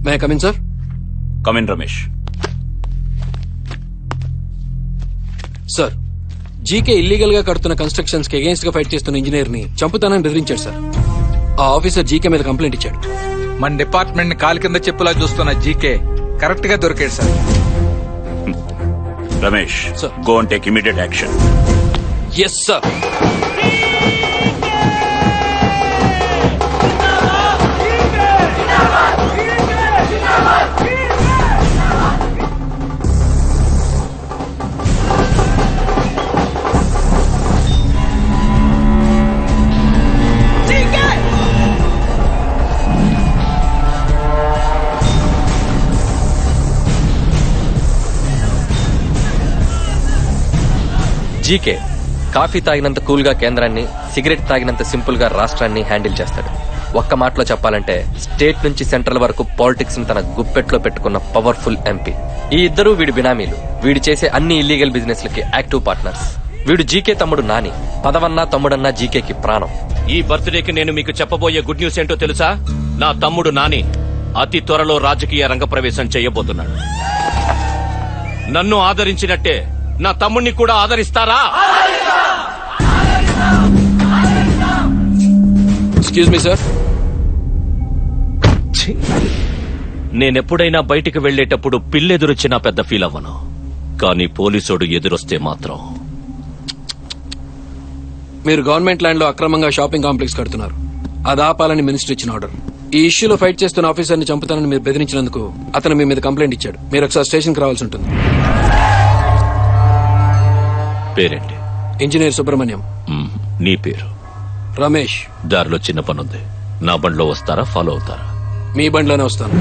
May I come in sir? Come in Ramesh. Sir, GK illegal గా కడుతున్న constructions కి against గా ఫైట్ చేస్తున్న ఇంజనీర్ ని చంపుతానని బెదిరించాడు సార్. ఆ ఆఫీసర్ జీకే మీద కంప్లైంట్ ఇచ్చాడు. మన డిపార్ట్మెంట్ ని కాలు కింద చెప్పులా చూస్తున్న జీకే కరెక్ట్ గా దొరికాడు సార్. Ramesh, Sir. Go and take immediate action. Yes sir. GK coffee తాగినంత కూల్ గా కేంద్రాన్ని, సిగరెట్ తాగినంత సింపుల్ గా రాష్ట్రాన్ని హ్యాండిల్ చేస్తాడు. ఒక్క మాటలో చెప్పాలంటే స్టేట్ నుంచి సెంట్రల్ వరకు పాలిటిక్స్ ని తన గుప్పెట్లో పెట్టుకున్న పవర్ఫుల్ ఎంపీ. ఈ ఇద్దరు వీడి బినామీలు. వీడు చేసే అన్ని ఇల్లీగల్ బిజినెస్ లకి యాక్టివ్ పార్ట్నర్స్. వీడు జీకే తమ్ముడు నాని. పదవన్నా తమ్ముడన్నా జీకేకి ప్రాణం. ఈ బర్త్డేకి నేను మీకు చెప్పబోయే గుడ్ న్యూస్ ఏంటో తెలుసా? నా తమ్ముడు నాని అతి త్వరలో రాజకీయ రంగ ప్రవేశం చేయబోతున్నాడు. నన్ను ఆదరించినట్టే నా తమ్ముడిని కూడా ఆదరిస్తారా? Excuse me sir. నేనెప్పుడైనా బయటికి వెళ్లేటప్పుడు పిల్లెదురొచ్చినా పెద్ద ఫీల్ అవ్వను, కానీ పోలీసోడు ఎదురొస్తే మాత్రం. మీరు గవర్నమెంట్ ల్యాండ్ లో అక్రమంగా షాపింగ్ కాంప్లెక్స్ కడుతున్నారు. అది ఆపాలని మినిస్టర్ ఇచ్చిన ఆర్డర్. ఈ ఇష్యూలో ఫైట్ చేస్తున్న ఆఫీసర్ ని చంపుతానని మీరు బెదిరించినందుకు అతను మీ మీద కంప్లైంట్ ఇచ్చాడు. మీరు ఒకసారి స్టేషన్ కి రావాల్సి ఉంటుంది. పేరేంటి? ఇంజనీర్ సుబ్రహ్మణ్యం. నీ పేరు? రమేష్. దారిలో చిన్న పనుంది. నా బండిలో వస్తారా, ఫాలో అవుతారా? మీ బండిలోనే వస్తాను.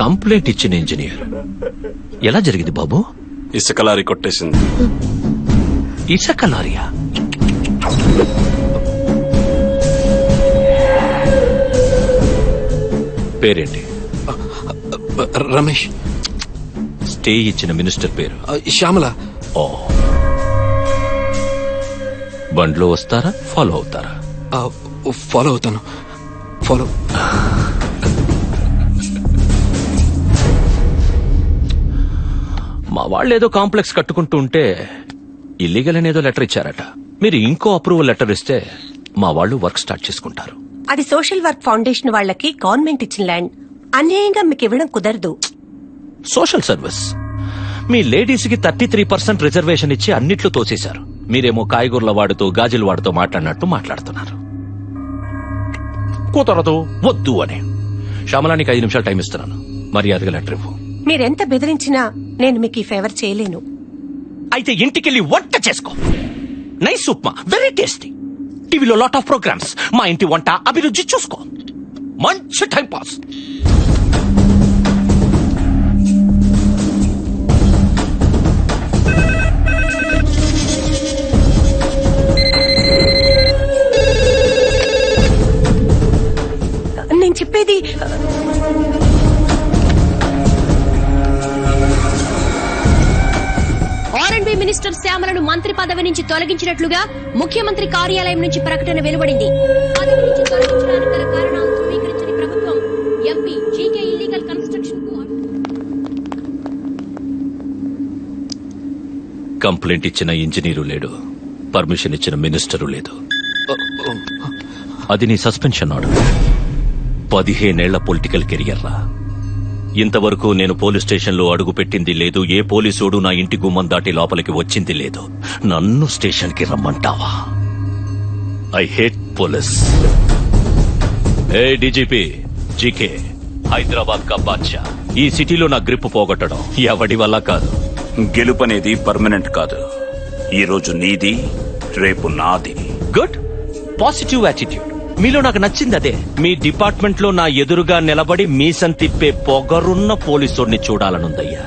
కంప్లైంట్ ఇచ్చిన ఇంజనీర్ ఎలా జరిగింది బాబు? ఇసుక లారీ కొట్టేసింది. ఇసుక లారీయా? పేరేంటి? రమేష్. స్టే ఇచ్చిన మినిస్టర్ పేరు? శ్యామల. ఓ. బండ్లో వస్తారా, ఫాలో అవుతారా? ఫాలో అవుతాను. ఫాలో. మా వాళ్ళు ఏదో కాంప్లెక్స్ కట్టుకుంటూ ఉంటే ఇల్లీగల్ అనేదో లెటర్ ఇచ్చారట. మీరు ఇంకో అప్రూవల్ లెటర్ ఇస్తే మా వాళ్ళు వర్క్ స్టార్ట్ చేసుకుంటారు. అది సోషల్ వర్క్ ఫౌండేషన్ వాళ్ళకి గవర్నమెంట్ ఇచ్చిన ల్యాండ్. అన్యాయంగా మీకు ఇవ్వడం కుదరదు. Social service. మీ లేడీస్ కి 33% రిజర్వేషన్ ఇచ్చి అన్నిట్లో తోసేశారు. మీరేమో కాయగూరల వాడుతూ గాజుల వాడుతూ మాట్లాడినట్టు మాట్లాడుతున్నారు. కుదరదు, వద్దు అని. శ్యామలానికి 5 నిమిషాలు టైం ఇస్తున్నాను. మర్యాదగా లెటర్ ఇవ్వు. మీరెంత బెదిరించినా నేను మీకు ఈ ఫేవర్ చేయలేను. అయితే ఇంటికెళ్ళి వంట చేసుకో. Nice upma, very tasty. టీవీలో లాట్ ఆఫ్ ప్రోగ్రామ్స్. మా ఇంటి వంట అభిరుచి చూసుకో. మంచి టైం పాస్. నేను చెప్పేది ఆర్ఎండ్బి మినిస్టర్ శ్యామలను మంత్రి పదవి నుంచి తొలగించినట్లుగా ముఖ్యమంత్రి కార్యాలయం నుంచి ప్రకటన వెలువడింది. పదవి నుంచి తొలగించడానికి గల కారణాలు ధృవీకరించని ప్రభుత్వం ఎంపీ జీకే ఇల్లీగల్ కన్స్ట్రక్షన్ కు కంప్లైంట్ ఇచ్చిన ఇంజనీరు లేడు, పర్మిషన్ ఇచ్చిన మినిస్టరు లేదు. అది నీ సస్పెన్షన్ ఆర్డర్. 15 ఏళ్ల పొలిటికల్ కెరియర్ రా. ఇంతవరకు నేను పోలీస్ స్టేషన్లో అడుగు పెట్టింది లేదు. ఏ పోలీసోడు నా ఇంటి గుమ్మం దాటి లోపలికి వచ్చింది లేదు. నన్ను స్టేషన్ కి రమ్మంటావా? I hate police. ఏ డీజీపీ జీకే, హైదరాబాద్ కా బాద్షా. ఈ సిటీలో నా గ్రిప్ పోగొట్టడం ఎవడి వల్ల కాదు. గెలుపనేది పర్మనెంట్ కాదు. ఈ రోజు నీది, రేపు నాది. Good, positive attitude. మీలో నాకు నచ్చింది అదే. మీ డిపార్ట్మెంట్ లో నా ఎదురుగా నిలబడి మీసం తిప్పే పొగరున్న పోలీసుడిని చూడాలనుందయ్యా.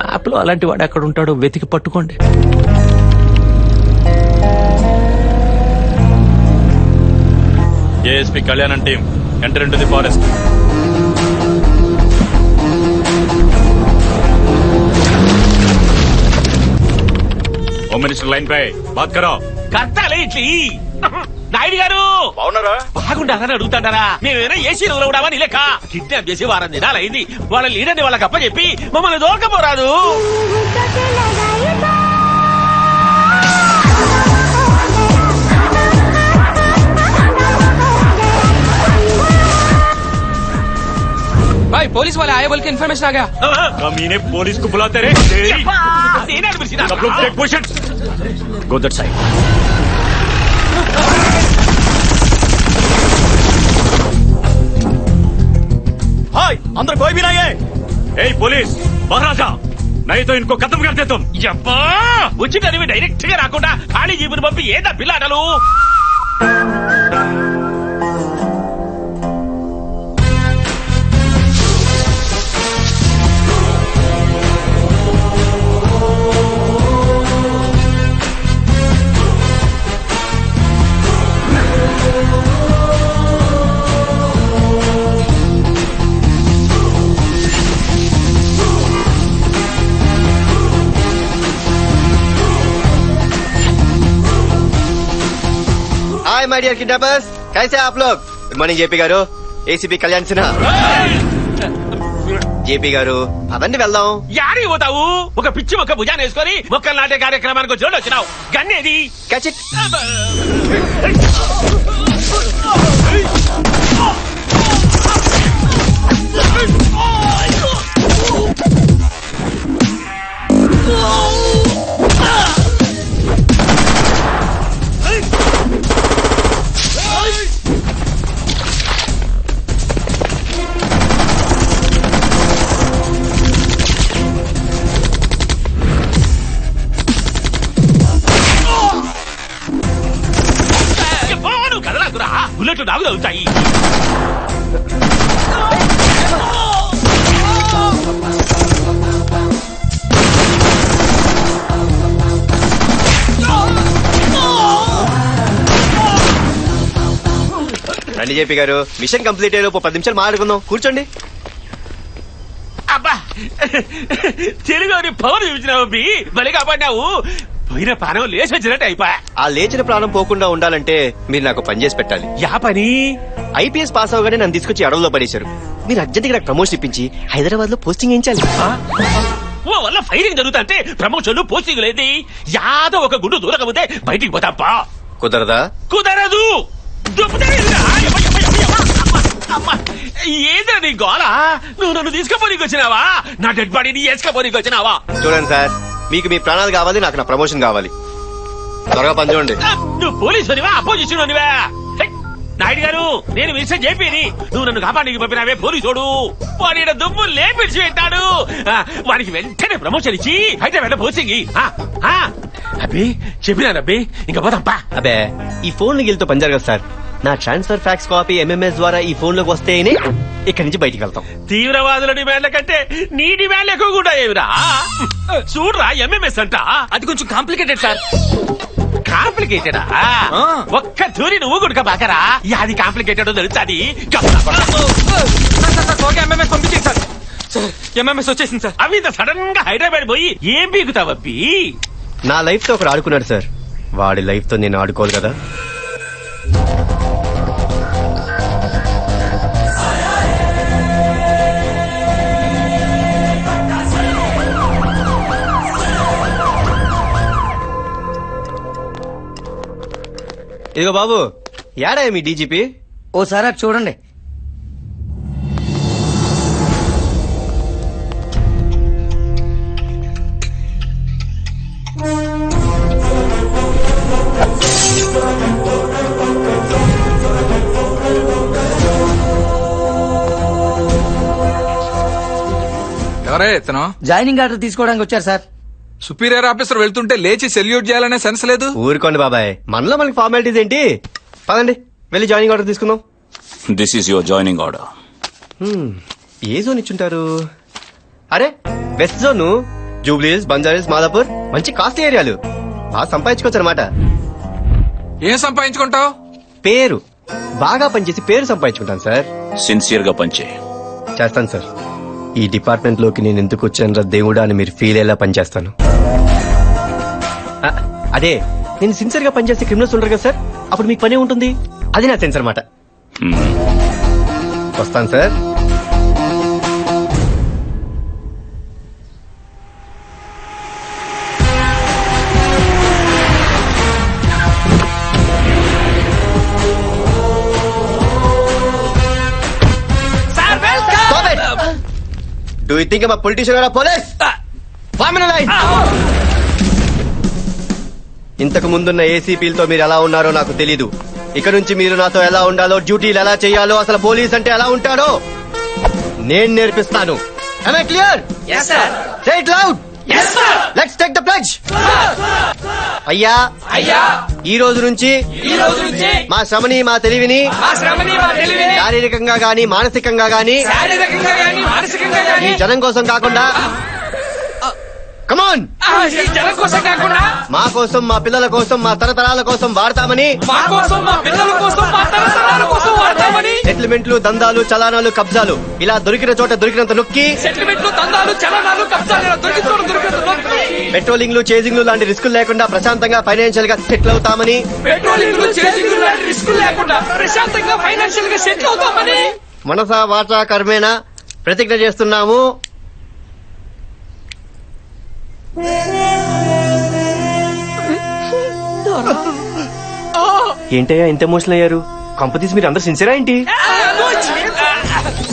మ్యాప్ లో అలాంటి వాడు ఎక్కడుంటాడో వెతికి పట్టుకోండి. ASP Kalyan team enter into the forest. Home minister line पे बात करो. కట్టాలి ఇట్లి నాయుడు గారు బాగున్నారా? బాగుండాలని అడుగుతాడారా? మేమేమైనా ఏసీ రోజులు కూడా లెక్క కిడ్నాప్ చేసి వారం దినాలైంది. వాళ్ళ లీడర్ని వాళ్ళకి అప్పచెప్పి మమ్మల్ని దోరకపోరాదు. भाई पुलिस वाले आए बोल के इन्फॉर्मेशन आ गया. कमीने पुलिस को बुलाते रहे. నేనే అనిపించింది. सब लोग take position. Go that side. Hi अंदर कोई भी नहीं है. ए पुलिस बाहर आ जा, नहीं तो इनको खत्म कर दे तुम. అబ్బా వచ్చి కనివి డైరెక్ట్ గా రాకుండా ఖాళీ జీబుని పంపి ఏదా పిల్లాడలు. हाय माय डियर किडनैपर्स, कैसे हैं आप लोग? गुड मॉर्निंग जेपी गारू, ఏసీపీ కళ్యాణ్ సిన్హా. జేపీ గారు పదండి వెళ్దాం. యాడికి పోతావు? ఒక పిచ్చి మొక్క భుజాన్ని వేసుకొని మొక్కలు నాటే కార్యక్రమానికి వచ్చి వచ్చినావు. గన్నేది? Catch it. కదలాకురా, బుల్లెట్లు నాగు తగ్గుతాయి. రండి జేపీ గారు, మిషన్ కంప్లీట్ అయ్యే 10 నిమిషాలు మాట్లాడుకుందాం. కూర్చోండి. అబ్బా తెలుగు పవర్ చూపించినావు బి, బలి కాపాడినావు. పోయిన ప్రాణం లేచి వచ్చినట్టు అయిపోయా. ఆ లేచిన ప్రాణం పోకుండా ఉండాలంటే మీరు నాకు పని చేసి పెట్టాలి. యా పని? ఐపీఎస్ పాస్ అవగానే నన్ను తీసుకొచ్చి అడవుల్లో పడేశారు. మీరు అర్జెంట్గా నాకు ప్రమోషన్ ఇప్పించి హైదరాబాద్ లో పోస్టింగ్ వేయించాలి. ఓ వల్ల ఫైరింగ్ జరుగుతుంటే ప్రమోషన్లు పోస్టింగ్ లేదు. యాదో ఒక గుండు దూరకపోతే బయటికి పోతాపా. కుదరదా? కుదరదు. ఏదో నీ గోళ? నువ్వు నన్ను తీసుకపోనీకి వచ్చినావా? నా డెడ్ బాడీని వేసుకపోనీకి వచ్చినావా? చూడండి సార్, మీకు మీ ప్రాణాలు కావాలి, నాకు నా ప్రమోషన్ కావాలి. త్వరగా పని చూడండి. నువ్వు పోలీసునివా అపోజిషన్ అనివా? నాయుడు గారు, నేను మిస్టర్ జేపీని. నువ్వు నన్ను కాపాడికి పంపినావే పోలీసుడు. వాడి దుమ్ము లేపిడిచి పెట్టాడు. వాడికి వెంటనే ప్రమోషన్ ఇచ్చి హైదరాబాద్ పోసింగి. అబ్బి చెప్పినానబ్బి, ఇంకా పోతాంపా. అబే ఈ ఫోన్ గిల్తో పని జరగదు సార్. నా ట్రాన్స్ఫర్ ఫ్యాక్స్ కాపీ ఎంఎంఎస్ ద్వారా ఈ ఫోన్ లోకి వస్తేనే ఇక్కడి నుంచి బయటికి వెళ్తాం. తీవ్రవాదుల డిమాండ్ల కంటే నీ డిమాండ్లు ఎక్కువ కూడా ఏమిరా? చూడరా ఎంఎంఎస్ అంట. అది కొంచెం కాంప్లికేటెడ్ సార్. కాంప్లికేటెడా? ఒక్క తూరి నువ్వు గుడక బాకరా. అది కాంప్లికేటెడ్ తెలుస్తుంది. ఎంఎంఎస్ పంపించేది సార్. సార్ ఎంఎంఎస్ వచ్చేసింది సార్. అవి ఇంత సడన్ గా హైదరాబాద్ పోయి ఏం బీగుతావబ్బి? నా లైఫ్ తో ఒకడు ఆడుకున్నాడు సార్, వాడి లైఫ్ తో నేను ఆడుకోవాలి కదా. ఇదిగో బాబు, ఏడా మీ డీజీపీ? ఓసారి అటు చూడండి. ఎవరే ఇతను? జాయినింగ్ ఆర్డర్ తీసుకోవడానికి వచ్చారు సార్. సుపీరియర్ ఆఫీసర్ వెళ్తుంటే లేచి సెల్యూట్ చేయాలనే సెన్స్ లేదు. ఊరుకోండి బాబాయ్, మనలో మనకి ఫార్మాలిటీస్ ఏంటి? పదండి వెళ్ళి జాయినింగ్ ఆర్డర్ తీసుకుందాం. This is your joining order. ఏ జోన్ ఇచ్చుంటారు? అరే వెస్ట్ జోన్, జూబ్లీస్, బంజారీస్, మాదాపూర్ మంచి కాస్ట్లీ ఏరియాలు. బాగా సంపాదించుకోవచ్చు అనమాట. ఏం సంపాదించుకుంటావు? పేరు, బాగా పనిచేసి పేరు సంపాదించుకుంటాను సార్. సిన్సియర్ గా పనిచే. చేస్తాను సార్. ఈ డిపార్ట్మెంట్ లోకి నేను ఎందుకు వచ్చాను దేవుడా అని మీరు ఫీల్ అయ్యేలా పనిచేస్తాను. అదే నేను సిన్సియర్ గా పనిచేస్తే క్రిమినల్స్ ఉండరు కదా సార్, అప్పుడు మీకు పనే ఉంటుంది. అది నా సెన్స్ అన్నమాట. వస్తాను sir. Do you think I'm a politician or a police? Form in a line. ఇంతకు ముందున్న ఏసీపీలతో మీరు ఎలా ఉన్నారో నాకు తెలీదు. ఇక నుంచి మీరు నాతో ఎలా ఉండాలో, డ్యూటీలు ఎలా చేయాలో, అసలు పోలీస్ అంటే ఎలా ఉంటాడో నేను నేర్పిస్తాను. Am I clear? Yes, sir. Say it loud. Yes, sir. Let's take the pledge. అయ్యా ఈ రోజు నుంచి మా శ్రమని మా తెలివిని శారీరకంగా గాని మానసికంగా గాని ఈ జనం కోసం కాకుండా కమాన్ మా కోసం, మా పిల్లల కోసం, మా తరతరాల కోసం వాడతామని సెటిల్మెంట్లు, దందాలు, చలానాలు, కబ్జాలు ఇలా దొరికిన చోట దొరికినంత నొక్కి పెట్రోలింగ్లు, చేజింగ్లు లాంటి రిస్కులు లేకుండా ప్రశాంతంగా ఫైనాన్షియల్ గా సెటిల్ అవుతామని మనసా వాచా కర్మేనా ప్రతిజ్ఞ చేస్తున్నాము. ఏంటయ్యా ఇంత ఎమోషనల్ అయ్యారు? కంపెనీస్ మీరు అందరు సిన్సియరా ఏంటి?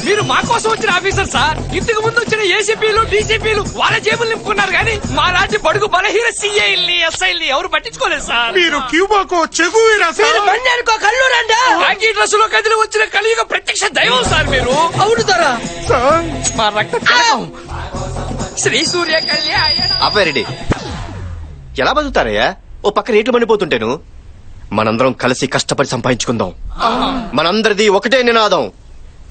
మీరు మా కోసం వచ్చిన ఆఫీసర్ సార్. ఇంతకు ముందు వచ్చిన ఏసీపీలు, డీసీపీలు వాళ్ళ జేబులు నింపుకున్నారు కానీ మా లాంటి బడుగు బలహీన సీఐల్ని, ఎస్ఐల్ని ఎవరు పట్టించుకోలేదు సార్. మీరు క్యూబాకో చెగువీరా సార్. కాకి డ్రెస్ లో కదిలి వచ్చిన కలియుగ ప్రత్యక్ష దైవం సార్ మీరు. అవును సారా మా రక్త తిలకం శ్రీ సూర్య కళ్యాణ. అబ్బారెడ్డి ఎలా బతుకుతారయ్యా? ఓ పక్క రేట్లు మండిపోతుంటేను. మనందరం కలిసి కష్టపడి సంపాదించుకుందాం. మనందరిది ఒకటే నినాదం,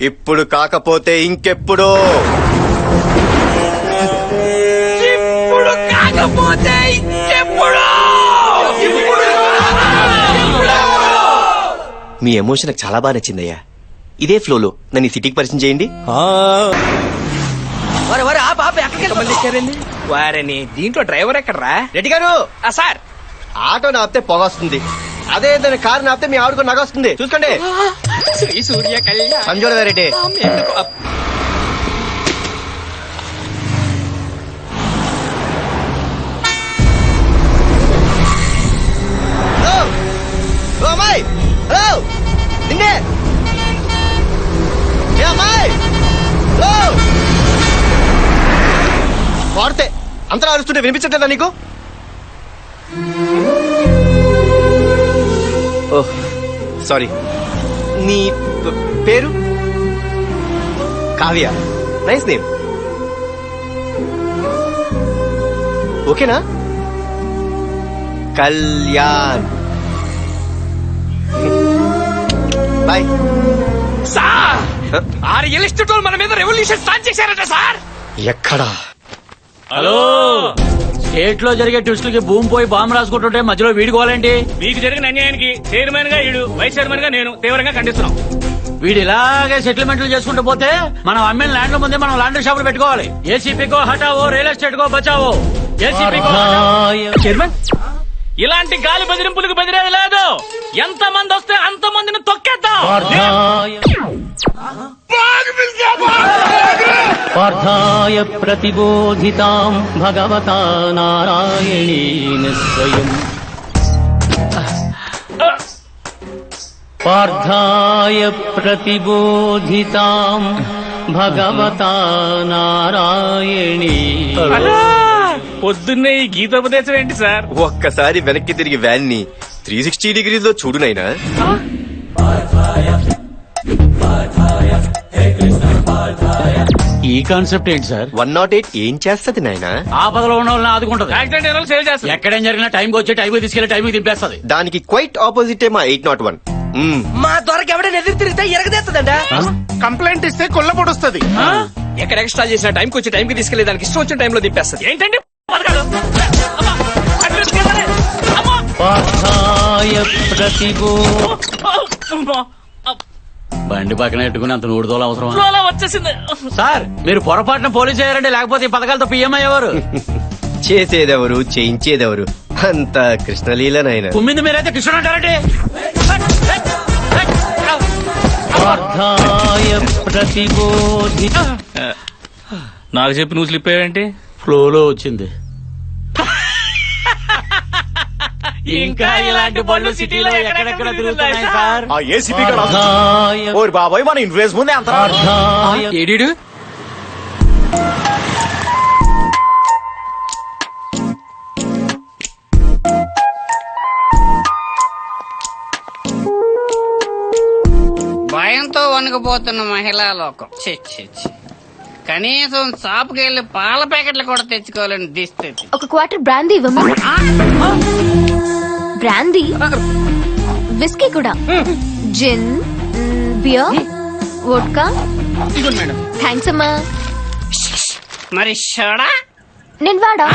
ఇప్పుడు కాకపోతే ఇంకెప్పుడు. ఇప్పుడు కాకపోతే ఇంకెప్పుడు. మీ ఎమోషన్ నాకు చాలా బాగా నచ్చిందయ్యా. ఇదే ఫ్లోలో నన్ను ఈ సిటీకి పరిచయం చేయండి. వారని దీంట్లో డ్రైవర్ ఎక్కడరా? రెడ్డి గారు సార్ ఆటో నాపితే పొగ వస్తుంది, అదే ఏదైనా కారు నాపితే మీ ఆవిడకు నగ వస్తుంది. చూసుకోండి. శ్రీ సూర్య కళ్యాణ. సంజోడ రెడ్డి అమ్మాయి, హలో నిన్నే అమ్మాయి, హలో వాడితే అంతలా అరుస్తుంటే వినిపించట్లేదా నీకు? Oh sorry. నీ పేరు? కావ్య. Nice name. ఓకేనా? కళ్యాణ్. బాయ్. సార్ ఆ రియల్ ఎస్టేట్ వాళ్ళు మన మీద రెవల్యూషన్ స్టార్ట్ చేశారట సార్. ఎక్కడా? హలో, స్టేట్ లో జరిగే ట్విస్టులకి భూమి పోయి బాంబు రాసుకుంటుంటే మధ్యలో వీడుకోవాలండి. మీకు జరిగిన అన్యాయానికి చైర్మన్ గా ఈడు, వైస్ చైర్మన్ గా నేను తీవ్రంగా ఖండిస్తున్నాం. వీడు ఇలాగే సెటిల్మెంట్లు చేసుకుంటూ పోతే మనం అమ్మిన ల్యాండ్ల ముందే మనం లాండ్రీ షాపులు పెట్టుకోవాలి. ఏసీపీకో హటావో, రియల్ ఎస్టేట్ కో బచావో. ఏసీపీకో చైర్మన్, ఇలాంటి గాలి బెదిరింపులకు బెదిరేది లేదు. ఎంత మంది వస్తే అంత మందిని తొక్కేద్దాం. పార్థాయ ప్రతిబోధితాం భగవతా నారాయణేన స్వయం. పార్థాయ ప్రతిబోధితాం భగవతా నారాయణేన. పొద్దున్నే ఈ గీతోపదేశం ఏంటి సార్? ఒక్కసారి వెనక్కి తిరిగి వ్యాన్ ని 360 డిగ్రీస్ లో చూడు నైనా. ఈ కాన్సెప్ట్ ఏంటి సార్? 108 ఏం చేస్తది నాయనా? ఆపదలో ఉన్న వాళ్ళని ఆదుకుంటది. యాక్సిడెంట్ అయిన సేవ్ చేస్తాం. ఎక్కడేం జరిగినా టైంకి వచ్చి టైంకి తీసుకెళ్లి టైంకి దింపేస్తుంది. దానికి క్వైట్ ఆపోజిటే మా 801. మా దొరకి ఎవడైనా ఎదురు తిరిగితే ఎరగదేస్తుందంట. కంప్లైంట్ ఇస్తే కొల్ల పొడుస్తుంది. ఎక్కడ ఎక్స్ట్రా చేసిన టైంకి వచ్చి టైంకి తీసుకెళ్లి దానికి ఇష్టం వచ్చిన టైంలో దింపేస్తుంది. ఏంటండి పథకాలు? అమ్మా! అడ్రస్ కిందనే. అమ్మా! పార్థాయ ప్రతిబో బండి పక్కన పెట్టుకుని అంత నూడుదోలు అవసరం అలా వచ్చేసింది. సార్ మీరు పొరపాటున పోలీస్ అయ్యారండి, లేకపోతే ఈ పథకాలతో పిఎం అయ్యేవారు. చేసేదెవరు చేయించేదెవరు అంత కృష్ణలీలనైనా. కుమ్మింది మీరైతే కృష్ణుడు అంటారండి. నాకు చెప్పి నువ్వు స్లిప్ అయ్యావేంటి? ఫ్లోలో వచ్చింది. ఇంకా ఇలాంటి బళ్ళు సిటీలో ఎక్కడెక్కడ తిరుగుతున్నాయి సార్. ఆ ఏసీపీ ఓరి బాబాయ్ మన ఇన్ఫ్లుయెన్స్ ముందే అంత ఏడీడు భయంతో వణికిపోతున్న మహిళా లోకం. ఛీ, ఛీ, ఛీ. కనీసం షాపుకి వెళ్ళి పాల ప్యాకెట్లు కూడా తెచ్చుకోవాలని దిస్థితి. ఒక క్వార్టర్ బ్రాందీ ఇవ్వమా? బ్రాందీ, విస్కీ కూడా, జిన్, బియర్, వోడ్కా. థ్యాంక్స్ అమ్మా. మరి షోడా? నేను వాడా?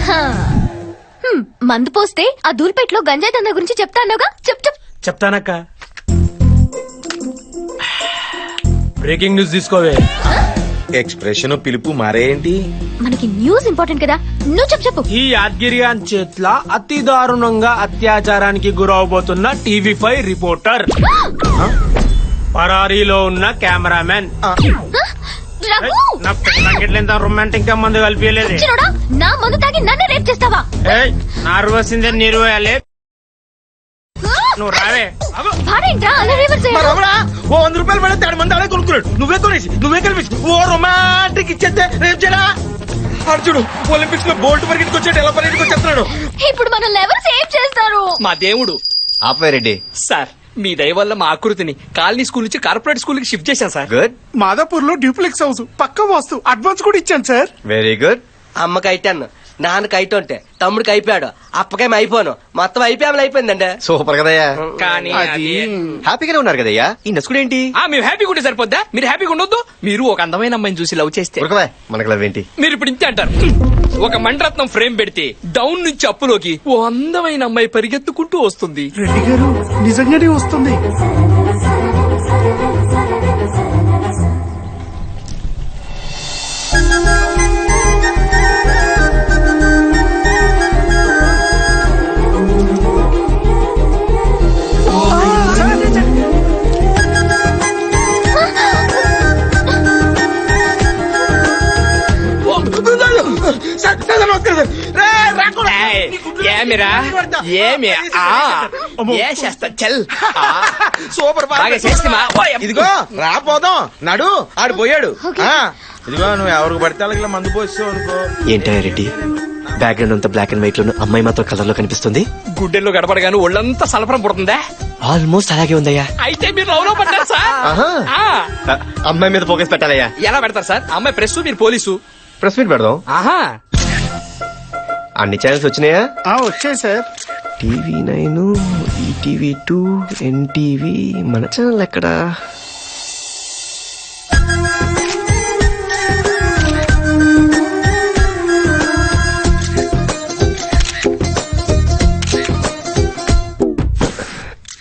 హా. మందు పోస్తే ఆ దూల్పేటలో గంజాయి దందా గురించి చెప్తానుగా. చెప్తానక్క. బ్రేకింగ్ న్యూస్ తీసుకోవే. ఎక్స్ప్రెషన్ పిలుపు మారేంటి? మనకి న్యూస్ ఇంపార్టెంట్ కదా, నువ్వు చెప్పు. ఈ యాద్గిరియాన్ చేట్ల అతి దారుణంగా అత్యాచారానికి గురవబోతున్న టీవీ5 రిపోర్టర్, పరారీలో ఉన్న కెమెరామెన్. రఘు! నా పెళ్ళంగిట్లేంత రొమాంటిక్ గా మందు కలిపియలేదు. చిన్నోడా, నా మందు తాగి నన్ను రేప్ చేస్తావా? నార్వసిందే నిర్వయాలే. నువ్వు రావే. వాడేంట్రా అలా రివర్స్ చేయడం? ఓ 100 రూపాయలు పడితే 6 మంది ఆడే కొనుక్కున్నాడు. నువ్వే కొనేసి నువ్వే కలిపి ఓ రొమాంటిక్ ఇచ్చేస్తే రేపు చేయరా? అర్జుడు ఒలింపిక్స్ లో బోల్ట్ పరిగెట్టుకు వచ్చాడు, ఎలా పరిగెట్టుకు వచ్చేస్తున్నాడు. ఇప్పుడు మనల్ని ఎవరు సేవ్ చేస్తారు? మా దేవుడు. ఆపేరెడ్డి. సార్ మీ దయ వల్ల మా ఆకృతిని కాలనీ స్కూల్ నుంచి కార్పొరేట్ స్కూల్ కి షిఫ్ట్ చేశాను సార్. గుడ్, మాదాపూర్ లో డ్యూప్లెక్స్ హౌస్ పక్క వాస్తు అడ్వాన్స్ కూడా ఇచ్చాను సార్. Very good. అమ్మకి అయిటాను, నాన్నకి అయితుంటే తమ్ముడికి అయిపోయాడు, అప్పకేం అయిపోను, మొత్తం అయిపోయిందండి. సూపర్ కదయ్యా. కానీ అది హ్యాపీగానే ఉన్నారు కదయ్యా. ఈ నసుకుడు ఏంటి? మేము హ్యాపీగా ఉంటే సరిపోద్దా? మీరు హ్యాపీగా ఉండొద్దు. మీరు ఒక అందమైన అమ్మాయిని చూసి లవ్ చేస్తే ఉరకవే, మనకు లవ్ ఏంటి? మీరు ఇప్పుడు ఇంతే అంటారు. ఒక మండరత్నం ఫ్రేమ్ పెడితే డౌన్ నుంచి అప్పులోకి ఓ అందమైన అమ్మాయి పరిగెత్తుకుంటూ వస్తుంది. రెడ్డి గారు నిజంగానే వస్తుంది. ఏమిరా ఏమి చేస్తా చల్ సూపర్ బాగా చేస్తిమా? ఇదిగో రాపోదాం నడు, ఆడు పోయాడు. ఇదిగో నువ్వు ఎవరికి పడితే వాళ్ళకి మందు పోస్తావు అనుకో. ఏంటయ్యా రెడ్డి, బ్యాక్గ్రౌండ్ అంతా బ్లాక్ అండ్ వైట్ లో, అమ్మాయి మాత్రం కలర్ లో కనిపిస్తుంది. గుడ్డెల్లో గడపడగాను ఒళ్ళంతా సలపరం పుడుతుందా? ఆల్మోస్ట్ అలాగే ఉందయ్యా. అయితే మీరు లవ్ లో పడ్డారు సార్. ఆహా. అమ్మాయి మీద ఫోకస్ పెట్టాలయ్యా. ఎలా పెడతారు సార్? అమ్మాయి ప్రెస్, మీరు పోలీసు. ప్రెస్ మీట్ పెడదాం. ఆహా, అన్ని ఛానల్స్ వచ్చినాయా? వచ్చాయి సార్. TV9, ETV2, NTV. మన ఛానల్ ఎక్కడా?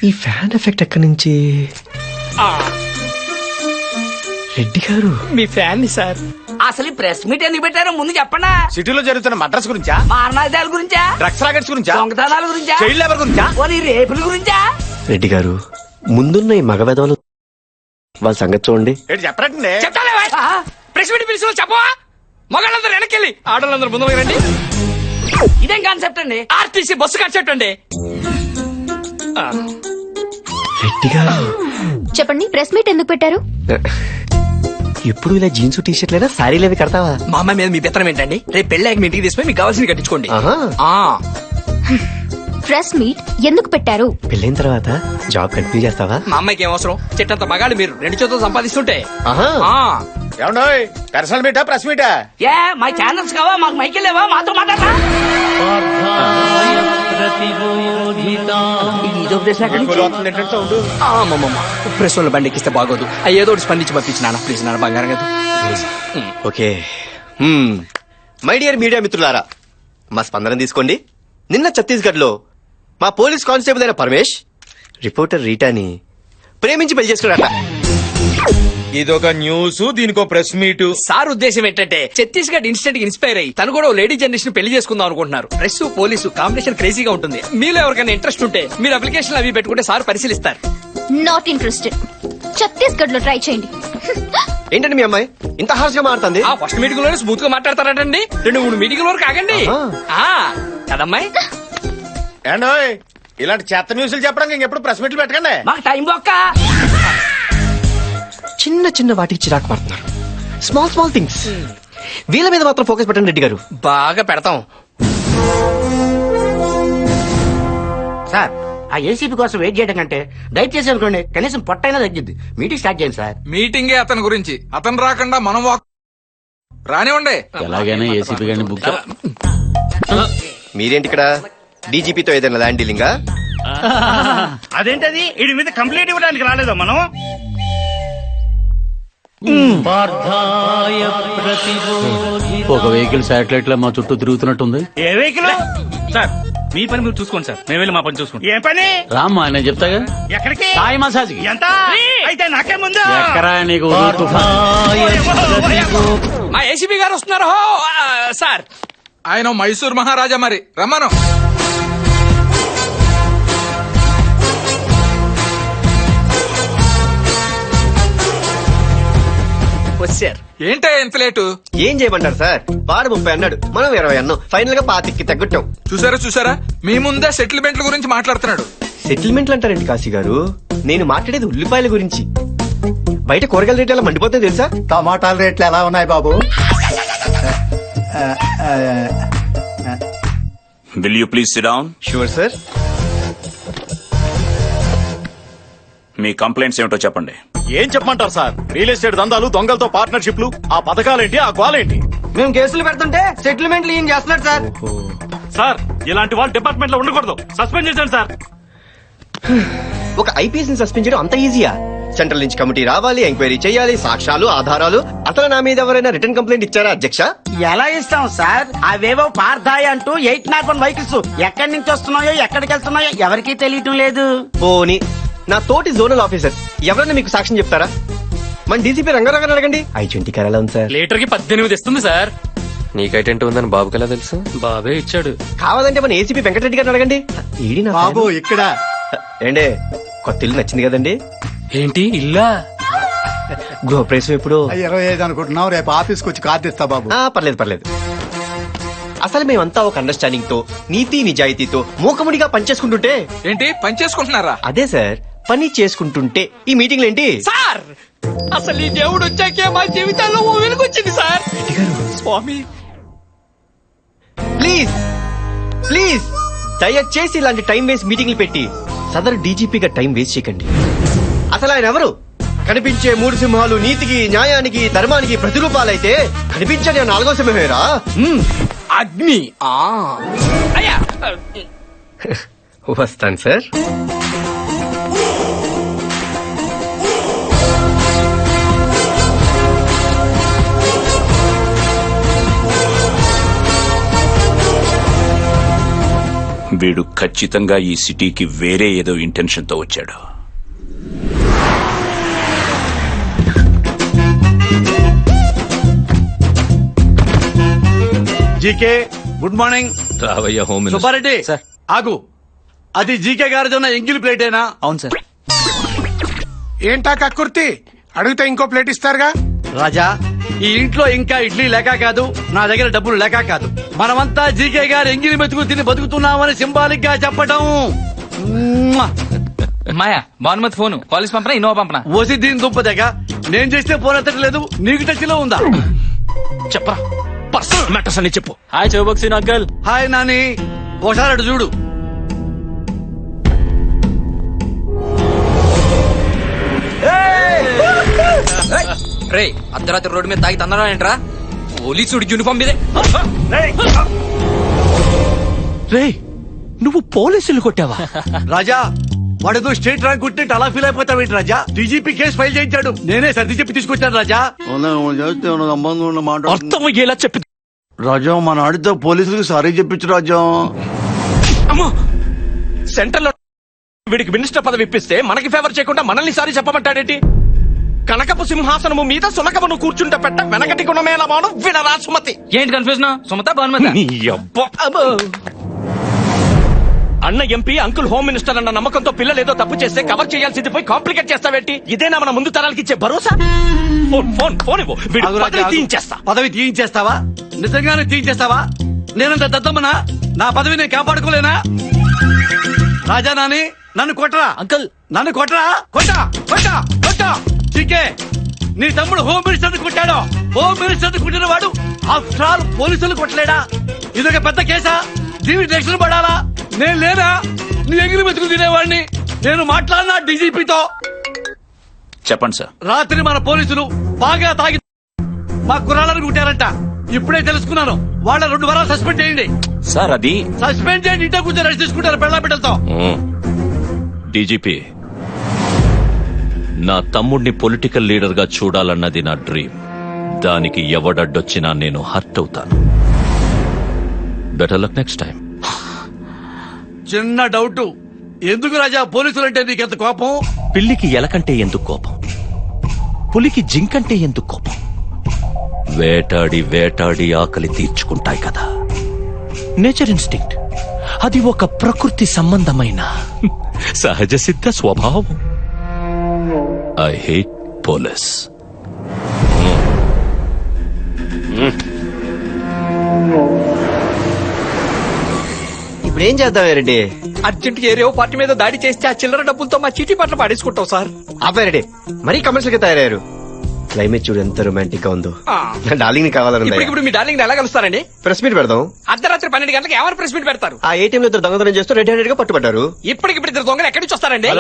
ఈ ఫ్యాన్ ఎఫెక్ట్ ఎక్కడి నుంచి? రెడ్డి గారు, మీ ఫ్యాన్ సార్. అసలు ఈ ప్రెస్ మీట్ ఎందుకు పెట్టారో ముందు చెప్పండి. సిటీలో జరుగుతున్న మద్రాస్ గురించా, మారణాదాల గురించా, డ్రగ్స్ రాకెట్స్ గురించా, దొంగతనాల గురించా, చైల్డ్ లేబర్ గురించా, పోనీ రేపుల గురించా? రెడ్డి గారు, ముందున్న ఈ మగ వెధవలు వాళ్ళ సంగతి చూడండి. ఏంటి చెప్పరండి. చెప్తాలే ప్రెస్ మీట్ పిలిచిన చెప్పవా? మగాళ్ళందరూ వెనకెళ్ళి ఆడవాళ్ళందరూ ముందు రండి. ఇదేం కాన్సెప్ట్ అండి? ఆర్టీసీ బస్సు కాన్సెప్ట్ అండి. రెడ్డి గారు చెప్పండి, ప్రెస్ మీట్ ఎందుకు పెట్టారు? ఎప్పుడు ఇలా జీన్స్ టీ షర్ట్లైనా శారీలు అవి కడతావా? మా అమ్మాయి మీద మీ పెత్తనం ఏంటండి? రేపు పెళ్ళాక మీ ఇంటికి తీసుకుని మీకు కావాల్సింది కట్టించుకోండి. ఆహా. ప్రెస్ మీట్ ఎందుకు పెట్టారు? పెళ్ళైన తర్వాత జాబ్ కంటిన్యూ చేస్తావా? మా అమ్మాయికి ఏం అవసరం? చెట్టంత మగాళ్ళు మీరు 2 చేతులు సంపాదిస్తుంటే. ఆహా. ఏమండోయ్, పర్సనల్ మీటా ప్రెస్ మీటా? ఏ మా ఛానల్స్ కావా, మాకు మైకి లేవా, మాతో మాట్లాడరా? ప్రెస్ వాళ్ళ బండి ఎక్కిస్తే బాగోదు. ఏదో ఒకటి స్పందించి పంపించి నాన్న ప్లీజ్, నాన్న బంగారం కదా. ఓకే. మై డియర్ మీడియా మిత్రులారా, మా స్పందన తీసుకోండి. నిన్న ఛత్తీస్గఢ్ లో మా పోలీస్ కానిస్టేబుల్ అయిన పరమేష్ రిపోర్టర్ రీటాని ప్రేమించి పెళ్లి చేసుకున్నాడట. ఇదొక న్యూస్, దీనికో ప్రెస్ మీట్. సార్ ఉద్దేశం ఏంటంటే ఛత్తీస్గఢ్ ఇన్స్టెంట్ ఇన్స్పైర్ అయ్యి తను కూడా లేడీ జనరేషన్ పెళ్లి చేసుకుందాం అనుకుంటున్నారు. ప్రెస్ పోలీసు కాంబినేషన్ క్రేజీగా ఉంటుంది. మీలో ఎవరికైనా ఇంట్రెస్ట్ ఉంటే మీరు అప్లికేషన్ అవి పెట్టుకుంటే సార్ పరిశీలిస్తారు. Not interested. ఛత్తీస్గఢ్ లో ట్రై చేయండి. ఏంటండి మీ అమ్మాయి ఇంత హార్ష్ గా మారుతుంది? ఆ ఫస్ట్ మీటింగ్ లోనే స్మూత్ గా మాట్లాడతారంటండి. 2-3 మీటింగ్ వరకు ఆగండి. ఆ కదమ్మాయి, ఏండోయ్ ఇలాంటి చెత్త న్యూస్లు చెప్పడానికి ఇంకెప్పుడు ప్రెస్ మీట్లు పెట్టకండి. మాకు టైం బొక్క. చిన్న చిన్న వాటికి చిరాకు పడుతున్నారు. స్మాల్ స్మాల్ థింగ్స్ వీళ్ళ మీద మాత్రం ఫోకస్ పెట్టండి రెడ్డి గారు. బాగా పెడతాం. సార్ ఆ ఏసీపీ కోసం వెయిట్ చేయడం కంటే దయచేసి అనుకోండి కనీసం పొట్టైనా తగ్గిద్ది. మీటింగ్ స్టార్ట్ చేయండి సార్. మీటింగే అతని గురించి, అతను రాకుండా మనం రానివ్వండి. ఎలాగైనా ఏసీపీ గారిని బుక్ మీరేంటి ఇక్కడ డీజీపీతో ఏదైనా ల్యాండ్ డీలింగా? అదేంటది వీడి మీద కంప్లైంట్ ఇవ్వడానికి రాలేదా మనం? ఒక వెహికల్ శాటిలైట్ లో మా చుట్టూ తిరుగుతున్నట్టుంది. ఏ వెహికల్? సార్ మీ పని మీరు చూసుకోండి సార్, మేము వెళ్ళి మా పని చూసుకోండి. ఏ పని? రామ్మా నేను చెప్తాగా. ఎక్కడికి? సాయి మసాజ్. ఎంత? అయితే నాకే ముందు ఎక్కరా నీకు మా ఏసీపీ గారు వస్తున్నారు. సార్ ఆయన మైసూర్ మహారాజా, మరి రమ్మను. వచ్చారు. ఏంటే ఎంత లేటు? ఏం చేయమంటారు సార్? వాడు 30 అన్నాడు, మనం 20 అన్నాం. ఫైనల్ గా 25కి తగ్గట్టాం. చూసారా మీ ముందే సెటిల్మెంట్ల గురించి మాట్లాడుతున్నాడు. సెటిల్మెంట్లు అంటారండి కాశీ గారు? నేను మాట్లాడేది ఉల్లిపాయల గురించి. బయట కూరగాయల రేట్లు ఎలా మండిపోతాయి తెలుసా? టమాటాల రేట్లు ఎలా ఉన్నాయి బాబు? Will you please sit down? Sure sir. మీ కంప్లైంట్స్ ఏమిటో చెప్పండి. ఏం చెప్పమంటారు సార్? రియల్ ఎస్టేట్ దందాలు, దొంగలతో పార్ట్నర్షిప్లు, ఆ పథకాలేంటి, ఆ గోలేంటి? మేము కేసులు పెడుతుంటే సెటిల్మెంట్లు ఏం చేస్తున్నాడు సార్? సార్ ఇలాంటి వాళ్ళు డిపార్ట్మెంట్ లో ఉండకూడదు, సస్పెండ్ చేశాను సార్. ఒక ఐపీఎస్ ని సస్పెండ్ చేయడం అంత ఈజీయా? సెంట్రల్ నుంచి కమిటీ రావాలి, ఎంక్వైరీ చేయాలి, సాక్ష్యాలు, ఆధారాలు. అసలు నా మీద ఎవరైనా రిటర్న్ కంప్లైంట్ ఇచ్చారా అధ్యక్ష? ఎలా ఇస్తాం సార్? అవేవో పార్థాయి అంటూ 801 వెహికల్స్ ఎక్కడి నుంచి వస్తున్నాయో ఎక్కడికి వెళ్తున్నాయో ఎవరికీ తెలియటం లేదు. పోనీ నా తోటి జోనల్ ఆఫీసర్ ఎవరైనా మీకు సాక్ష్యం చెప్తారా? మన డీసీపీ రంగారావు అడగండి. I-20 కార్ ఎలా ఉంది సార్? లీటర్ కి 18 ఇస్తుంది సార్. నీకైటెంట్ ఉందని బాబుకి ఎలా తెలుసు? బాబే ఇచ్చాడు. కావాలంటే మన ఏసీపీ వెంకటరెడ్డి గారిని అడగండి. ఏడి నా బాబు ఫ్యాను. ఇక్కడ ఏండే కొత్త ఇల్లు నచ్చింది కదండి? ఏంటి ఇల్లా? గృహప్రవేశం ఎప్పుడు? 25 అనుకుంటున్నావు, రేపు ఆఫీస్కి వచ్చి కార్డు ఇస్తా బాబు. పర్లేదు. అసలు మేమంతా ఒక అండర్స్టాండింగ్ తో, నీతి నిజాయితీతో మూకముడిగా పనిచేసుకుంటుంటే. ఏంటి పని చేసుకుంటున్నారా? అదే సార్, పని చేసుకుంటుంటే ఈ మీటింగ్లు ఏంటి సార్? అసలు ఈ దేవుడు వచ్చాకే మా జీవితాల్లో ఓ వెలుగొచ్చింది సార్. స్వామి ప్లీజ్ దయచేసి ఇలాంటి టైం వేస్ట్ మీటింగ్లు పెట్టి సదరు డీజీపీగా టైం వేస్ట్ చేయకండి. అసలు ఆయన ఎవరు? కనిపించే 3 సింహాలు నీతికి, న్యాయానికి, ధర్మానికి ప్రతిరూపాలైతే కనిపించని ఆ 4వ సింహమేరా అగ్ని. అయ్యా వస్తాను సార్. వీడు ఖచ్చితంగా ఈ సిటీకి వేరే ఏదో ఇంటెన్షన్ తో వచ్చాడు. GK good morning. రావయ్య హోమ్ సుబ్బారెడ్డి ఆగు. అది జీకే గారిది ఉన్న ఎంగిల్ ప్లేటేనా? అవును సార్. ఏంటా కక్కుర్తి? అడిగితే ఇంకో ప్లేట్ ఇస్తారుగా. రాజా, ఈ ఇంట్లో ఇంకా ఇడ్లీ లేక కాదు, నా దగ్గర డబ్బులు లేక కాదు. మనమంతా జీకే గారు ఎంగిలి మెతుకు తిని బతుకుతున్నామని సింబాలిక్ గా చెప్పటం. మాయా భానుమతి ఫోను కాలేజ్ పంపనా ఇన్నోవా పంపనా? ఓసి దీని దుంపదగా నేను చేస్తే ఫోన్ ఎత్తట్లేదు. నీకు టచ్ లో ఉందా? చెప్పరా పర్సనల్ మ్యాటర్స్ అని చెప్పు. Hi Chowbaksi uncle. Hi Nani, ఒకసారి అటు చూడు. రే అర్ధరాత్రి రోడ్డు మీద తాగి తందడం ఏంట్రా? పోలీసుడు యూనిఫామ్ మీదే. రే నువ్వు పోలీసులు కొట్టావా? రాజా వాడు స్టేట్ ర్యాంక్ కొట్టినట్టు అలా ఫీల్ అయిపోతావేంటి రాజా? డీజీపీ కేసు ఫైల్ చేయించాడు, నేనే సర్ది చెప్పి తీసుకొచ్చాను రాజా. అర్థం అయ్యేలా చెప్పి రాజా మన ఆడితో పోలీసులకు సారీ చెప్పించు రాజా. అమ్మా సెంటర్ లో వీడికి మినిస్టర్ పదవి ఇప్పిస్తే మనకి ఫేవర్ చేయకుండా మనల్ని సారి చెప్పమంటాడేంటి? కనకపు సింహాసనము మీద సునకమును కూర్చుంటే పెట్ట వెనకటి గుణమేళమాను వినరా సుమతి. ఏంటి కన్ఫ్యూజన్? సుమత భానుమతి. నీ అబ్బా. అన్న ఎంపీ అంకుల్ హోమ్ మినిస్టర్ అన్న నమ్మకంతో పిల్లలు ఏదో తప్పు చేస్తే కవర్ చేయాల్సింది పోయి కాంప్లికేట్ చేస్తావేంటి? ఇదేనా మన ముందు తరాలకి ఇచ్చే భరోసా? ఫోన్ ఇవ్వు. వీడి పదవి తీయించేస్తా. పదవి తీయించేస్తావా? నిజంగానే తీయించేస్తావా? నేనంత దద్దమ్మనా? నా పదవి నేను కాపాడుకోలేనా? రాజా నాని నన్ను కొట్టరా అంకుల్. నన్ను కొట్టరా. కొట్టా కొట్టా కొట్టా. చికే నీ తమ్ముడు హోమ్ మినిస్టర్ కొట్టాడు. హోమ్ మినిస్టర్ కొట్టిన వాడు ఆఫ్టర్ ఆల్ పోలీసులు కొట్టలేడా? ఇదొక పెద్ద కేసా? దీనికి రక్షణ పడాలా? నేను లేనా? నీ ఎగిరి మెతుకు తినేవాడిని. నేను మాట్లాడినా డీజీపీతో. చెప్పండి సార్. రాత్రి మన పోలీసులు బాగా తాగి మా కుర్రాళ్ళని కుట్టారంట. ఇప్పుడే తెలుసుకున్నాను. వాళ్ళ 2 వారాలు సస్పెండ్ చేయండి. సార్ అది సస్పెండ్ చేయండి. ఇంట్లో కూర్చొని రెస్ట్ తీసుకుంటారు పెళ్ళ బిడ్డలతో. డీజీపీ, నా తమ్ముడిని పొలిటికల్ లీడర్ గా చూడాలన్నది నా డ్రీమ్. దానికి ఎవడడ్డొచ్చినా నేను హర్ట్ అవుతాను. Better luck next time. చిన్న డౌట్. ఎందుకు రాజా పోలీసులంటే నీకెంత కోపం? పిల్లికి ఎలకంటే ఎందుకు కోపం? పులికి జింకంటే ఎందుకు కోపం? వేటాడి వేటాడి ఆకలి తీర్చుకుంటాయి కదా. Nature instinct. అది ఒక ప్రకృతి సంబంధమైన సహజ సిద్ధ స్వభావం. I hate police. ఇప్పుడు ఏం చేద్దాం రెడ్డి? అర్జెంట్ ఏరియో పార్టీ మీద దాడి చేస్తే ఆ చిల్లర డబ్బులతో మా చీటీ పట్ల పాడేసుకుంటాం సార్. ఆపారెడ్డి మరీ కమర్షియల్ గా తయారయ్యారు. క్లైమేట్ చూడు ఎంత రొమాంటిక్ గా ఉందో. నా డార్లింగ్ ని కావాలని ఇప్పుడు మీ డార్లింగ్ ఎలా కలుస్తారండి? ప్రెస్ మీట్ పెడదాం. అర్ధరాత్రి 12 గంటలకు ఎవరు ప్రెస్ మీట్ పెడతారు? ఆ ఏటీఎం లో ఇద్దరు దొంగతనం చేస్తూ రెడ్ హ్యాండెడ్ గా పట్టుబడ్డారు. ఇప్పటికిప్పుడు ఇద్దరు దొంగలు ఎక్కడి నుంచి వస్తారండి?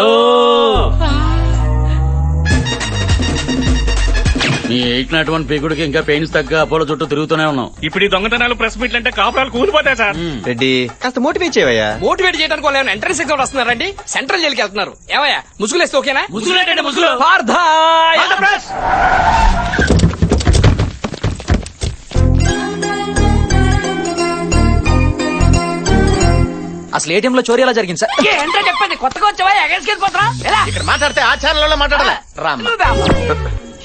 నీ 801 పీకుడికి ఇంకా పెయిన్స్ తగ్గ అపోలో చుట్టూ తిరుగుతూనే ఉన్నాం. ఇప్పుడు ఈ దొంగతనాలు ప్రెస్ మీట్లు అంటే కాపురాలు కూలిపోతాయి సార్. రెడ్డి కాస్త మోటివేట్ చేయవయ్యా. మోటివేట్ చేయడానికి వాళ్ళు ఏమైనా ఎంట్రన్స్ ఎగ్జామ్ వస్తున్నారండి? సెంట్రల్ జైలుకి వెళ్తున్నారు. ఏమయ్యా ముసుగులేస్తే ఓకేనా? ముసుగులేటండి ముసుగులు. పార్థాయ్. అసలు ఏటీఎం లో చోరీ ఎలా జరిగింది సార్? ఏంటో చెప్పండి. కొత్తగా వచ్చావా? ఎగేసుకెళ్ళిపోతారా? ఇక్కడ మాట్లాడితే ఆచారంలో మాట్లాడాలి.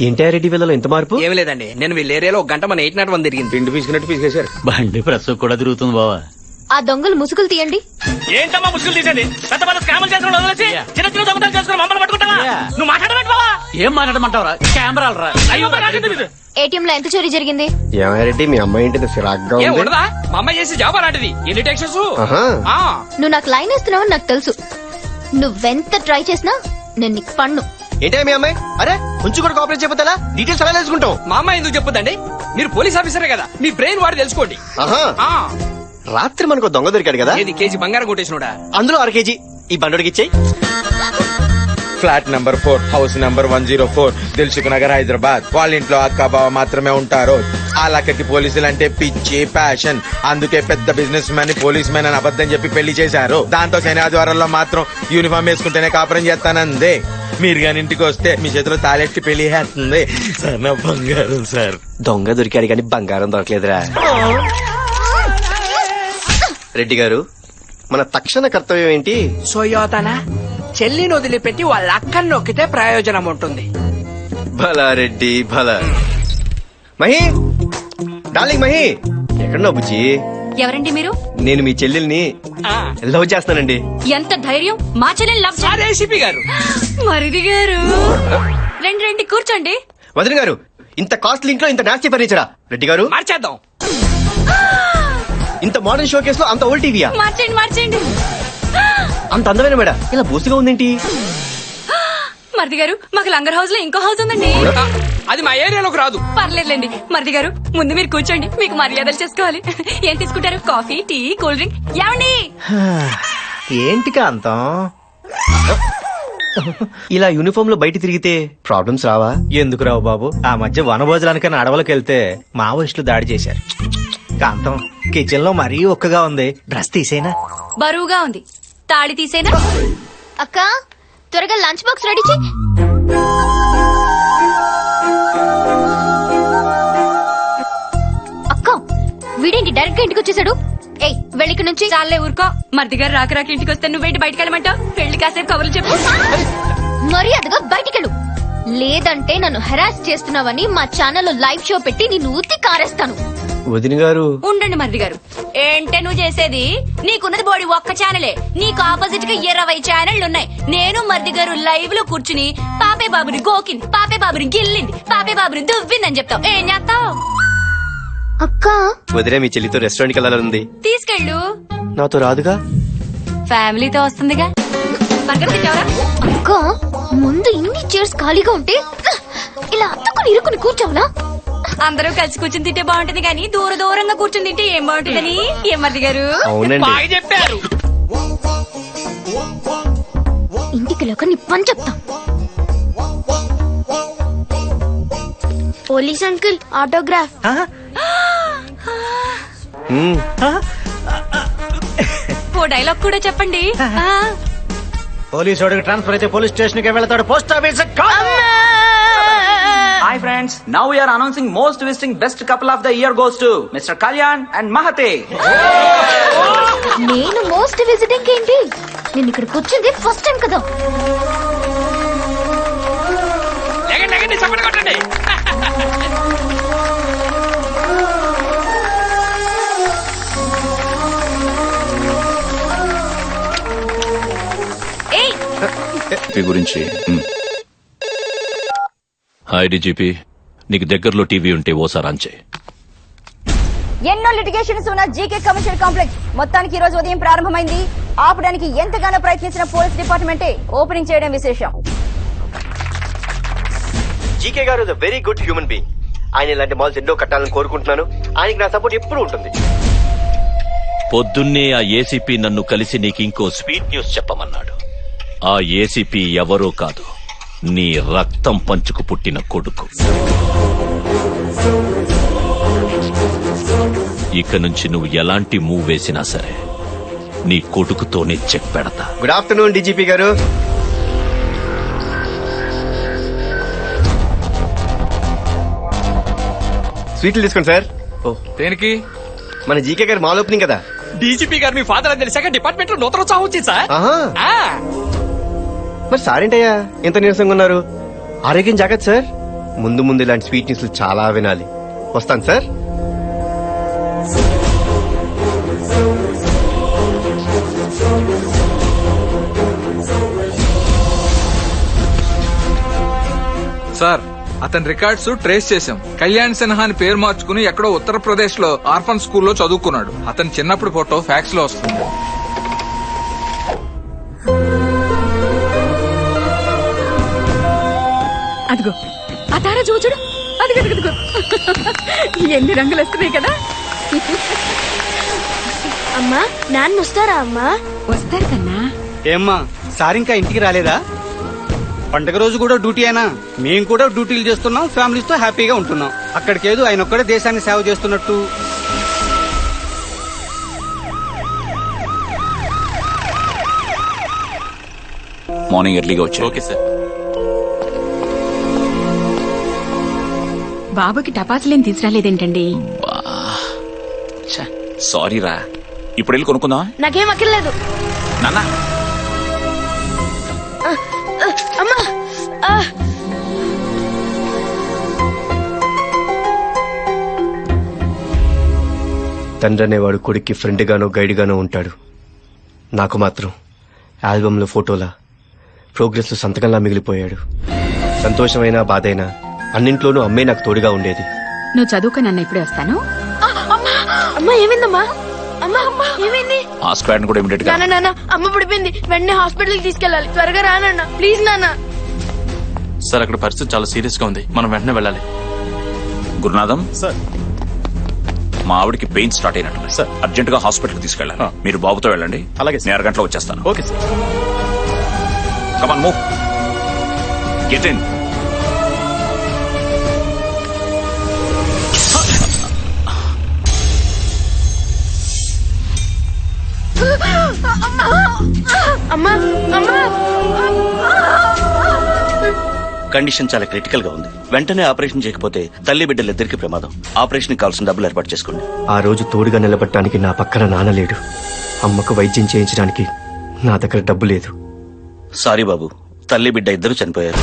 ఏంటి రెడ్డి వీళ్ళలో ఎంత మార్పు? ఏమి లేదండి, నేను వీళ్ళ ఏరియాలో 1 గంట మన 801 తిరిగింది. పిండి పీసుకున్నట్టు పీసుకేశారు. బండి ప్రెస్ కూడా తిరుగుతుంది బావా. ఆ దొంగలు ముసుగులు తీయండి. ఏంటమ్మా ముసుగులు తీసేది? పెద్ద పెద్ద స్కాములు చేసిన వాళ్ళు వదిలేసి చిన్న చిన్న దొంగతనాలు చేసుకుని మమ్మల్ని పట్టుకుంటావా? నువ్వు మాట్లాడమంటే బావా? ఏం మాట్లాడమంటావరా? కెమెరాలు రా. అయ్యో నాకేం తెలీదు. ఏటీఎం లో ఎంత చోరీ జరిగింది? ఏమయ్య రెడ్డి మీ అమ్మాయి ఏంటి సిరాగ్గా ఏం ఉంది? ఉండదా? మా అమ్మాయి చేసి జాబ్ అలాంటిది. ఎన్ని టెక్షన్స్? ఆహా. నువ్వు నాకు లైన్ వేస్తున్నావని నాకు తెలుసు. నువ్వెంత ట్రై చేసినా నేను నీకు పన్ను. ఏంటే మీ అమ్మాయి? అరే కొంచెం కూడా కోఆపరేట్ చేయకపోతే డీటెయిల్స్ ఎలా తెలుసుకుంటాం? మా అమ్మాయి ఎందుకు చెప్పొద్దండి? మీరు పోలీస్ ఆఫీసరే కదా, మీ బ్రెయిన్ వాడి తెలుసుకోండి. ఆహా. ఆ, రాత్రి మనకు దొంగ దొరికాడు కదా. ఏది కేజీ బంగారం కొట్టేసినోడా? అందులో 1/2 కేజీ ఈ బండోడికి ఇచ్చేయి. Flat number 4 house number 104 Dilsukh Nagar Hyderabad. వాళ్ళ ఇంట్లో అక్క బావ మాత్రమే ఉంటారు. ఆ లక్కకి పోలీసులు అంటే పిచ్చి ప్యాషన్. అందుకే పెద్ద బిజినెస్ మ్యాన్ పోలీస్ మ్యాన్ అని అబద్ధం చెప్పి పెళ్లి చేశారు. దాంతో శని ఆదివారాల్లో మాత్రం యూనిఫామ్ వేసుకుంటేనే కాపురం చేస్తానందే. మీరు గాని ఇంటికి వస్తే మీ చేతిలో తాళెట్టి పెళ్లి చేస్తుంది. సార్ నా బంగారం సార్. దొంగ దొరికాడు కానీ బంగారం దొరకలేదురా. రెడ్డి గారు మన తక్షణ కర్తవ్యం ఏంటి? సోయోతన చెల్లిని వదిలిపెట్టి వాళ్ళ అక్కని నొక్కితే ప్రయోజనం ఉంటుంది. భలా రెడ్డి భలా. మహి డార్లింగ్ మహి ఎక్కడున్నావు బుజ్జి? ఎవరండి మీరు? నేను మీ చెల్లెల్ని లవ్ చేస్తానండి. ఎంత ధైర్యం మా చెల్లెని లవ్ సార్ ఏసీపీ గారు. మరిది గారు రండి కూర్చోండి. వదిన గారు ఇంత కాస్ట్లీ ఇంట్లో ఇంత నాస్తి ఫర్నిచరా? రెడ్డి గారు మార్చేద్దాం. ఇంత మోడర్న్ షో కేసులో అంత ఓల్డ్ టీవీయా? మార్చండి. అంత అందమైన మేడ ఇలా బూసిగా ఉందేంటి? మరిది గారు మాకు లంగర్ హౌస్ లో ఇంకో హౌస్ ఉందండి. అది మా ఏరియాలోకి రాదు. పర్లేదులేండి మరిది గారు, ముందు మీరు కూర్చోండి, మీకు మర్యాదలు చేసుకోవాలి. ఏం తీసుకుంటారు? Coffee, tea, cool drink? ఏమండి? ఏంటి కాంతం ఇలా యూనిఫామ్ లో బయట తిరిగితే ప్రాబ్లమ్స్ రావా? ఎందుకు రావు బాబు? ఆ మధ్య వనభోజనానికన్నా అడవులకు వెళ్తే మావోయిస్టులు దాడి చేశారు. కాంతం కిచెన్ లో మరీ ఒక్కగా ఉంది. డ్రెస్ తీసేనా? బరువుగా ఉంది. తాళి తీసేనా? అక్క త్వరగా లంచ్ బాక్స్ రెడీ చేయి. అక్క వీడేంటి డైరెక్ట్ గా ఇంటికి వచ్చేసాడు? ఏయ్ వెళ్ళిక నుంచి చాలే ఊరుకో మరిది గారు రాక రాక ఇంటికి వస్తే నువ్వేంటి బయటకు వెళ్ళమంటావు పెళ్లి కాసేపు కబుర్లు చెప్పు మర్యాదగా బయటికెళ్ళు, లేదంటే నన్ను హెరాస్ చేస్తున్నావని మా ఛానల్లో లైవ్ షో పెట్టి నిన్ను ఉత్తి కారేస్తాను. వదిన గారు ఉండండి మరిది గారు. ఏంటే నువ్వు చేసేది? నీకున్నది బోడి ఒక్క ఛానలే, నీకు ఆపోజిట్ గా 20 ఛానళ్లు ఉన్నాయి. నేను మరిది గారు లైవ్ లో కూర్చుని పాపే బాబుని గోకింది, పాపే బాబుని గిల్లింది, పాపే బాబుని దువ్విందని చెప్తావు. ఏం చేస్తావు? అక్క వదిలే మీ చెల్లితో రెస్టారెంట్కి వెళ్ళాలని తీసుకెళ్ళు. నాతో రాదుగా. ఫ్యామిలీతో వస్తుందిగా. బర్గర్ తింటావరా? అక్క ముందు ఇన్ని చైర్స్ ఖాళీగా ఉంటే ఇలా అత్తుకుని ఇరుకుని కూర్చోవునా? అందరూ కలిసి కూర్చుని తింటే బాగుంటుంది కానీ దూరంగా కూర్చుని తింటే ఏం బాగుంటుందని. ఏం మరిది గారు? అవునండి. బాగా చెప్పారు. ఇంటికి లేక నీ పని చెప్తా. Police uncle autograph. ఓ డైలాగ్ కూడా చెప్పండి. పోలీసు వాడికి ట్రాన్స్ఫర్ అయితే పోలీస్ స్టేషన్ కి వెళ్తాడు, post office. Hi friends, now we are announcing most visiting best couple of the year goes to mister Kalyan and Mahate. నేను మోస్ట్ విజిటింగ్ ఏంటి? నేను ఇక్కడికి వచ్చింది ఫస్ట్ టైం కదా. లెగండి చప్పట్లు కొట్టండి. గురించి హాయ్ డీజీపీ, నీకు దగ్గరలో టీవీ ఉంటే ఓసారి ఆన్ చేయి. ఎన్నో లిటిగేషన్స్ ఉన్న జీకే కమర్షియల్ కాంప్లెక్స్ మొత్తానికి ఈ రోజు ఉదయం ప్రారంభమైంది. ఆపడానికి ఎంతగానో ప్రయత్నించిన పోలీస్ డిపార్ట్మెంటే ఓపెనింగ్ చేయడం విశేషం. జీకే గారు is very good human being. ఆయన ఇలాంటి మాల్స్ ఎన్నో కట్టాలని కోరుకుంటున్నాను. ఆయనకి నా సపోర్ట్ ఎప్పుడూ ఉంటుంది. పొద్దున్నే ఆ ఏసీపీ నన్ను కలిసి నీకు ఇంకో స్వీట్ న్యూస్ చెప్పమన్నాడు. ఆ ఏసీపీ ఎవరో కాదు, నీ రక్తం పంచుకు పుట్టిన కొడుకు. ఇక నుంచి నువ్వు ఎలాంటి మూవ్ వేసినా సరే నీ కొడుకుతోనే చెక్ పెడతా. గుడ్ ఆఫ్టర్నూన్ డీజీపీ గారు. స్వీట్లు తీసుకోండి సార్. ఓ దేనికి? మన జీకే గారు మాల్ ఓపెనింగ్ కదా. డీజీపీ గారు మీ ఫాదర్ అని తెలిసాక డిపార్ట్మెంట్ లో నూతన ఉత్సాహం వచ్చింది సార్. ఆహా. మరి సార్ ఏంటయ్యా ఎంత నీరసంగా ఉన్నారు? ఆరోగ్యం జాగ్రత్త సార్. ముందు ముందు ఇలాంటి స్వీట్ న్యూస్లు చాలా వినాలి. వస్తాను సార్. సార్, అతని రికార్డ్స్ ట్రేస్ చేశాం. కళ్యాణ్ సిన్హా అని పేరు మార్చుకుని ఎక్కడో ఉత్తరప్రదేశ్ లో ఆర్ఫన్ స్కూల్లో చదువుకున్నాడు. అతని చిన్నప్పుడు ఫోటో ఫ్యాక్స్ లో వస్తుంది. అదిగో ఆ తారా చూడు, అదిగో ఎన్ని రంగులు వస్తున్నాయి కదా. అమ్మా నాన్న వస్తారా? అమ్మా వస్తారు కన్నా. ఏమ్మా, సార్ ఇంకా ఇంటికి రాలేదా? పండగ రోజు కూడా డ్యూటీ అయినా మేము కూడా డ్యూటీలు చేస్తున్నాం, ఫ్యామిలీస్ తో హ్యాపీగా ఉంటున్నాం. అక్కడికేదో ఆయన ఒక్కడే దేశాన్ని సేవ చేస్తున్నట్టు. మార్నింగ్ ఎర్లీగా వచ్చా. Okay sir. బాబుకి టపాసులేం తీసుకురాలేదేంటండి? సారీ రా, ఇప్పుడు వెళ్ళి కొనుక్కుందా? నాకేం అక్కర్లేదు. నాన్న అమ్మా తండ్రి అనేవాడు కొడుక్కి ఫ్రెండ్ గానో గైడ్ గానో ఉంటాడు. నాకు మాత్రం ఆల్బమ్ లో ఫోటోలా, ప్రోగ్రెస్ లో సంతకంలా మిగిలిపోయాడు. సంతోషమైనా బాధైనా అన్నింట్లోనూ అమ్మే నాకు తోడుగా ఉండేది. నువ్వు చదువుకో నాన్న, ఇప్పుడే వస్తాను. అమ్మా ఏమైందమ్మా? అమ్మా ఏమైంది? ఆ స్క్వాడ్ కూడా ఇమిడియట్ గా. నాన్న అమ్మ పడిపోయింది, వెంటనే హాస్పిటల్ తీసుకెళ్ళాలి. త్వరగా రానన్న ప్లీజ్ నాన్న. సార్, అక్కడ పరిస్థితి చాలా సీరియస్ గా ఉంది, మనం వెంటనే వెళ్ళాలి. గురునాథం సార్, మా ఆవిడికి పెయిన్ స్టార్ట్ అయినట్టు సార్. అర్జెంట్ గా హాస్పిటల్ తీసుకెళ్ళాలి. మీరు బాబుతో వెళ్ళండి. అలాగే, నేను 1 గంటలో వచ్చేస్తాను. Okay sir. Come on move, get in. అమ్మా అమ్మా కండిషన్ చాలా క్రిటికల్ గా ఉంది. వెంటనే ఆపరేషన్ చేయకపోతే తల్లి బిడ్డలిద్దరికి ప్రమాదం. ఆపరేషన్ కావాల్సిన డబ్బులు ఏర్పాటు చేసుకోండి. ఆ రోజు తోడుగా నిలబడటానికి నా పక్కన నాన్న లేడు. అమ్మకు వైద్యం చేయించడానికి నా దగ్గర డబ్బు లేదు. సారీ బాబు, తల్లి బిడ్డ ఇద్దరు చనిపోయారు.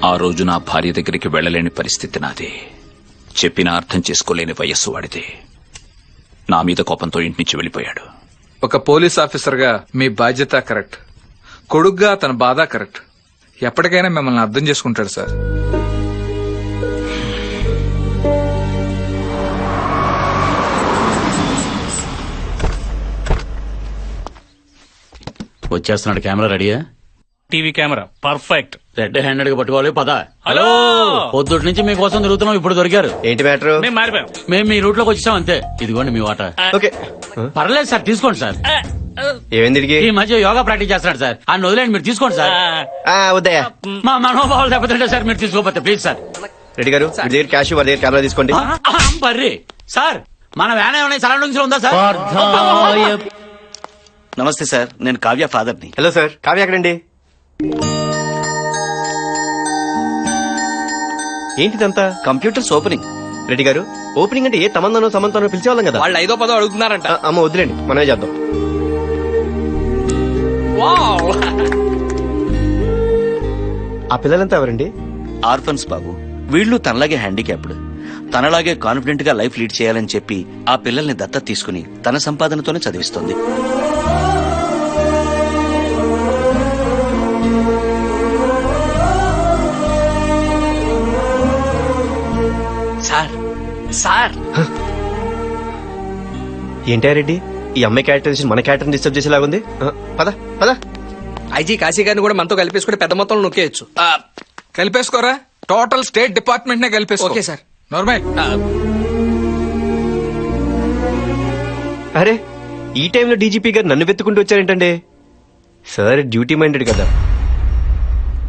ఆ రోజు నా భార్య దగ్గరికి వెళ్ళలేని పరిస్థితి నాది. చెప్పినా అర్థం చేసుకోలేని వయస్సు వాడిది. నా మీద కోపంతో ఇంటి నుంచి వెళ్ళిపోయాడు. ఒక పోలీస్ ఆఫీసర్ గా మీ బాధ్యత కరెక్ట్, కొడుగ్గా తన బాధ కరెక్ట్. ఎప్పటికైనా మిమ్మల్ని అర్థం చేసుకుంటాడు సార్. వచ్చేస్తున్నాడు. కెమెరా రెడీయా? TV camera perfect. Red handed గా పట్టుకోవాలి. పద. హలో, పొద్దుటి నుంచి మీకోసం తిరుగుతున్నాం, ఇప్పుడు దొరికారు. ఏంటి మ్యాటర్? మేము మారిపోయాం. మేము మీ రూట్ లోకి వచ్చాం అంతే. ఇదిగోండి మీ వాట. ఓకే. పర్లేదు సార్, తీసుకోండి సార్. ఏమైంది తిరిగి? ఈ మధ్య యోగా ప్రాక్టీస్ చేస్తున్నాడు సార్, అని వదిలేండి, మీరు తీసుకోండి సార్. వద్దయ్యా. మా మనోభావాలు దెబ్బతింటే సార్ మీరు తీసుకోకపోతే ప్లీజ్ సార్. రెడ్డి గారు, మీ దగ్గర క్యాష్, వారి దగ్గర కెమెరా తీసుకోండి. బర్రీ సార్, మన వ్యాన్ ఏమైనా సరౌండింగ్స్ లో ఉందా సార్? నమస్తే సార్, నేను కావ్య ఫాదర్ని. హలో సార్, కావ్య ఎక్కడండి? ఏంటిదంతా? Computers opening. రెడ్డి గారు, ఓపెనింగ్ అంటే ఏ తమందనో సమంతనో పిలిచేవాళ్ళం కదా. వాళ్ళు 5వ 10వ అడుగుతున్నారంట. అమ్మ వద్దులేండి, మనమే చేద్దాం. ఆ పిల్లలంతా ఎవరండి? ఆర్ఫన్స్ బాబు. వీళ్ళు తనలాగే హ్యాండిక్యాప్డ్. తనలాగే కాన్ఫిడెంట్ గా లైఫ్ లీడ్ చేయాలని చెప్పి ఆ పిల్లల్ని దత్తత తీసుకుని తన సంపాదనతోనే చదివిస్తోంది. సార్ సార్ ఏంటా రెడ్డి, ఈ అమ్మాయి క్యారెక్టర్ మన క్యారెక్టర్ డిస్టర్బ్ చేసేలాగుంది. పద పద. ఐజీ కాశీ గారిని కూడా మనతో కలిపేసుకుంటే పెద్ద మొత్తంలో నొక్కేయచ్చు. కలిపేసుకోరా, టోటల్ స్టేట్ డిపార్ట్మెంట్ నే కలిపేసుకో. Okay sir. నోర్మై. అరే, ఈ టైంలో డీజీపీ గారు నన్ను వెతుకుంటూ వచ్చారేంటండి? సార్ డ్యూటీ మైండెడ్ కదా.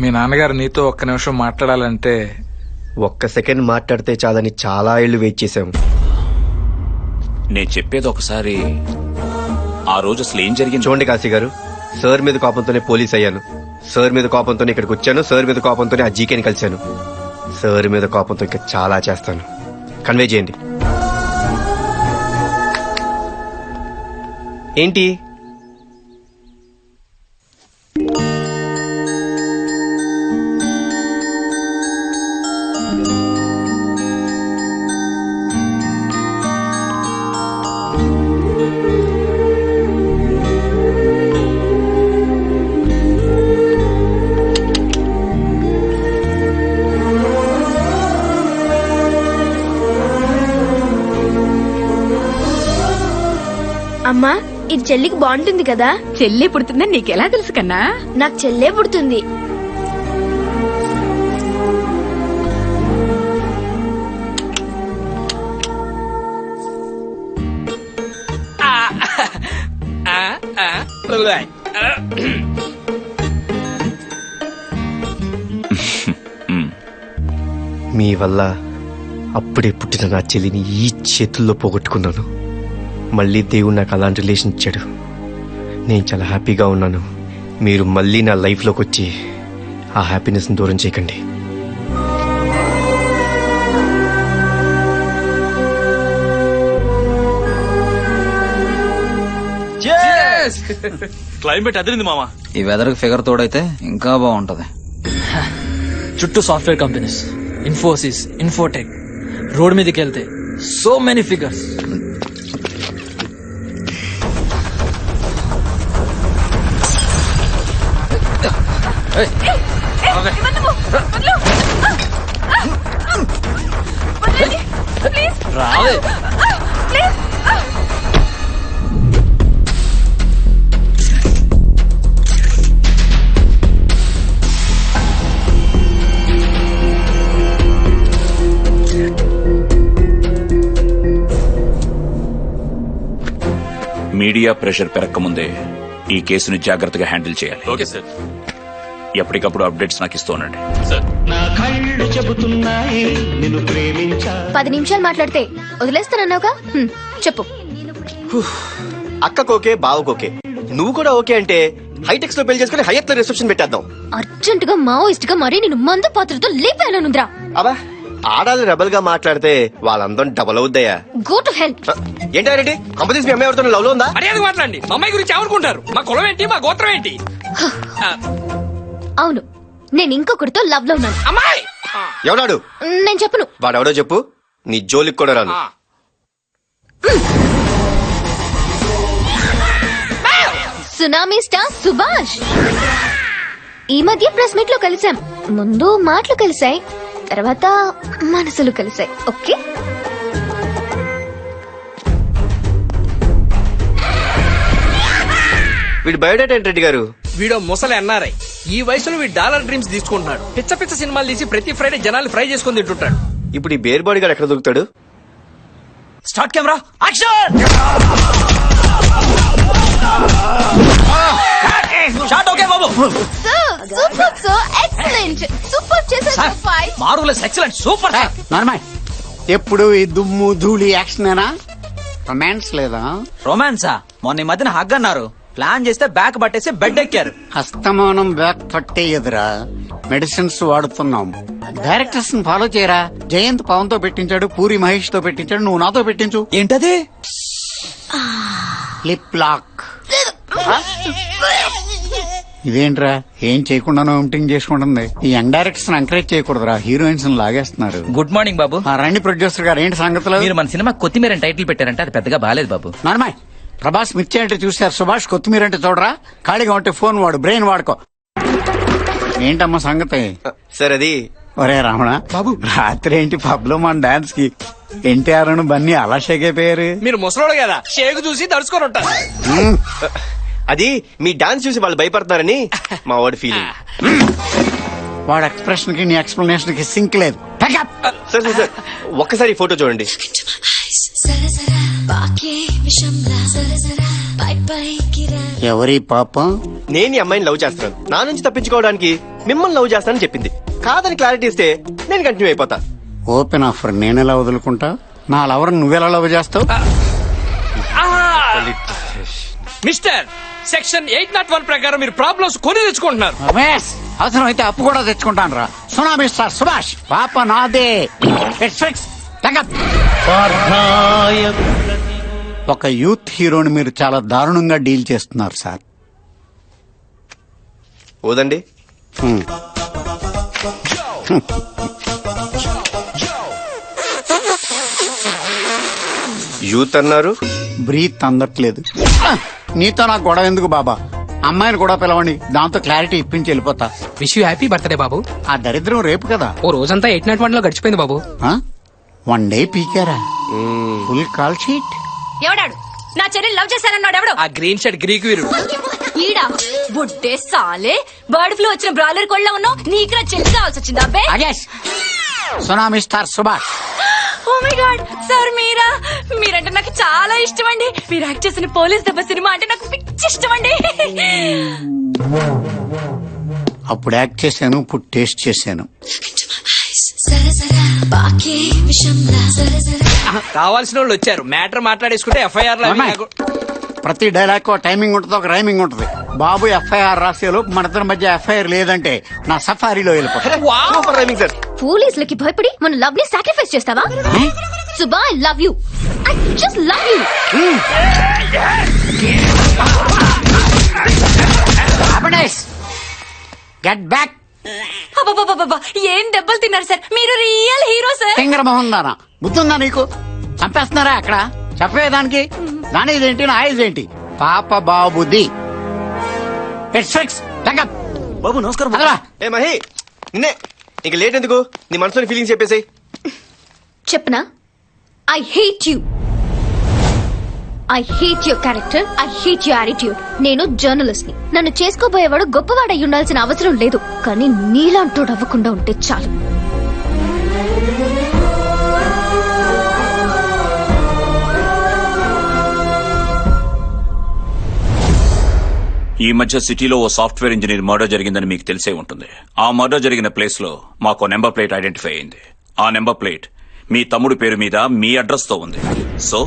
మీ నాన్నగారు నీతో ఒక్క నిమిషం మాట్లాడాలంటే ఒక్క సెకండ్ మాట్లాడితే చాలని చాలా ఏళ్లు వెయిట్ చేశాం. నేను చెప్పేది ఒకసారి. ఆ రోజు అసలు ఏం జరిగింది చూడండి కాశీ గారు, సార్ మీద కోపంతోనే పోలీస్ అయ్యాను. సార్ మీద కోపంతోనే ఇక్కడికి వచ్చాను. సార్ మీద కోపంతోనే ఆ జీకేని కలిశాను. సార్ మీద కోపంతో ఇంకా చాలా చేస్తాను. కన్వే చేయండి. ఏంటి? అమ్మా, ఇది చెల్లికి బాగుంటుంది కదా. చెల్లి పుడుతుందని నీకెలా తెలుసు కన్నా? నాకు చెల్లే పుడుతుంది. మీ వల్ల అప్పుడే పుట్టిన నా చెల్లిని ఈ చేతుల్లో పోగొట్టుకున్నాను. మళ్ళీ దేవుడు నాకు అలాంటి రిలేషన్ ఇచ్చాడు. నేను చాలా హ్యాపీగా ఉన్నాను. మీరు మళ్ళీ నా లైఫ్లోకి వచ్చి ఆ హ్యాపీనెస్ని దూరం చేయకండి. క్లైమేట్ అదిరింది మామా. ఈ వెదర్ ఫిగర్ తోడైతే ఇంకా బాగుంటది. చుట్టూ software companies, Infosys, Infotech. Road మీదకి వెళ్తే సో మెనీ ఫిగర్స్. రావే. మీడియా ప్రెషర్ పెరక్కముందే ఈ కేసుని జాగ్రత్తగా హ్యాండిల్ చేయాలి. Okay sir. ఎప్పటికప్పుడు అప్డేట్స్ నాకు ఇస్తూ ఉండండి. సార్ 10 నిమిషాలు మాట్లాడితే వదిలేస్తానన్నావుగా చెప్పు. అక్కకోకే బావకోకే నువ్వు కూడా ఓకే అంటే హైటెక్స్ లో పెళ్లి చేసుకుని హైయత్ లో రిసెప్షన్ పెట్టేద్దాం. అర్జెంట్ గా మావోయిస్ట్ గా మరీ నేను మందు పాత్రతో లేపానుంద్రా. అబ్బా ఆడాలి రెబల్ గా మాట్లాడితే వాళ్ళందరం డబల్ అవుద్దయ్యా. Go to help. ఏంటారెడ్డి కంపెనీస్ మీ అమ్మాయి ఎవరితో లవ్ లో ఉందా? మర్యాద మాట్లాడండి. మా అమ్మాయి గురించి ఏమనుకుంటారు? మా కులం ఏంటి, మా గోత్రం ఏంటి? అవును, నేను ఇంకొకరితో లవ్ లో ఉన్నాను. అమ్మాయి ఎవడాడు? నేను చెప్పను. వాడెవడో చెప్పు, నీ జోలికి కూడా రాను. Tsunami star Subhash. ఈ మధ్య ప్రెస్ మీట్ లో కలిసాం. ముందు మాటలు కలిసాయి, తర్వాత మనసులు కలిసాయి. ఓకే. వీడి బయోడేటా ఏంటి రెడ్డి గారు? వీడో ముసలి ఎన్ఆర్ఐ. ఈ వయసులో వీడు డాలర్ డ్రీమ్స్ తీసుకుంటున్నాడు. పిచ్చ పిచ్చ సినిమాలు తీసి ప్రతి ఫ్రైడే జనాలు ఫ్రై చేసుకుని తింటుంటాడు. ఇప్పుడు ఈ బేర్ బాడీ గారు ఎక్కడ దొరుకుతాడు? Start camera action. Shot okay బాబు. Super sir, excellent. సూపర్ చేశారు. Marvellous, excellent, super. నార్మల్ ఎప్పుడు ఈ దుమ్ము ధూళి యాక్షనేనా? రొమాన్స్ లేదా? రొమాన్సా? మొన్న ఈ మధ్యన హగ్ అన్నారు. ప్లాన్ చేస్తే బ్యాక్ పట్టేసి బెడ్ ఎక్కారు. హస్తమానం బ్యాక్ పట్టే ఎదురా మెడిసిన్స్ వాడుతున్నాం. డైరెక్టర్స్ ఫాలో చేయరా. జయంత్ పవన్ తో పెట్టించాడు, పూరి మహేష్ తో పెట్టించాడు, నువ్వు నాతో పెట్టించు. ఏంటది? Lip lock. ఇదేంట్రా ఏం చేయకుండా ఎంటింగ్ చేసుకుంటుంది? ఈ యంగ్ డైరెక్టర్స్ ఎంకరేజ్ చేయకూడదురా, హీరోయిన్స్ లాగేస్తున్నారు. గుడ్ మార్నింగ్ బాబు. రండి ప్రొడ్యూసర్ గారు, ఏంటి సంగతులు? మీరు మన సినిమా కొత్తిమీర టైటిల్ పెట్టారంటే అది పెద్దగా బాలేదు బాబు. నార్మల్ ప్రభాస్ మిర్చి అంటే చూశారు, సుభాష్ కొత్తిమీర అంటే చూడరా. ఖాళీగా ఉంటే ఫోన్ వాడు, బ్రెయిన్ వాడుకో. ఏంటమ్మా సంగతి? సార్ అది ఒరే రమణ బాబు, రాత్రి ఏంటి పబ్ లో మన డాన్స్ కి ఎన్టీఆర్ బన్నీ అలా షేక్ అయిపోయారు? మీరు ముసలోడు కదా, షేక్ చూసి తడుచుకొని ఉంటారు. అది మీ డాన్స్ చూసి వాళ్ళు భయపడతారని మా వాడి ఫీలింగ్. వాడు ఎక్స్ప్రెషన్ కి నీ ఎక్స్ప్లెనేషన్ కి సింక్ లేదు. సార్ సార్ ఒక్కసారి ఫోటో చూడండి. ఎవరి పాపం? నేను ఈ అమ్మాయిని లవ్ చేస్తున్నాను, నా నుంచి తప్పించుకోవడానికి మిమ్మల్ని లవ్ చేస్తానని చెప్పింది. కాదని క్లారిటీ ఇస్తే నేను కంటిన్యూ అయిపోతా. ఓపెన్ ఆఫర్ నేనెలా వదులుకుంటా? నా లవర్ నువ్వెలా లవ్ చేస్తావు? మిస్టర్, సెక్షన్ 801 ప్రకారం మీరు ప్రాబ్లమ్స్ కొని తెచ్చుకుంటున్నారు. రమేష్, అవసరం అయితే అప్పు కూడా తెచ్చుకుంటాను రా. సునామీ స్టార్ సుభాష్ పాప నాదే. ఒక యూత్ హీరోని మీరు చాలా దారుణంగా డీల్ చేస్తున్నారు సార్. ఓదండి. యూత్ అన్నారు, బ్రీత్ అందట్లేదు. నీతో నాకు గొడవ ఎందుకు బాబా? అమ్మాయిని కూడా పిలవండి, దాంతో క్లారిటీ ఇప్పించి వెళ్ళిపోతా. విష్ యూ హ్యాపీ బర్త్డే బాబు. ఆ దరిద్రం రేపు కదా. ఓ రోజంతా 801 లో గడిచిపోయింది బాబు. 1 డే పీకారా? Full call sheet. ఎవడాడు? నా చెల్లెలు లవ్ చేశానన్నాడు ఎవడు? ఆ గ్రీన్ షర్ట్ గ్రీక్ వీరుడు. ఈడా బుడ్డే సాలే. బర్డ్ ఫ్లూ వచ్చిన బ్రాయిలర్ కోళ్ళ ఉన్నావు. నీకు నా చెల్లి కావాల్సి వచ్చిందా అబ్బే? Tsunami star Subhash. Oh my god sir, మీరంటే నాకు చాలా ఇష్టం అండి. మీరు యాక్ట్ చేసిన పోలీస్ దెబ్బ సినిమా అంటే నాకు పిచ్చి ఇష్టం అండి. అప్పుడు యాక్ట్ చేశాను, ఇప్పుడు టేస్ట్ చేశాను. కావాల్సిన వాళ్ళు వచ్చారు, మ్యాటర్ మాట్లాడేసుకుంటే ఎఫ్ఐఆర్ ప్రతి డైలాగ్ టైమింగ్ ఉంటుంది, ఒక రైమింగ్ ఉంటుంది. బాబు ఎఫ్ఐఆర్ రాసేలోపు మన ఇద్దరి మధ్య ఎఫ్ఐఆర్ లేదంటే నా సఫారీలో వెళ్ళిపోతా. పోలీసులకి భయపడి మన లవ్ ని సాక్రిఫైస్ చేస్తావా? Suba, I love you. I just love you. Get back. ఏం దెబ్బలు తిన్నారు సార్, మీరు రియల్ హీరో సార్. సింగర్ మొహం దానా, బుద్ధుందా నీకు? చంపేస్తున్నారా అక్కడ? చెప్పేదానికి దాని ఇదేంటి, నా ఇదేంటి? పాప బాబుది. బాబు నమస్కారం. ఏ మహి, నిన్నే. ఇంక లేట్ ఎందుకు, నీ మనసులోని ఫీలింగ్స్ చెప్పేసాయి. చెప్పనా? I hate you. I hate your character. I hate your attitude. నేను జర్నలిస్ట్ ని. నన్ను చేసుకోబోయేవాడు గొప్పవాడై ఉండాల్సిన అవసరం లేదు, కానీ నీలాంటోడు అవ్వకుండా ఉంటే చాలు. ఈ మధ్య సిటీలో ఓ సాఫ్ట్వేర్ ఇంజనీర్ మర్డర్ జరిగిందని మీకు తెలిసే ఉంటుంది. ఆ మర్డర్ జరిగిన ప్లేస్ లో మాకు నెంబర్ ప్లేట్ ఐడెంటిఫై అయింది. ఆ నెంబర్ ప్లేట్ మీ తమ్ముడు పేరు మీద మీ అడ్రస్ తో ఉంది. సో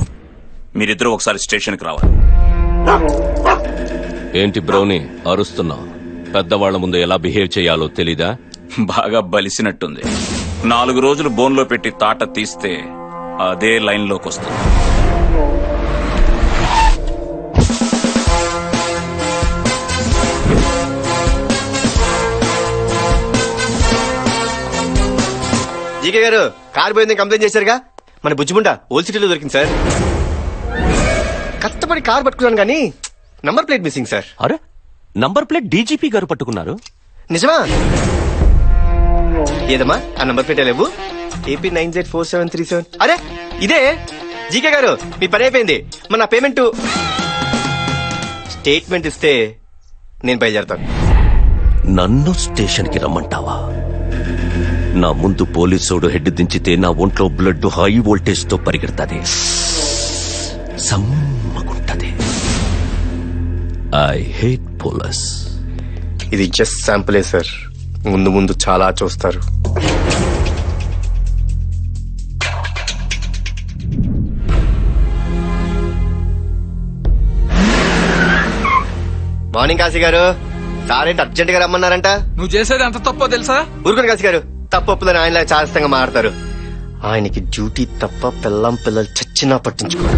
మీరిద్దరూ ఒకసారి స్టేషన్ కి రావాలి. ఏంటి బ్రౌనీ అరుస్తున్నావు? పెద్దవాళ్ల ముందు ఎలా బిహేవ్ చేయాలో తెలీదా? బాగా బలిసినట్టుంది. 4 రోజులు బోన్లో పెట్టి తాట తీస్తే అదే లైన్ లోకి వస్తుంది. జీకే గారు కారు పోయిందని కంప్లైంట్ చేశారుగా, మన బుజ్జిముండ ఓల్డ్ సిటీలో దొరికింది సార్. కష్టపడి కారు పట్టుకున్నాను కానీ నంబర్ ప్లేట్ మిస్సింగ్ సార్. అరే, నంబర్ ప్లేట్ డీజీపీ గారు పట్టుకున్నారు. నిజమా? ఏదమ్మా ఆ నంబర్ ప్లేట్ లేవు. AP 9Z4737. అరే ఇదే జీకే గారు, మీ పని అయిపోయింది. మన పేమెంట్ స్టేట్మెంట్ ఇస్తే నేను బయలుదేరతాను. నన్ను స్టేషన్ కి రమ్మంటావా? నా ముందు పోలీసోడు హెడ్ దించితే నా ఒంట్లో బ్లడ్ హై వోల్టేజ్ తో పరిగెడతాది, సమ్మగుంటది. I hate police. ఇది జస్ట్ శాంపులే సార్, ముందు ముందు చాలా చూస్తారు. మార్నింగ్ కాశీ గారు, సార్ ఏంటి అర్జెంట్ గా రమ్మన్నారంట? నువ్వు చేసేది ఎంత తప్పో తెలుసా? ఊరుకోండి కాశీ గారు, తప్పొప్పుదని ఆయనలా చాదస్తంగా మాడతారు. ఆయనకి డ్యూటీ తప్ప పిల్లం పిల్లలు చచ్చినా పట్టించుకోరు.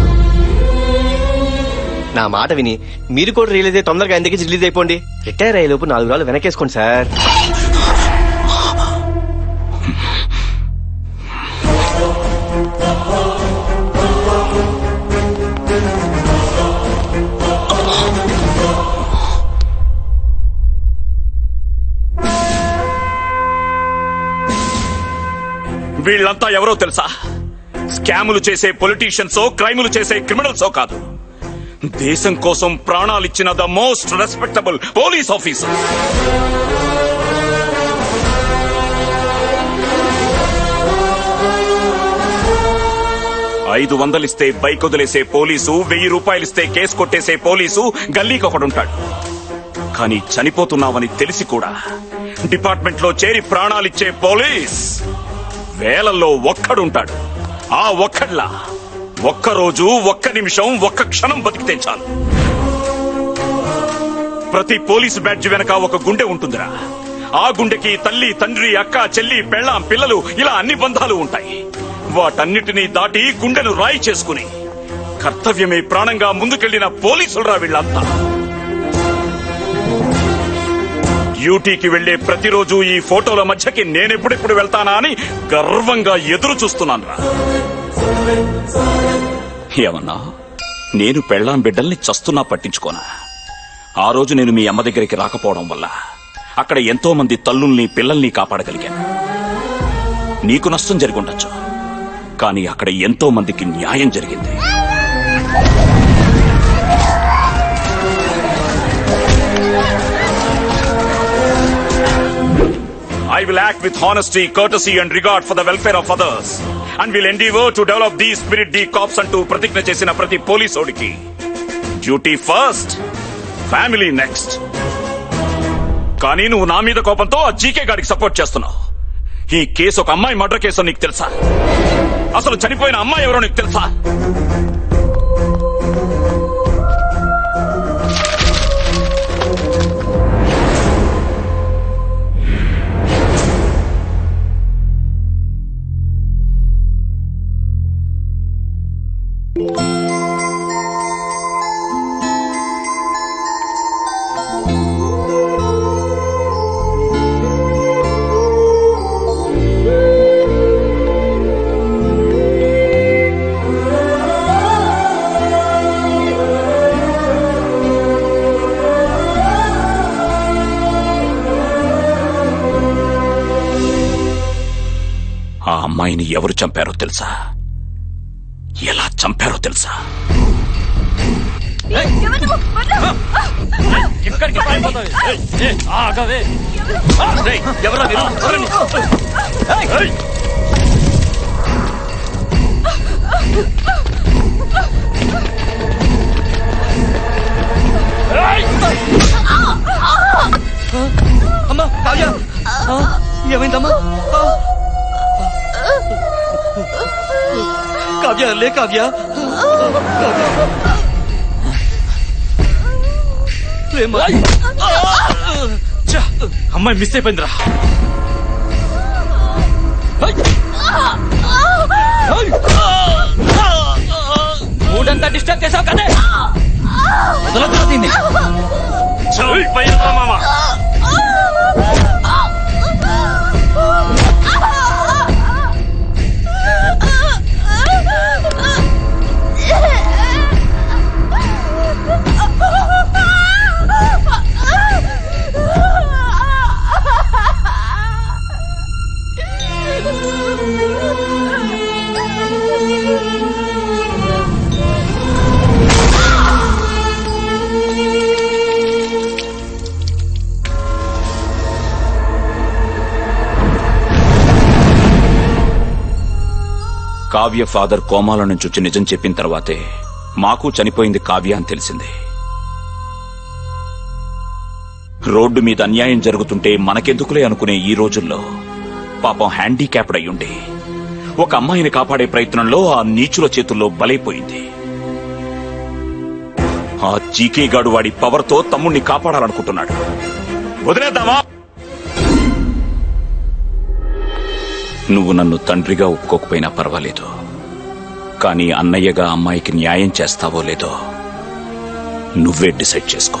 నా మాట విని మీరు కూడా రిలీజ్ అయ్యి తొందరగా ఎందుకు రిలీజ్ అయిపోండి. రిటైర్ అయ్యే లోపు 4 రోజులు వెనకేసుకోండి సార్. వీళ్ళంతా ఎవరో తెలుసా? స్కాములు చేసే పొలిటీషియన్సో, క్రైములు చేసే క్రిమినల్సో కాదు, దేశం కోసం ప్రాణాలిచ్చిన the most respectable police officer. $500 bike వదిలేసే పోలీసు, 1000 రూపాయలిస్తే కేసు కొట్టేసే పోలీసు గల్లీకొకడుంటాడు. కానీ చనిపోతున్నావని తెలిసి కూడా డిపార్ట్మెంట్ లో చేరి ప్రాణాలిచ్చే పోలీస్ వేలల్లో ఒక్కడుంటాడు. ఆ ఒక్కడ్లా ఒక్కరోజు, ఒక్క నిమిషం, ఒక్క క్షణం బతికితే చాలు. ప్రతి పోలీసు బ్యాడ్జ్ వెనక ఒక గుండె ఉంటుందిరా. ఆ గుండెకి తల్లి, తండ్రి, అక్క, చెల్లి, పెళ్ళాం, పిల్లలు, ఇలా అన్ని బంధాలు ఉంటాయి. వాటన్నిటినీ దాటి గుండెను రాయి చేసుకుని కర్తవ్యమే ప్రాణంగా ముందుకెళ్లిన పోలీసులరా వీళ్ళంతా. డ్యూటీకి వెళ్లే ప్రతిరోజు ఈ ఫోటోల మధ్యకి నేనెప్పుడెప్పుడు వెళ్తానా అని గర్వంగా ఎదురు చూస్తున్నాను రా. ఏమన్నా నేను పెళ్ళాం బిడ్డల్ని చస్తున్నా పట్టించుకోనా? ఆ రోజు నేను మీ అమ్మ దగ్గరికి రాకపోవడం వల్ల అక్కడ ఎంతో మంది తల్లుల్ని, పిల్లల్ని కాపాడగలిగాను. నీకు నష్టం జరిగి ఉండొచ్చు, కానీ అక్కడ ఎంతో మందికి న్యాయం జరిగింది. I will act with honesty, courtesy and regard for the welfare of others and will endeavor to develop these spirit the cops అంటూ ప్రతిజ్ఞ చేసిన ప్రతి పోలీసోడికి డ్యూటీ ఫస్ట్, ఫ్యామిలీ నెక్స్ట్. కానీ నువ్వు నా మీద కోపంతో ఆ జీకే గాడికి సపోర్ట్ చేస్తున్నావు. ఈ కేసు ఒక అమ్మాయి మర్డర్ కేసు నీకు తెలుసా? అసలు చనిపోయిన అమ్మాయి ఎవరో నీకు తెలుసా? ఆ అమ్మాయిని ఎవరు చంపారో తెలుసా? ఎలా చంపారో తెలుసా? ఎక్కడికి పారిపోతావు? ఆగవే. ఎవరా మీరు? ఎవరండి? అమ్మా కావ్య ఏమైందమ్మా కావ్య లే కావ్య లేమ్మా. ఛ! అమ్మాయి మిస్ అయిపోయిందిరా. మూడంతా డిస్టర్బ్ చేసావు కదే వదలొద్దు దీన్ని. చంపేయండిరా మామ. కావ్య ఫాదర్ కోమాల నుంచి వచ్చి నిజం చెప్పిన తర్వాతే మాకు చనిపోయింది కావ్య అని తెలిసింది. రోడ్డు మీద అన్యాయం జరుగుతుంటే మనకెందుకులే అనుకునే ఈ రోజుల్లో పాపం హ్యాండిక్యాప్డ్ అయ్యుండి ఒక అమ్మాయిని కాపాడే ప్రయత్నంలో ఆ నీచుల చేతుల్లో బలైపోయింది. ఆ జీకే గాడు వాడి పవర్తో తమ్ముణ్ణి కాపాడాలనుకుంటున్నాడు. వదిలేద్దామా? నువ్వు నన్ను తండ్రిగా ఒప్పుకోకపోయినా పర్వాలేదు, కానీ అన్నయ్యగా అమ్మాయికి న్యాయం చేస్తావో లేదో నువ్వే డిసైడ్ చేసుకో.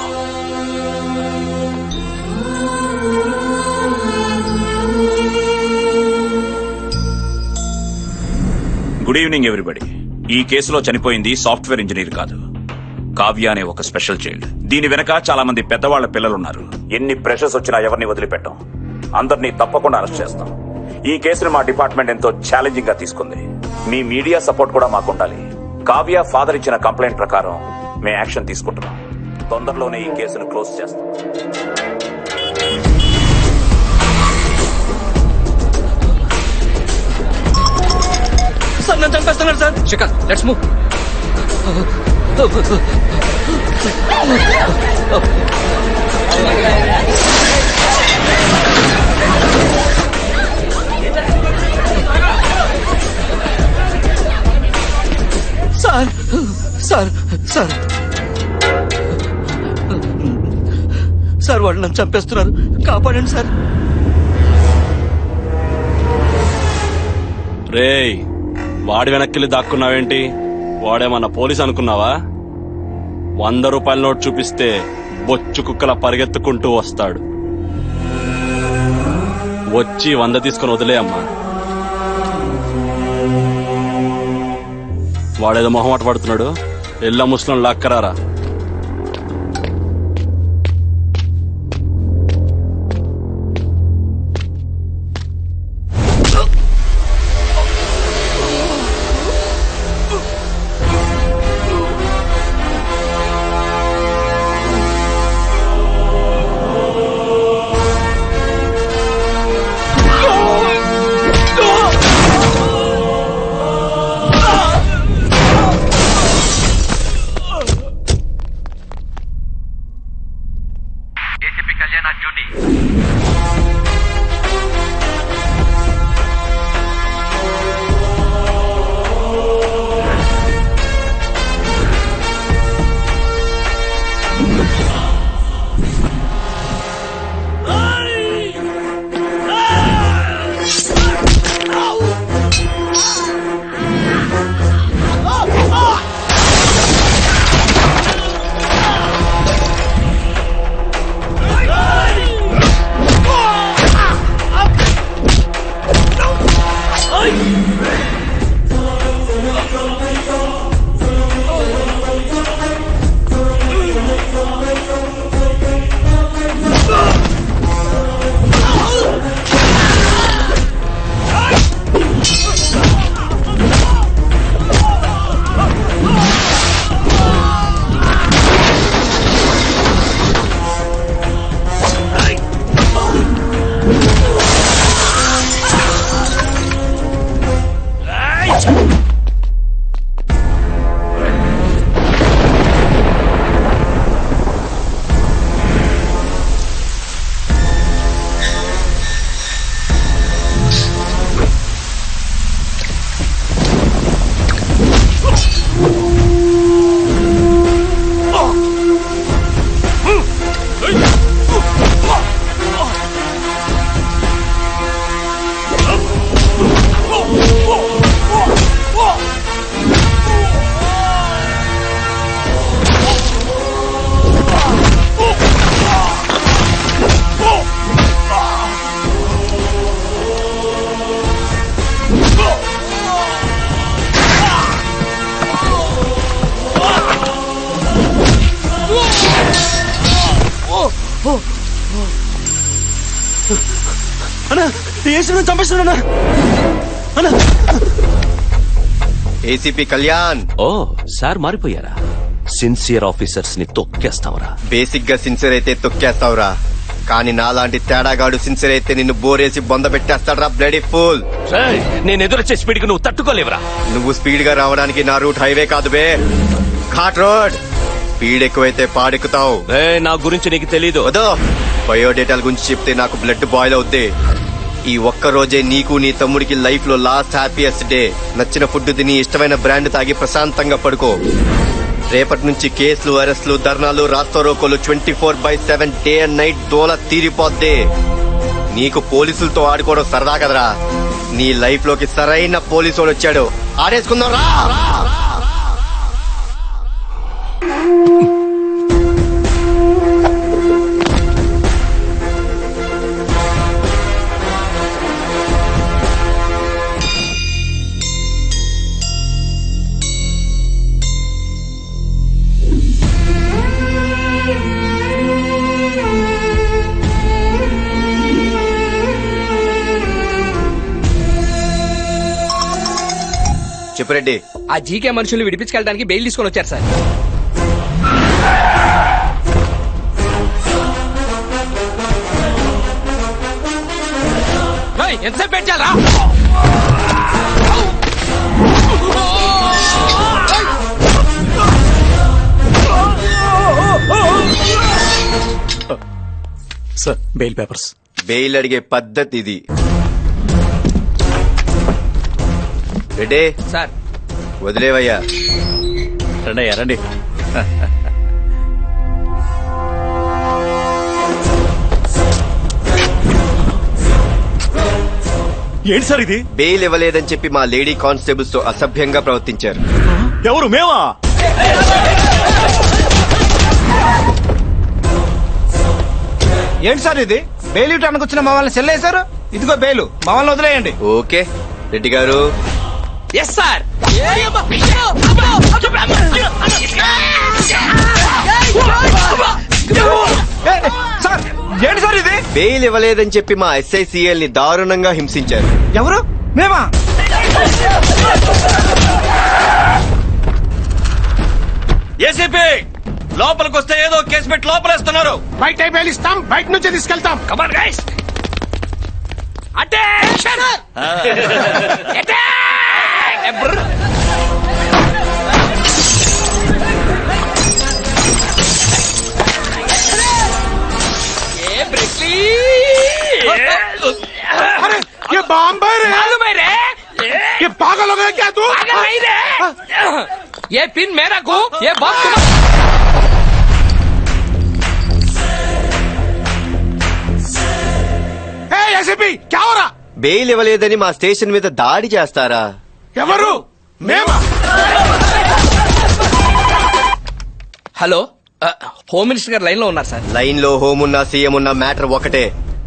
Good evening everybody. ఈ కేసులో చనిపోయింది సాఫ్ట్వేర్ ఇంజనీర్ కాదు, కావ్య అనే ఒక స్పెషల్ చైల్డ్. దీని వెనక చాలా మంది పెద్దవాళ్ల పిల్లలున్నారు. ఎన్ని ప్రెషర్స్ వచ్చినా ఎవరిని వదిలిపెట్టాం, అందరినీ తప్పకుండా అరెస్ట్ చేస్తాం. ఈ కేసును మా డిపార్ట్మెంట్ ఎంతో ఛాలెంజింగ్ గా తీసుకుంది. మీ మీడియా సపోర్ట్ కూడా మాకుండాలి. కావ్య ఫాదర్ ఇచ్చిన కంప్లైంట్ ప్రకారం మేము యాక్షన్ తీసుకుంటున్నాం. తొందరలోనే ఈ కేసును క్లోజ్ చేస్తాం. సార్ నన్ను చంపేస్తున్నారు sir. Shikhar let's move. Sir sir sir sir వాళ్ళు నన్ను చంపేస్తున్నారు, కాపాడండి సార్. రేయ్, వాడి వెనక్కి దాక్కున్నావేంటి? వాడేమన్నా పోలీస్ అనుకున్నావా? 100 రూపాయల నోట్ చూపిస్తే బొచ్చు కుక్కల పరిగెత్తుకుంటూ వస్తాడు. వచ్చి 100 తీసుకుని వదిలే అమ్మా. వాడేదో మొహమాట పడుతున్నాడు, ఎల్ల ముస్లిం లాక్కరారా. అన్నా ఏసీ చంపేస్తున్నా అన్నా. ఏసీపీ కళ్యాణ్. ఓ సార్ మారిపోయారా? సిన్సియర్ ఆఫీసర్స్ ని తొక్కేస్తావరా? బేసిక్ గా సిన్సియర్ అయితే తొక్కేస్తావురా, కానీ నాలాంటి తేడాగాడు సిన్సియర్ అయితే నిన్ను బోరేసి బొంద పెట్టేస్తాడ్రా బ్లడీ ఫూల్. నేను ఎదురొచ్చే స్పీడ్ కు నువ్వు తట్టుకోలేవురా. నువ్వు స్పీడ్ గా రావడానికి నా రూట్ హైవే కాదు బే, ఘాట్ రోడ్. స్పీడ్ ఎక్కువైతే పాడెక్కుతావు. నా గురించి నీకు తెలీదు. వదో బయోడేటాల గురించి చెప్తే నాకు బ్లడ్ బాయిల్ అవుద్ది. ఈ ఒక్క రోజే నీకు నీ తమ్ముడికి లైఫ్ లో లాస్ట్ హ్యాపీయెస్ట్ డే. నచ్చిన ఫుడ్ తిని ఇష్టమైన బ్రాండ్ తాగి ప్రశాంతంగా పడుకో. రేపటి నుంచి కేసులు, అరెస్టులు, ధర్నాలు, రాస్తారోకోలు 24/7 డే అండ్ నైట్ దోల తీరిపోద్ది. నీకు పోలీసులతో ఆడుకోవడం సరదా కదరా. నీ లైఫ్ లోకి సరైన పోలీసు వచ్చాడు, ఆడేసుకుందాం రా. చెప్పురెడ్డి. ఆ జీకే మనుషుల్ని విడిపించుకెళ్ళడానికి బెయిల్ తీసుకొని వచ్చారు సార్. ఎంతసేపు పెట్టారా? Sir bail papers. బెయిల్ అడిగే పద్ధతి ఇది. రెడ్డి సార్ వదిలేవయ్యా. రండి రండి. ఏంటి సార్ ఇది? బెయిల్ ఇవ్వలేదని చెప్పి మా లేడీ కానిస్టేబుల్స్ తో అసభ్యంగా ప్రవర్తించారు. ఎవరు? మేమా? ఏంటి సార్ ఇది? బెయిల్ ఇవ్వడానికి వచ్చిన మమ్మల్ని సెల్లేశారు. ఇదిగో బెయిల్, మమ్మల్ని వదిలేయండి. ఓకే రెడ్డి గారు. Yes sir. సార్ ఏంటి సార్ ఇది? బెయిల్ ఇవ్వలేదని చెప్పి మా SICL ని దారుణంగా హింసించారు. ఎవరు? మేమా? ఏసీపీ లోపలికి వస్తే ఏదో కేసు పెట్టి లోపలేస్తున్నారు. బయట బెయిల్ ఇస్తాం, బయట నుంచి తీసుకెళ్తాం. Come on guys, attention. अरे ये बॉम्ब है रे। मालूम है रे? ये पागल हो गया क्या तू? पागल नहीं रे। ये पिन मेरा को, ये बॉम्ब एसीपी क्या हो रहा? బెయిల్ ఇవ్వలేదని మా స్టేషన్ మీద దాడి చేస్తారా? ఎవరు? మేమా? హలో, హోమ్ మినిస్టర్ గారు లైన్ లో ఉన్నారు సార్. లైన్ లో హోమ్ ఉన్నా సీఎం ఉన్నా మ్యాటర్ ఒకటే.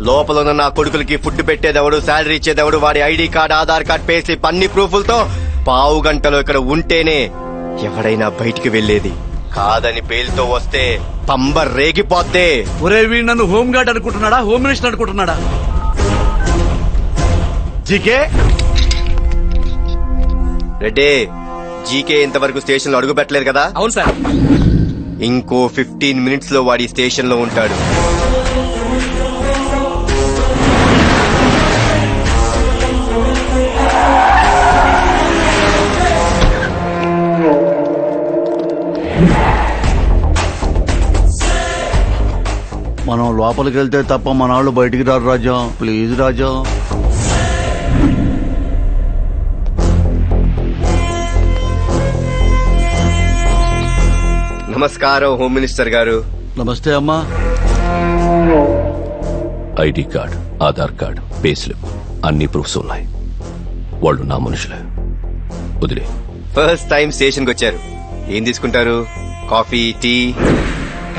లోపల ఉన్న నా కొడుకులకి ఫుడ్ పెట్టేదెవడు, శాలరీ ఇచ్చేదెవడు, వాడి ID card, Aadhaar card, pay slip అన్ని ప్రూఫ్లతో పావు గంటలో ఇక్కడ ఉంటేనే ఎవడైనా బయటికి వెళ్లేది. కాదని బెయిల్తో వస్తే పంబ రేగిపోద్దే. ఒరే వీడు నన్ను హోమ్ గార్డ్ అనుకుంటున్నాడా, హోమ్ మినిస్టర్ అనుకుంటున్నాడా? జీకే రెడ్డి, జీకే ఇంతవరకు స్టేషన్ లో అడుగు పెట్టలేదు కదా? అవును సార్. ఇంకో 15 మినిట్స్ లో వాడి స్టేషన్ లో ఉంటాడు. మనం లోపలికి వెళ్తే తప్ప మన వాళ్ళు బయటికి రారు రాజా. ప్లీజ్ రాజా. నమస్కారం హోమ్ మినిస్టర్ గారు. నమస్తే అమ్మా. ID card, Aadhaar card, pay slip అన్ని ప్రూఫ్స్ ఉన్నాయి. వాళ్ళు నా మనుషులే. వదిలే. ఫస్ట్ టైం స్టేషన్ కి వచ్చారు. ఏం తీసుకుంటారు? Coffee, tea?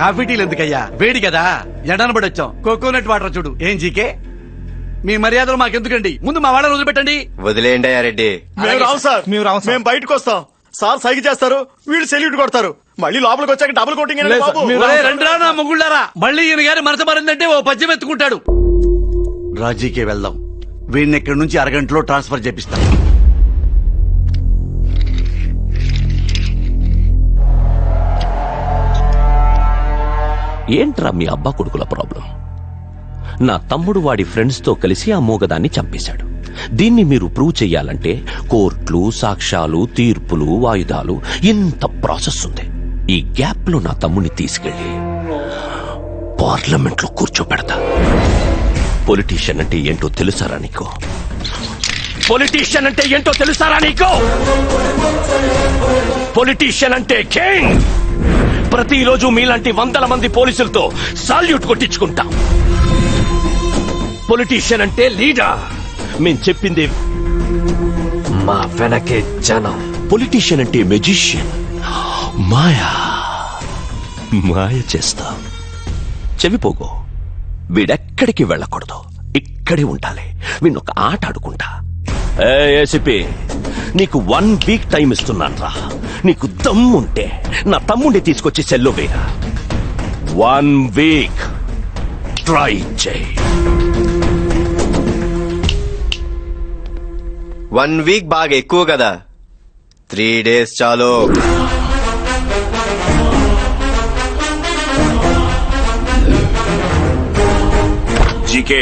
కాఫీ టీలు ఎందుకయ్యా, వేడి కదా. ఎండను పడి వచ్చాం. కోకోనట్ వాటర్ చూడు. ఏం జీకే, మీ మర్యాదలు మాకెందుకండి, ముందు మా వాళ్ళని వదిలిపెట్టండి. వదిలేయండి అయ్యా రెడ్డి. మేము రావు సార్, మేము బయటకు వస్తాం. సార్ సైగ చేస్తారు, వీళ్ళు సెల్యూట్ కొడతారు. మళ్ళీ లోపలికి వచ్చాక డబుల్ కోటింగ్ ఏంటి బాబు? ఒరే రండిరా నా మొగుళ్ళారా, మళ్ళీ ఈయన గారి మనసు మారిందంటే ఓ పద్యం ఎత్తుకుంటాడు. రాజీకే వెళ్దాం. వీడిని ఇక్కడి నుంచి అరగంటలో ట్రాన్స్ఫర్ చేపిస్తాం. ఏంట్రా మీ అబ్బా కొడుకుల ప్రాబ్లం? నా తమ్ముడు వాడి ఫ్రెండ్స్ తో కలిసి ఆ మూగదాన్ని చంపేశాడు. దీన్ని మీరు ప్రూవ్ చెయ్యాలంటే కోర్టులు, సాక్ష్యాలు, తీర్పులు, వాయిదాలు, ఇంత ప్రాసెస్ ఉంది. ఈ గ్యాప్ లో నా తమ్ముడిని తీసుకెళ్లి పార్లమెంట్ లో కూర్చోబెడతా. పొలిటీషియన్ అంటే ఏంటో తెలుసారా నీకు? పొలిటీషియన్ అంటే ఏంటో తెలుసారా నీకు? పొలిటీషియన్ అంటే కింగ్. ప్రతిరోజు మీలాంటి వందల మంది పోలీసులతో సాల్యూట్ కొట్టించుకుంటాం. పొలిటీషియన్ అంటే లీడర్. మేం చెప్పింది మా వెనకే జనం. పొలిటీషియన్ అంటే మెజిషియన్. మాయ చేస్తా. చెవిపోగో. వీడెక్కడికి వెళ్ళకూడదు, ఇక్కడే ఉండాలి. వీణొక ఆట ఆడుకుంటా. ఏసీపీ, నీకు 1 వీక్ టైం ఇస్తున్నాను రా. నీకు దమ్ముంటే నా తమ్ముడిని తీసుకొచ్చి సెల్లో వేరా. 1 వీక్ ట్రై చేయి. 1 వీక్ బాగా ఎక్కువ కదా, 3 డేస్ చాలు. జీకే,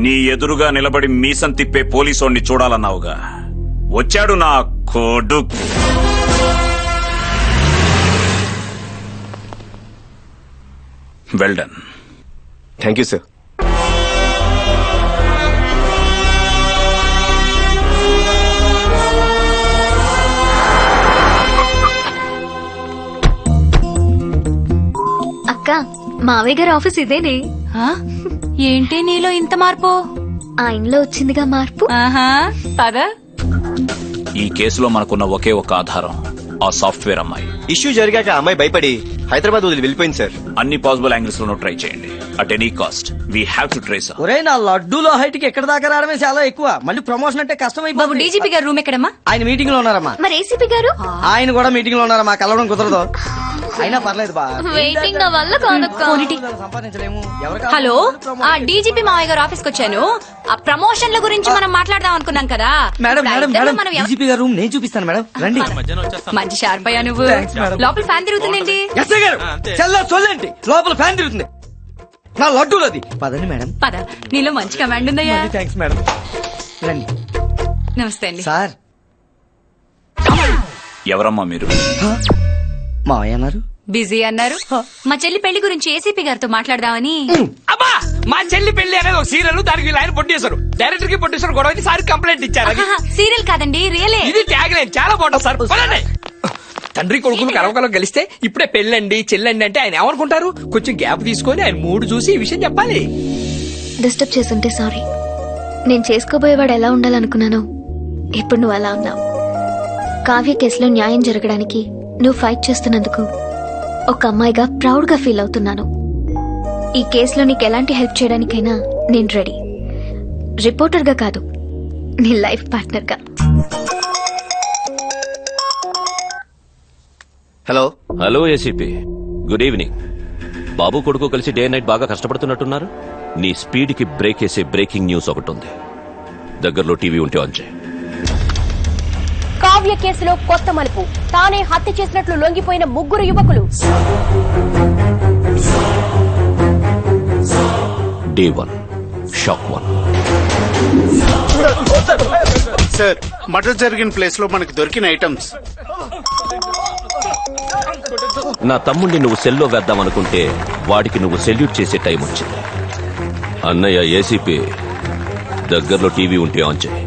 నీ ఎదురుగా నిలబడి మీసం తిప్పే పోలీసోడిని చూడాలన్నావుగా. వచ్చాడు నా కొడుకు. Well done. Thank you sir. అక్క, మావయ్య గారి ఆఫీస్ ఇదేనే. ఏంటి నీలో ఇంత మార్పు? ఆయనలో వచ్చిందిగా మార్పు. పద. ఈ కేసులో మనకున్న ఒకే ఒక ఆధారం ఆ సాఫ్ట్వేర్ అమ్మాయి. ఇష్యూ జరిగాక ఆ అమ్మాయి భయపడి హైదరాబాద్ వదిలి వెళ్ళిపోయింది సార్. అన్ని పాసిబుల్ యాంగిల్స్ లోనూ ట్రై చేయండి. At any cost we have to trace. ఒరే, నా లడ్డూలో హైట్ కి ఎక్కడ దాకా రావడమే చాలా ఎక్కువ. మళ్ళీ ప్రమోషన్ అంటే కష్టం బాబు, అయిపోతుంది. డీజీపీ గారు రూమ్ ఎక్కడమ్మా? ఆయన మీటింగ్ లో ఉన్నారమ్మా. మరి ఏసీపీ గారు? ఆయన కూడా మీటింగ్ లో ఉన్నారమ్మా. కలవడం కుదరదు. అయినా పర్లేదు బా. వెయిటింగ్ నా వల్ల కాదక్క. సంపాదించలేము. హలో, ఆ డీజీపీ మావయ్య గారు ఆఫీస్ కి వచ్చాను. ఆ ప్రమోషన్ల గురించి మనం మాట్లాడదాం అనుకున్నాం కదా. మేడం మేడం ఇద్దరం మేడం, మనం ఎవ- డీజీపీ గారు రూమ్ నేను చూపిస్తాను మేడం. రండి. మంచి షార్ప్ అయ్యా నువ్వు. మేడం. లోపల ఫ్యాన్ తిరుగుతుందేంటి? ఎస్ఐ గారు చల్ల చొల్లండి, లోపల ఫ్యాన్ తిరుగుతుంది. నా లడ్డూలది. పదండి మేడం. పద, నీలో మంచి కమాండ్ ఉందయ్యా. Thanks madam. రండి. నమస్తే అండి. సార్, ఎవరమ్మా మీరు? మావయ్య అన్నారు. బిజీ అన్నారు. మా చెల్లి పెళ్లి గురించి ఏసీపీ గారితో మాట్లాడదామని. అబ్బా, మా చెల్లి పెళ్లి అనేది ఒక సీరియల్. దానికి వీళ్ళు ఆయన ప్రొడ్యూసర్, డైరెక్టర్ కి ప్రొడ్యూసర్ గొడవ సార్ కంప్లైంట్ ఇచ్చారు. అది సీరియల్ కాదండి, రియలే. ఇది ట్యాగ్ లైన్, చాలా బాగుంటుంది సార్. పదండి. తండ్రి కొడుకులు కలవకలం కలిస్తే ఇప్పుడే పెళ్ళండి చెల్లండి అంటే ఆయన ఏమనుకుంటారు? కొంచెం గ్యాప్ తీసుకొని ఆయన మూడు చూసి ఈ విషయం చెప్పాలి. డిస్టర్బ్ చేస్తుంటే సారీ. నేను చేసుకోబోయేవాడు ఎలా ఉండాలనుకున్నాను, ఇప్పుడు నువ్వు అలా ఉన్నావు. కావ్య కేసులో న్యాయం జరగడానికి నువ్వు ఫైట్ చేస్తున్నందుకు ఒక అమ్మాయిగా ప్రౌడ్ గా ఫీల్ అవుతున్నాను. ఈ కేసులో నీకు ఎలాంటి హెల్ప్ చేయడానికైనా నేను రెడీ. రిపోర్టర్ గా కాదు, నీ లైఫ్ పార్ట్నర్ గా. Hello. Hello ACP, good evening. బాబు కొడుకు కలిసి డే నైట్ బాగా కష్టపడుతున్నట్టున్నారు. నీ స్పీడ్ కి బ్రేక్ వేసే బ్రేకింగ్ న్యూస్ ఒకటి ఉంది. దగ్గరలో టీవీ ఉంటే ఆన్ చేయి. కావ్య కేసులో కొత్త మలుపు. తానే హత్య చేసినట్లు లొంగిపోయిన 3 యువకులు. Day 1 shock 1. సార్, మర్డర్ జరిగిన ప్లేస్ లో మనకి దొరికిన ఐటమ్స్. నా తమ్ముడిని నువ్వు సెల్లో వేద్దామనుకుంటే వాడికి నువ్వు సెల్యూట్ చేసే టైం వచ్చింది. అన్నయ్య ఏసీపీ, దగ్గరలో టీవీ ఉంటే ఆన్ చేయి.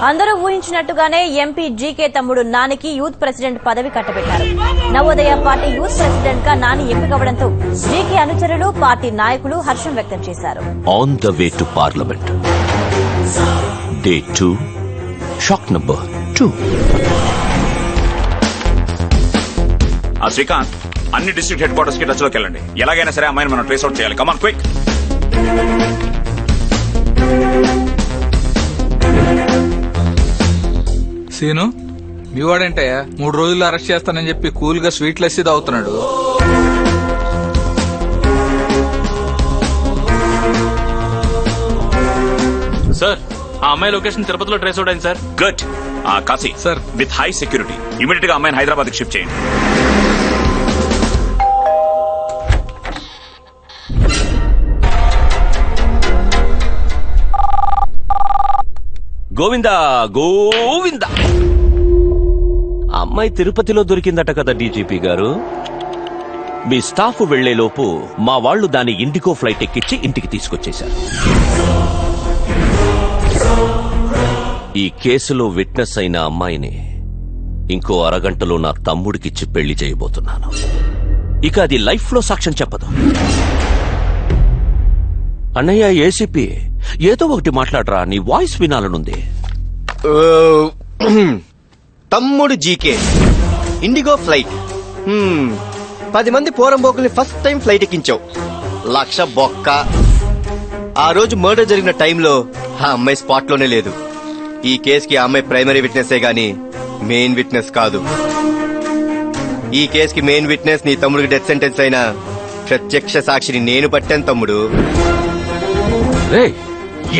అందరూ ఊహించినట్టుగానే ఎంపీ జీకే తమ్ముడు నానికి యూత్ ప్రెసిడెంట్ పదవి కట్టబెట్టారు. నవోదయ పార్టీ యూత్ ప్రెసిడెంట్ గా నాని ఎంపికవడంతో జీకే అనుచరులు, పార్టీ నాయకులు హర్షం వ్యక్తం చేశారు. On the way to parliament. Day 2 shock number 2. Srikanth, అన్ని డిస్ట్రిక్ట్ హెడ్ క్వార్టర్స్ కి టచ్ లోకి వెళ్ళండి. ఎలాగైనా సరే అమ్మాయిని మనం ట్రేస్ అవుట్ చేయాలి. Come on quick. సీను, మీ వాడేంటయ్యా 3 రోజుల్లో అరెస్ట్ చేస్తానని చెప్పి కూల్ గా స్వీట్ లస్సీ తాగుతున్నాడు. సార్ ఆ అమ్మాయి లొకేషన్ తిరుపతిలో ట్రేస్ అవుట్ అయింది sir. Good. Kashi sir, with high security immediate గా అమ్మాయిని హైదరాబాద్ షిఫ్ట్ చేయండి. గోవిందా గోవిందా, అమ్మాయి తిరుపతిలో దొరికిందట కదా డీజీపీ గారు. మీ స్టాఫ్ వెళ్లేలోపు మా వాళ్ళు దాని ఇండిగో ఫ్లైట్ ఎక్కించి ఇంటికి తీసుకొచ్చేశారు. ఈ కేసులో విట్నెస్ అయిన అమ్మాయిని ఇంకో అరగంటలో నా తమ్ముడికిచ్చి పెళ్లి చేయబోతున్నాను. ఇక అది లైఫ్ లో సాక్ష్యం చెప్పదు. అన్నయ్య ఏసీపీ, ఏదో ఒకటి మాట్లాడరా, నీ వాయిస్ వినాలనుంది. తమ్ముడు జీకే ఇండిగో ఫ్లైట్. 10 మంది పోరంబోకుల్ని ఫస్ట్ టైం ఫ్లైట్ ఎక్కించావు. 1,00,000 బొక్క. ఆ రోజు మర్డర్ జరిగిన టైంలో ఆ అమ్మాయి స్పాట్ లోనే లేదు. ఈ కేసుకి ఆ అమ్మాయి ప్రైమరీ విట్నెస్ గానీ మెయిన్ విట్నెస్ కాదు. ఈ కేసుకి మెయిన్ విట్నెస్ నీ తమ్ముడికి డెత్ సెంటెన్స్ అయిన ప్రత్యక్ష సాక్షిని నేను పట్టాను తమ్ముడు.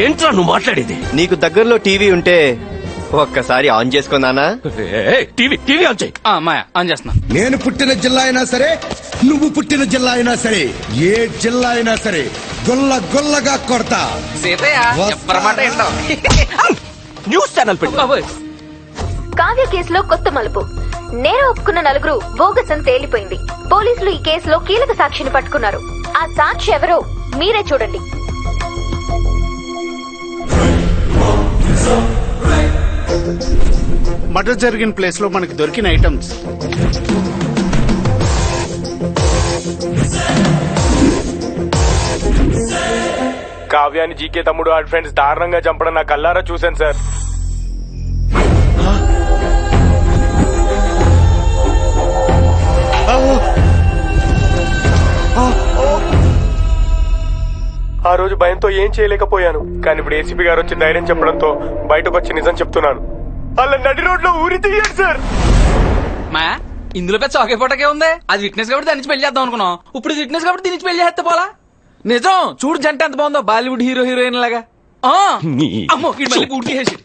ఏంట్రా నువ్వు మాట్లాడేది? నీకు దగ్గరలో టీవీ ఉంటే ఒక్కసారి ఆన్ చేసుకున్నానా? టీవీ ఆన్ చేయి. మాయా ఆన్ చేస్తున్నా. నేను పుట్టిన జిల్లా అయినా సరే, నువ్వు పుట్టిన జిల్లా అయినా సరే, ఏ జిల్లా అయినా సరే గొల్ల గొల్లగా కొడతా. న్యూస్ ఛానల్ పెట్టు. కావ్య కేసులో కొత్త మలుపు. నేరం ఒప్పుకున్న 4 బోగస్ అని తేలిపోయింది. పోలీసులు ఈ కేసులో కీలక సాక్షిని పట్టుకున్నారు. ఆ సాక్షి ఎవరో మీరే చూడండి. మర్డర్ జరిగిన ప్లేస్ లో మనకి దొరికిన ఐటమ్స్ కావ్యాన్ని జీకే తమ్ముడు ఆ ఫ్రెండ్స్ దారుణంగా చంపడం నా కల్లారా చూశాను సార్. ఆ రోజు భయంతో ఏం చేయలేకపోయాను, కానీ ఇప్పుడు ఏసీపీ గారు వచ్చి ధైర్యం చెప్పడంతో బయటకు వచ్చి నిజం చెప్తున్నాను. అలా నడి రోడ్ లో ఊరి తీయండి సార్. మాయా ఇందులో పెద్ద చౌకే పూటకే ఉంది. అది విట్నెస్ కాబట్టి దాని నుంచి పెళ్లి చేద్దాం అనుకున్నాం. ఇప్పుడు విట్నెస్ కాబట్టి దీని నుంచి పెళ్లి చేస్తే పోలా. నిజం చూడు, జంట ఎంత బాగుందో, బాలీవుడ్ హీరో హీరోయిన్ లాగా. అమ్మో పూర్తి చేసి.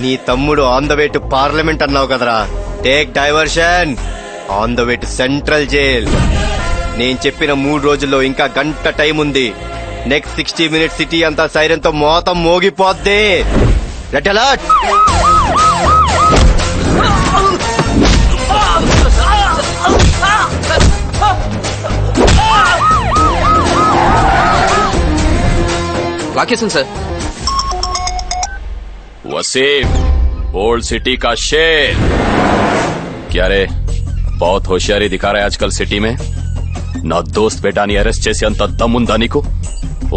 నీ తమ్ముడు on the way to parliament అన్నావు కదరా. Take diversion. On the way to central jail. నేను చెప్పిన 3 రోజుల్లో ఇంకా గంట టైం ఉంది. నెక్స్ట్ 60 minutes సిటీ అంతా సైరన్ తో మోతం మోగిపోద్ది. Red alert. లాకేసింది సార్. वसीम, ओल्ड सिटी का शेर. क्या रे, बहुत होशियारी दिखा रहा है आजकल सिटी में. నా దోస్త్ బేటాని అరెస్ట్ చేసి అంత దమ్ముందా నీకు?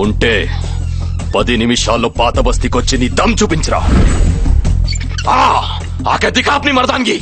ఉంటే 10 నిమిషాల్లో పాత బస్తీకొచ్చి నీ దమ్ చూపించరా. ఆకే దిఖా అప్ని మర్దాన్గి.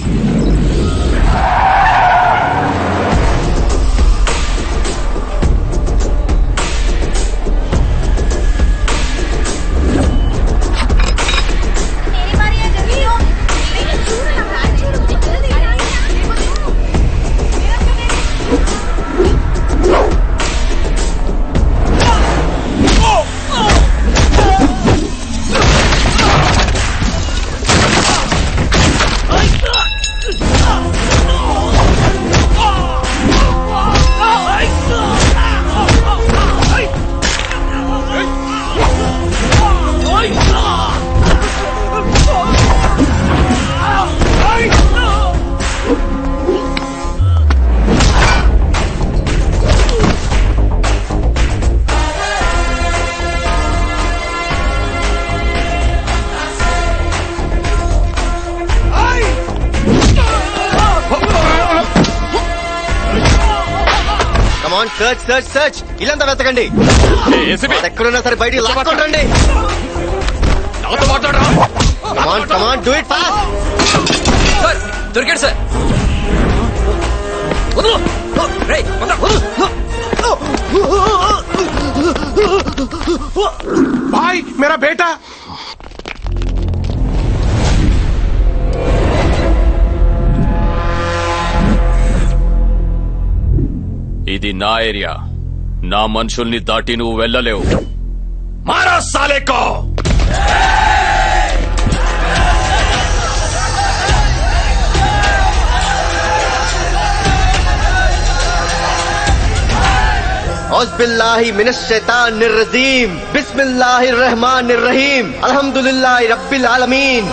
Search search search. ఇల్లంతా వెతకండి. ఎక్కడున్నా సరే బయటికి లాక్కోండి. Come on come on do it fast. దొరికాడు సార్. భాయ్ మేరా బేటా. ఇది నా ఏరియా. నా మనుషుల్ని దాటి నువ్వు వెళ్ళలేవు. मारो साले को औज़बिल्लाहि मिनश्शैतानिर्रजीम बिस्मिल्लाहिर्रहमानिर्रहीम अल्हम्दुलिल्लाहि रब्बिल आलमीन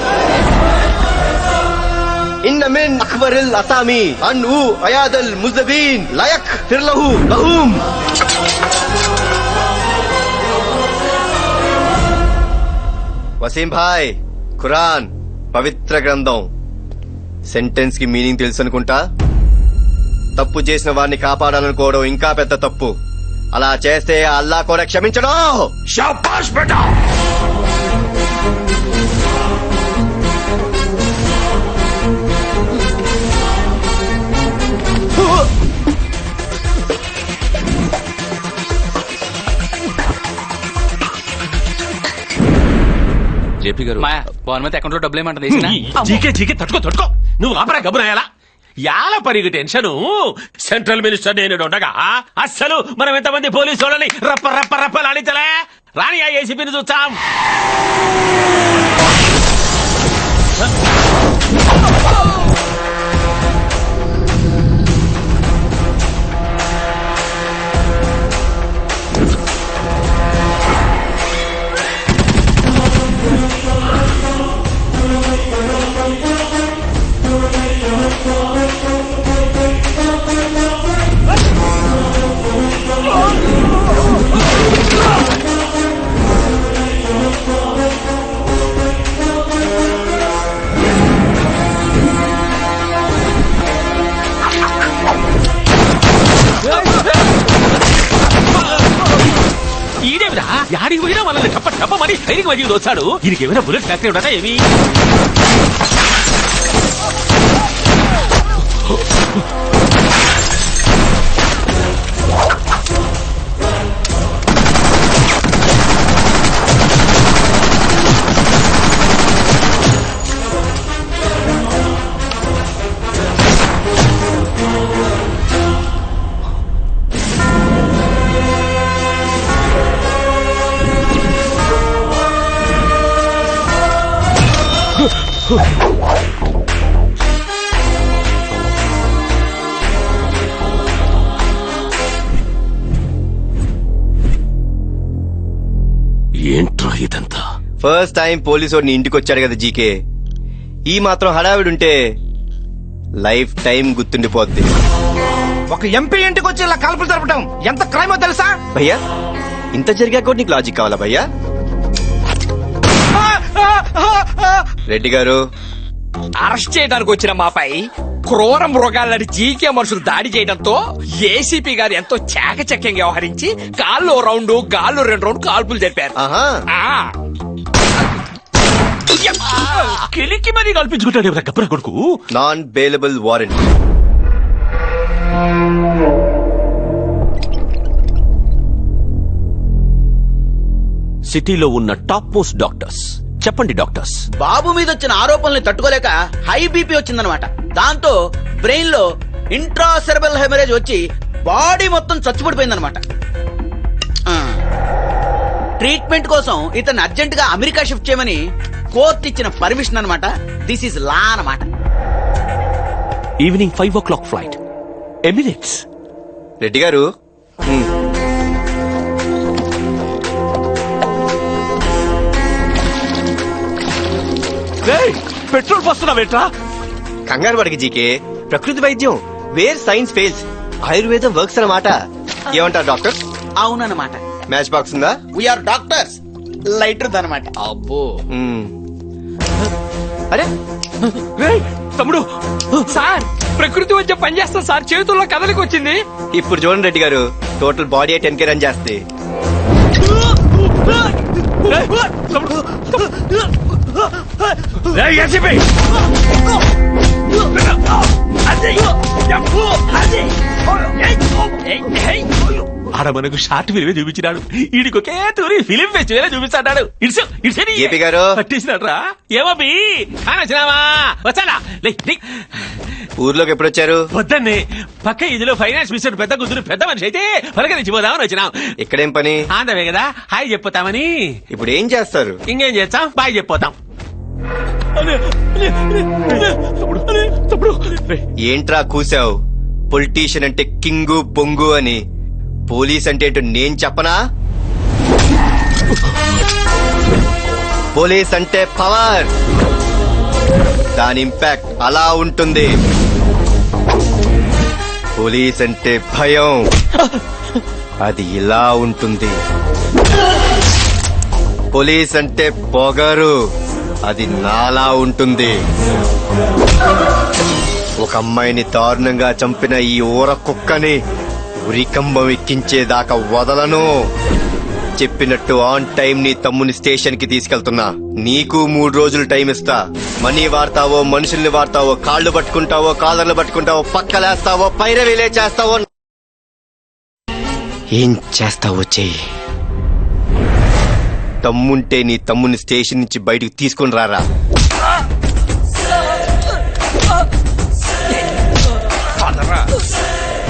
इन्न मिन अखबरिल असामी अनहु अयादल मुज़बिन लायक फिरलहु लहूम। వసీం భాయ్ ఖురాన్ పవిత్ర గ్రంథం సెంటెన్స్ కి మీనింగ్ తెలుసు అనుకుంటా. తప్పు చేసిన వారిని కాపాడాలనుకోవడం ఇంకా పెద్ద తప్పు. అలా చేస్తే అల్లా కూడా క్షమించడం. शाबाश बेटा జేపీ గారు మాయా భానుమతి అకౌంట్ లో డబ్బులు ఏమంటుంది జీకే జీకే తట్టుకో తట్టుకో నువ్వు ఆపరా గబునాయాలా యాల పరిగి టెన్షన్ సెంట్రల్ మినిస్టర్ నేను ఉండగా అస్సలు మనం ఎంతమంది పోలీసు వాళ్ళని రప్ప రప్ప రప్పలాడించలే రాని ఆ ఏసీపీని చూస్తాం. ఈడేమిరా యాడికి పోయినా మనల్ని టప్ప టప్పమని సైనిక మధ్యకి దోచాడు. దీనికి ఏమైనా బుల్లెట్ ఫ్యాక్టరీ ఉండదా ఏమి? ఏంట్రా ఇదంతా? ఫస్ట్ టైం పోలీసు వాడిని ఇంటికి వచ్చాడు కదా జీకే. ఈ మాత్రం హడావిడుంటే లైఫ్ టైం గుర్తుండిపోద్ది. ఒక ఎంపీ ఇంటికి వచ్చి ఇలా కాల్పులు జరపడం ఎంత క్రైమో తెలుసా? భయ్యా ఇంత జరిగా కూడా నీకు లాజిక్ కావాలా భయ్యా? రెడ్డి గారు అరెస్ట్ చేయడానికి వచ్చిన మాపై క్రూర మృగాలని జీకే మనుషులు దాడి చేయడంతో ఏసీపీ గారు ఎంతో చాకచక్యంగా వ్యవహరించి కాళ్ళు రౌండ్ గాళ్ళు 2 రౌండ్ కాల్పులు జరిపారు. కిలికి మరీ కల్పించుకుంటాడు ఎవరా గబ్బర కొడుకు. Non bailable warrant. సిటీలో ఉన్న టాప్ మోస్ట్ డాక్టర్స్ చెప్పండి డాక్టర్స్. బాబు మీద వచ్చిన ఆరోపణల్ని తట్టుకోలేక హై బీపీ వచ్చిందనమాట. దాంతో బ్రెయిన్ లో ఇంట్రాసెరబల్ హెమరేజ్ వచ్చి బాడీ మొత్తం చచ్చుపడిపోయిందనమాట. ట్రీట్మెంట్ కోసం ఇతను అర్జెంట్ గా అమెరికా షిఫ్ట్ చేయమని కోర్టు ఇచ్చిన పర్మిషన్ అనమాట. దిస్ ఇస్ లా అనమాట. Evening 5 o'clock flight Emirates. Reddy గారు పెట్రోల్ పోస్తున్నావేట్రా? కంగారు పడకి జీకే. ప్రకృతి వైద్యం వేర్ సైన్స్ ఫెయిల్స్, ఆయుర్వేదం వర్క్స్ అన్నమాట. ఏమంటారు డాక్టర్? అవునన్నమాట. మ్యాచ్ బాక్స్ ఉందా? We are doctors. లైటర్ అనమాట. అబ్బో అరే తమ్ముడు సార్ ప్రకృతి వచ్చే పనిచేస్తా సార్. చేతుల్లో కదలికి వచ్చింది. ఇప్పుడు చూడండి రెడ్డి గారు, టోటల్ బాడీ 10K రన్ చేస్తే. ఆడ మనకు షార్ట్ ఫిల్మే చూపించినాడు. ఈడికి ఒకే తూరి ఫిలిం ఫెస్టివల్ చూపిస్తాడు. ఏపీ గారు పట్టేసినాడు రా. ఏమో వచ్చినావా? వచ్చాడా? ఊర్లోకి ఎప్పుడు వచ్చారు? పొద్దున్నే పక్క ఇదిలో ఫైనాన్స్ మినిస్టర్ పెద్ద కూతురు పెద్ద మనిషి అయితే పలకరించిపోదామని వచ్చినాం. ఇక్కడేం పని? ఆందవే కదా హాయ్ చెప్పిపోతామని. ఇప్పుడు ఏం చేస్తారు? ఇంకేం చేస్తాం, బాయ్ చెప్పిపోతాం. ఏంట్రా కూసావు? పొలిటీషియన్ అంటే కింగు బొంగు అని, పోలీస్ అంటే ఏంటో నేను చెప్పనా? పోలీస్ అంటే పవర్, దాని ఇంపాక్ట్ అలా ఉంటుంది. పోలీస్ అంటే భయం, అది ఇలా ఉంటుంది. పోలీస్ అంటే పొగరు, అది నాలా ఉంటుంది. ఒక అమ్మాయిని దారుణంగా చంపిన ఈ ఊర కుక్కని ఉరికంబం ఎక్కించేదాకా వదలను. చెప్పినట్టు ఆన్ టైం నీ తమ్ముని స్టేషన్ కి తీసుకెళ్తున్నా. నీకు 3 రోజులు టైం ఇస్తా. మనీ వాడతావో, మనుషుల్ని వాడతావో, కాళ్ళు పట్టుకుంటావో, కాలర్లు పట్టుకుంటావో, పక్కలేస్తావో, పైరవిలే చేస్తావో, ఏం చేస్తావో చెయ్యి. తమ్ముంటే నీ తమ్ముని స్టేషన్ నుంచి బయటకు తీసుకుని రారా.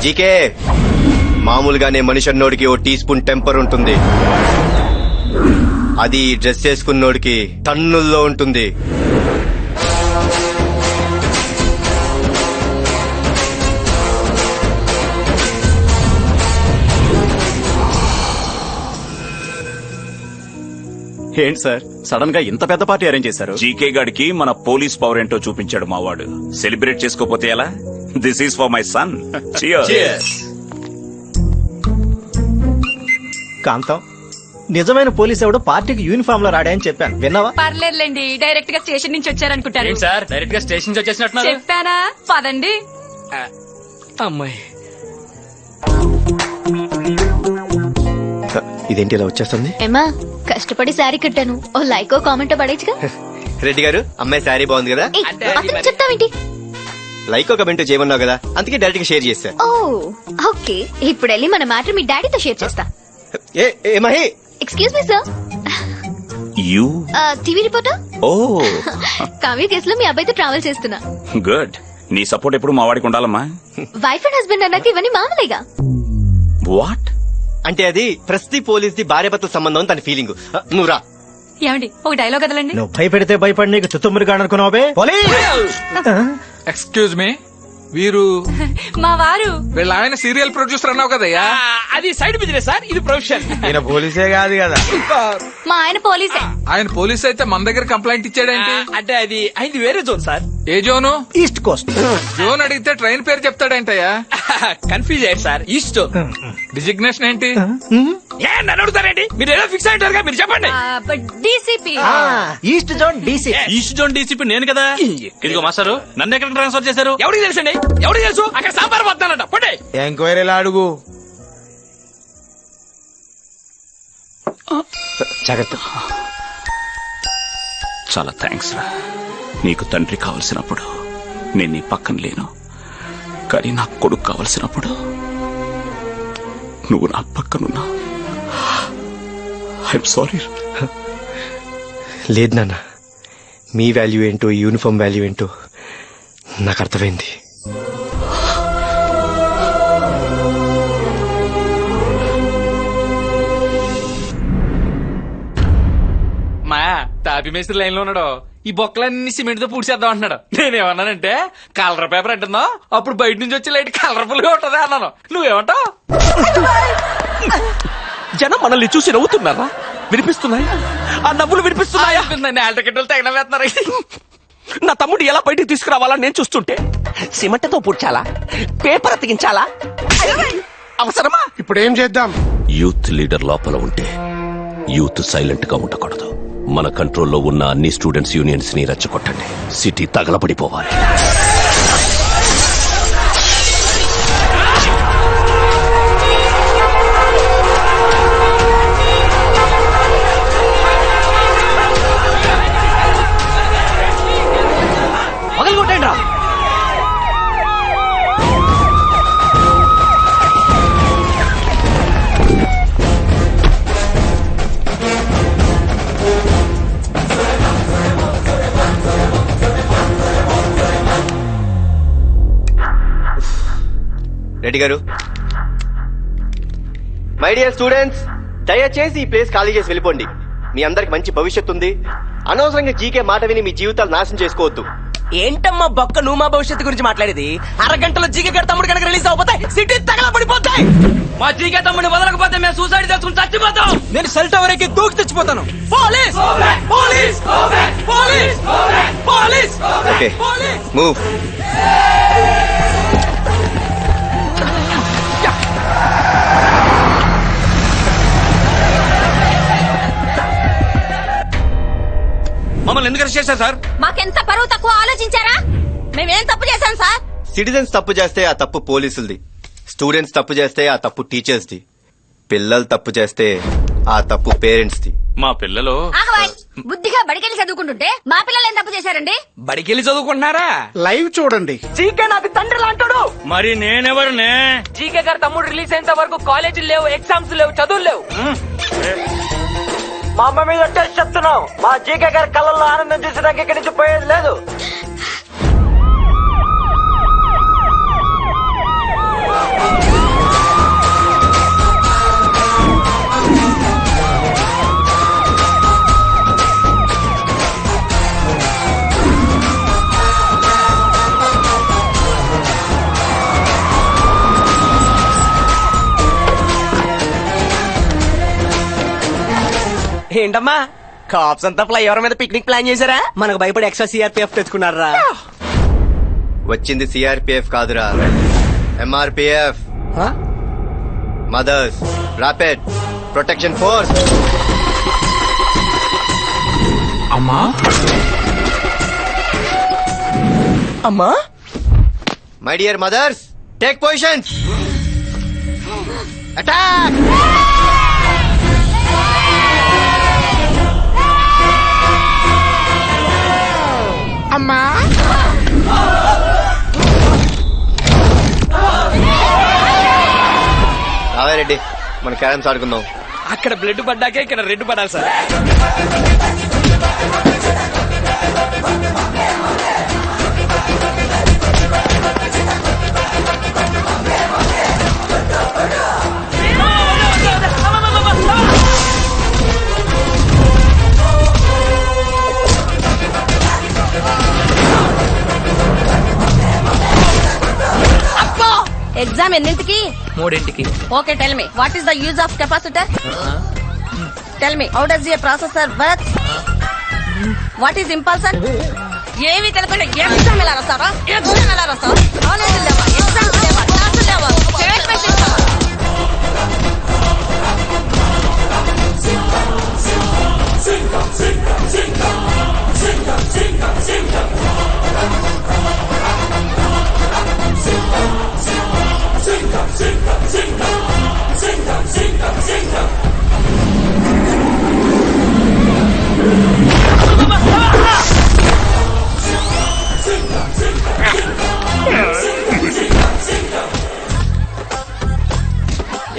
జీకే, మామూలుగానే మనిషి అన్నోడికి ఓ టీ స్పూన్ టెంపర్ ఉంటుంది. అది డ్రెస్ వేసుకున్నోడికి టన్నుల్లో ఉంటుంది. ఏంటి సార్ సడన్ గా ఇంత పెద్ద పార్టీ అరేంజ్ చేశారు? జీకే గాడికి మన పోలీస్ పవర్ ఏంటో చూపించాడు మావాడు. సెలబ్రేట్ చేసుకోపోతే ఎలా? This is for my son. Kantham, నిజమైన పోలీస్ ఎవడు పార్టీకి యూనిఫామ్ లో రాడాయని చెప్పాను, విన్నావా? పర్లేదులేండి, డైరెక్ట్ గా స్టేషన్ నుంచి వచ్చారనుకుంటారు. సార్ డైరెక్ట్ గా స్టేషన్ నుంచి వచ్చేసినట్టు చెప్పానా? పదండి. అమ్మాయి ఇదేంటి ఇలా వచ్చేస్తుంది? ఏమా, కష్టపడి శారీ కట్టాను, ఓ లైక్ ఓ కామెంట్ పడేచ్చుగా. రెడ్డి గారు, అమ్మాయి శారీ బాగుంది కదా? అతను చెప్తావేంటి? లైక్ ఒక కమెంట్ చేయమన్నావు కదా, అందుకే డైరెక్ట్ గా షేర్ చేశా. ఓ ఓకే, ఇప్పుడు వెళ్ళి మన మ్యాటర్ మీ డాడీతో షేర్ చేస్తా. Mahi, excuse me sir, U TV reporter. ఓ కావ్య కేసులో మీ అబ్బాయితో ట్రావెల్ చేస్తున్నా. గుడ్. నీ సపోర్ట్ ఎప్పుడు మా వాడికి ఉండాలమ్మా. వైఫ్ అండ్ హస్బెండ్ అన్నాక ఇవన్నీ మామూలేగా. వాట్ అంటే అది ప్రస్తుతి పోలీస్ ది భార్యాభర్తల సంబంధం అని తన ఫీలింగ్. నువ్వు రా. ఏమండి, ఒక డైలాగ్ వదలండి. నువ్వు భయపెడితే భయపడి నీకు చుత్తుమ్మరిగా అనుకున్నావే. ఎక్స్క్యూజ్ మీ, వీరు మా వారు. వీళ్ళ ఆయన సీరియల్ ప్రొడ్యూసర్ అన్నావు కదయ్యా? అది సైడ్ బిజినెస్ సార్, ఇది ప్రొఫెషన్. ఈయన పోలీసే కాదు కదా. మా ఆయన పోలీసే. ఆయన పోలీస్ అయితే మన దగ్గర కంప్లైంట్ ఇచ్చాడేంటి? అంటే అది అయింది వేరే జోన్ సార్. ఏ జోను? East Coast. జోన్ అడిగితే ట్రైన్ పేరు చెప్తాడేంటయ్యా? కన్ఫ్యూజ్ అయ్యారు సార్. East zone. డిజిగ్నేషన్ ఏంటి? ఏ నన్ను అడుగుతారండి, మీరు ఏదో ఫిక్స్ అయ్యారుగా, మీరు చెప్పండి. DCP. East zone DC. East zone DCP నేను కదా. ఇదిగో మాస్టారు, నన్ను ఎక్కడ ట్రాన్స్ఫర్ చేశారు? ఎవరికి తెలుసండి? ఎవరికి తెలుసు? అక్కడ సాంబార్ వస్తానంట. పొండి. ఎంక్వైరీలా అడుగు. జాగ్రత్త. చాలా థ్యాంక్స్ రా. నీకు తండ్రి కావలసినప్పుడు నేను నీ పక్కన లేను, కానీ నా కొడుకు కావలసినప్పుడు నువ్వు నా పక్కనున్నా. I'm sorry. లేదు నాన్న, మీ వాల్యూ ఏంటో, ఈ యూనిఫామ్ వాల్యూ ఏంటో నాకు అర్థమైంది. మా తాపి మేస్త్రి లైన్ లో ఉన్నాడు. ఈ బొక్కలన్నీ సిమెంట్ తో పూడ్చేద్దాం అంటున్నాడు. నేనేమన్నానంటే కలర్ పేపర్ అంటుందా, అప్పుడు బయట నుంచి వచ్చి లైట్ కలర్ఫుల్ గా ఉంటది అన్నాను. నువ్వేమంటావు? జనం మనల్ని చూసి నవ్వుతున్నారా? వినిపిస్తున్నాయి ఆ నవ్వులు, వినిపిస్తున్నాయా? నేల టికెట్లు తగిన వేస్తున్నారు. నా తమ్ముడు ఎలా బయటికి తీసుకురావాలని నేను చూస్తుంటే సిమెంట్తో పూడ్చాలా, పేపర్ అతికించాలా, అవసరమా? ఇప్పుడు ఏం చేద్దాం? యూత్ లీడర్ లోపల ఉంటే యూత్ సైలెంట్ గా ఉండకూడదు. మన కంట్రోల్లో ఉన్న అన్ని స్టూడెంట్స్ యూనియన్స్ ని రెచ్చగొట్టండి. సిటీ తగలబడిపోవాలి. రెడ్డి గారు. మై డియర్ స్టూడెంట్స్, దయచేసి ఈ ప్లేస్ ఖాళీ చేసి వెళ్ళిపోండి. మీ అందరికి మంచి భవిష్యత్తు ఉంది. అనవసరంగా జీకే మాట విని మీ జీవితాలు నాశనం చేసుకోవద్దు. ఏంటమ్మా బొక్క నువ్వు మా భవిష్యత్తు గురించి మాట్లాడేది? అరగంటలో జీకే గారి తమ్ముడు కనుక రిలీజ్ అవబోతాయి, సిటీ తగలబడిపోతాయి. మా జీకే తమ్ముడిని వదలకపోతే మేము సూసైడ్ చేసుకుని చచ్చిపోతాం. నేను సెల్ టవర్ ఎక్కి దూకి చచ్చిపోతాను. Police police police police. Okay, move. మమ్మల్ని ఎందుకు అరెస్ట్ చేశారు సార్? మాకెంత పరువు తక్కువ ఆలోచించారా? మేమేం తప్పు చేశాం సార్? సిటిజన్స్ తప్పు చేస్తే ఆ తప్పు పోలీసులది, స్టూడెంట్స్ తప్పు చేస్తే ఆ తప్పు టీచర్స్ది, పిల్లలు తప్పు చేస్తే ఆ తప్పు పేరెంట్స్ది. మా పిల్లలు ఆగవాయ్, బుద్ధిగా బడికెళ్ళి చదువుకుంటుంటే మా పిల్లలు ఏం తప్పు చేశారండి? బడికెళ్ళి చదువుకుంటున్నారా? లైవ్ చూడండి. జీకే నాకు తండ్రి లాంటాడు. మరి నేనెవరినే? జీకే గారి తమ్ముడు రిలీజ్ అయ్యేంత వరకు కాలేజీలు లేవు, ఎగ్జామ్స్ లేవు, చదువులు లేవు. మా అమ్మ మీద టెస్ట్ చెప్తున్నావు. మా జీకే గారి కళ్ళల్లో ఆనందం చూసేదానికి ఇక్కడి నుంచి పోయేది లేదు. ఏంటమ్మా కాప్స్ అంతా ఫ్లైఓవర్ మీద పిక్నిక్ ప్లాన్ చేశారా? మనకు భయపడి ఎక్స్ట్రా సిఆర్పిఎఫ్ తెచ్చుకున్నారా? వచ్చింది సిఆర్పిఎఫ్ కాదురా, MRPF, mothers rapid protection force. అమ్మా అమ్మా my dear mothers, take positions. Attack. అమ్మా రెడ్డి, మన క్యారమ్స్ ఆడుకుందాం. అక్కడ బ్లడ్ పడ్డాకే ఇక్కడ రెడ్ పడాలి సార్. ఎగ్జామ్ ఎన్నింటికి? 3 okay, tell me what is the use of capacitor? Tell me how does a processor work? What is impulser? ఏమి తెలియకుండా ఎగ్జామ్ ఎలా రాస్తారా? ఎగ్జామ్ ఎలా రాస్తారా? కాలేజీ లేవా, ఎగ్జామ్స్ లేవా, క్లాసులు లేవా, స్టేట్మెంట్ ఇస్తావా?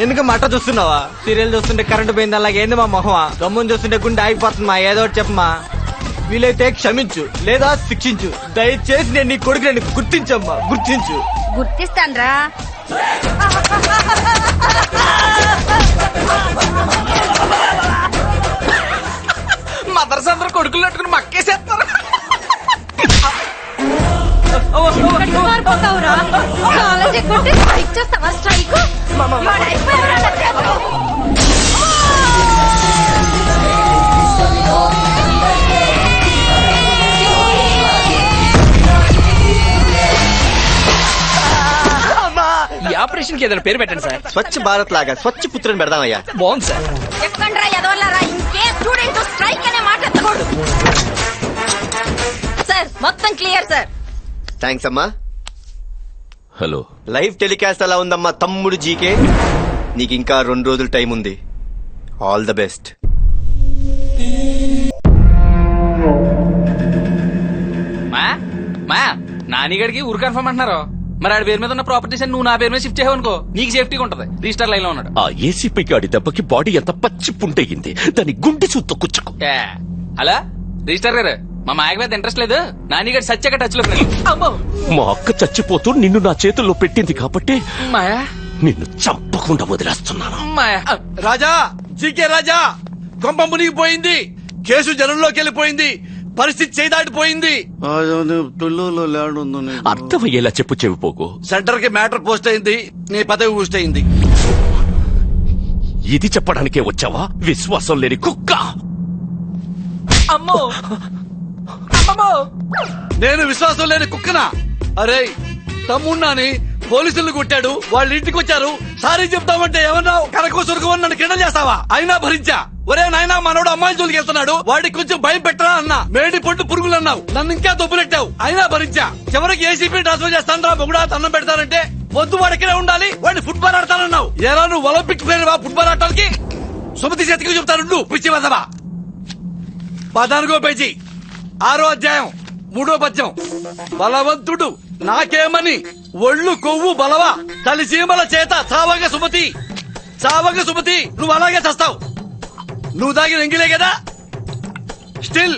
ఎందుకు మట్ట చూస్తున్నావా? సీరియల్ చూస్తుంటే కరెంటు పోయింది అలాగేంది మా మొహమా? గమ్ముని చూస్తుంటే గుండె ఆగిపోతుందమ్మా. ఏదో ఒకటి చెప్పమా. వీలైతే క్షమించు లేదా శిక్షించు. దయచేసి నేను నీ కొడుకుని గుర్తించమ్మా, గుర్తించు. గుర్తిస్తాన్రా. మదర్స్ అందరూ కొడుకులు పెట్టుకుని మక్కేసేస్తారు. కాలేజీ కొట్టి స్ట్రైక్ చేస్తావా? స్ట్రైక్ ఈ ఆపరేషన్ కి ఏదైనా పేరు పెట్టండి సార్. స్వచ్ఛ భారత్ లాగా స్వచ్ఛ పుత్రుని పెడదామయ్యా. బాగుంది సార్. ఎక్కండ్రా ఎదవల్లారా, ఇంకే స్టూడెంట్ స్ట్రైక్ అనే మాట ఎత్తకూడదు. సార్ మొత్తం క్లియర్ సార్. థ్యాంక్స్ అమ్మా. హలో, లైవ్ టెలికాస్ట్ అలా ఉందమ్మా తమ్ముడు జీకే. నీకు ఇంకా 2 రోజులు టైం ఉంది. All the best. మా నానిగడికి ఊరు కన్ఫర్మ్ అంటున్నారు. మరి ఆడి పేరు మీద ఉన్న ప్రాపర్టీస్ నువ్వు నా పేరు మీద షిఫ్ట్ చేయవనుకో, నీకు సేఫ్టీగా ఉంటది. రిజిస్టర్ లైన్ లో ఉన్నాడు. ఆ ఏసీపీ గాడి దెబ్బకి బాడీ ఎంత పచ్చి పుంటయింది. దాని గుండె చూత్తో కుచ్చుకు. అలా రిజిస్టర్ గారు మా మాయకు మీద ఇంట్రెస్ట్ లేదు నాన్నగారు సత్యాక టచ్ లో అమ్మో మా అక్క చచ్చిపోతూ నిన్ను నా చేతుల్లో పెట్టింది కాబట్టి మాయా నిన్ను చంపకుండా వదిలేస్తున్నాను. మాయా రాజా జీకే రాజా కొంప మునిగిపోయింది. కేసు జనంలోకి వెళ్ళిపోయింది. పరిస్థితి చేదాటిపోయింది. అర్థమయ్యేలా చెప్పు చెవిపోకు. సెంటర్ కి మ్యాటర్ పోస్ట్ అయింది. నీ పదవి ఊస్ట్ అయింది. ఇది చెప్పడానికే వచ్చావా విశ్వాసం లేని కుక్క? అమ్మో అమ్మమ్మో నేను విశ్వాసం లేని కుక్కనా? అరే తమ్మున్నాని పోలీసులు కొట్టాడు. వాళ్ళ ఇంటికి వచ్చారు. సారీ చెప్తామంటే ఏమన్నావు? కరకోసరుకోమని నన్ను కింద చేస్తావా? అయినా భరించా. ఒరే నాయనా మనోడు అమ్మాయిల జోలికి వెళ్తున్నాడు. వాడికి కొంచెం భయం పెట్టరా అన్నా. మేడి పొట్టు పురుగులు అన్నావు. నన్ను ఇంకా దొబ్బులెట్టావు. అయినా భరించా. చివరికి ఏసీపీ ట్రాన్స్ఫర్ చేస్తాను మొగుడా అన్నం పెడతానంటే వద్దు వాడిక్కడే ఉండాలి. వాడిని ఫుట్బాల్ ఆడతానన్నావు. ఎలా నువ్వు ఒలింపిక్ ప్లేయర్ ఫుట్బాల్ ఆడటానికి? సుమతి చేతికి చెప్తాను నువ్వు పిచ్చి వదవా. 14వ పేజీ 6వ అధ్యాయం 3వ పద్యం. బలవంతుడు నాకేమని ఒళ్ళు కొవ్వు బలవా తలిసీమల చేత చావగ సుమతి. చావగ సుమతి నువ్వు అలాగే చస్తావు. నువ్వు తాగిన ఎంగిలే కదా. స్టిల్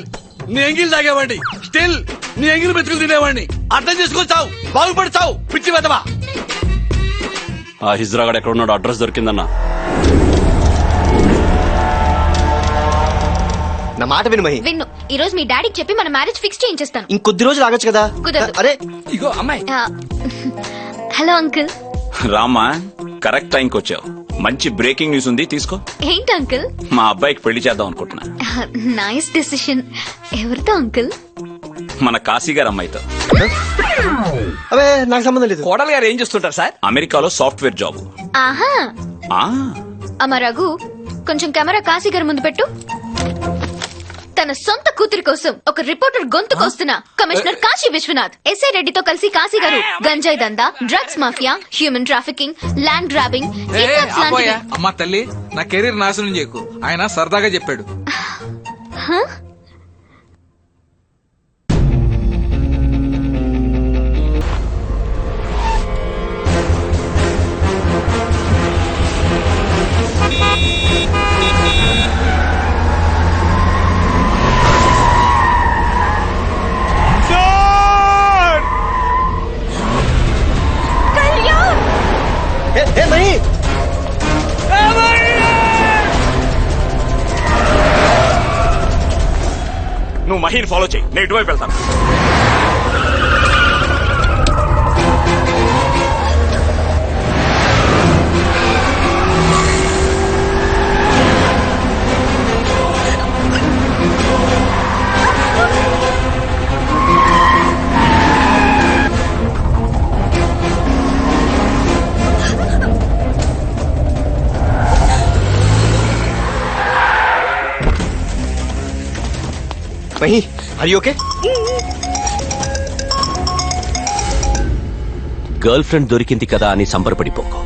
నీ ఎంగిల్ తాగేవాడిని. స్టిల్ నీ ఎంగిల్ మెతుకులు తినేవాడిని. అర్థం చేసుకొని చావు. బాగుపడి చావు పిచ్చి వెదవా. ఆ హిజ్రాగాడు ఎక్కడ ఉన్నాడు? అడ్రస్ దొరికిందన్నా. నా మాట విను మహి. విన్ను ఈ రోజు మీ డాడీకి చెప్పి మన మ్యారేజ్ ఫిక్స్ చేయించేస్తాను. ఇంకొద్ది రోజులు ఆగొచ్చు కదా. కుదరదు. అరే ఇగో అమ్మాయి. Hello uncle. రామ్మా కరెక్ట్ టైంకి వచ్చావు. మంచి బ్రేకింగ్ న్యూస్ ఉంది, తీసుకో. ఏంటి అంకుల్? మా అబ్బాయికి పెళ్లి చేద్దాం అనుకుంటున్నా. Nice decision. ఎవరితో అంకుల్? మన కాశీ గారు అమ్మాయితో. అవే నాకు సంబంధం లేదు. కోడలు గారు ఏం చేస్తుంటారు సార్? అమెరికాలో సాఫ్ట్వేర్ జాబ్. ఆహా. అమ్మ రఘు కొంచెం కెమెరా కాశీ గారి ముందు పెట్టు. తన సొంత కూతురి కోసం ఒక రిపోర్టర్ గొంతుకొస్తున్న కమిషనర్ కాశీ విశ్వనాథ్ ఎస్ఐ రెడ్డితో కలిసి కాశీ గారు గంజాయి దందా, drugs mafia, human trafficking, land grabbing, అమ్మా తల్లి నా కెరీర్ నాశనం చేయకు. ఆయన సరదాగా చెప్పాడు. నువ్వు మహీని ఫాలో చేయి, నేను ఇటువైపు వెళ్తాను. Mahi are you okay? Girlfriend దొరికింది కదా అని సంబరపడిపోకు.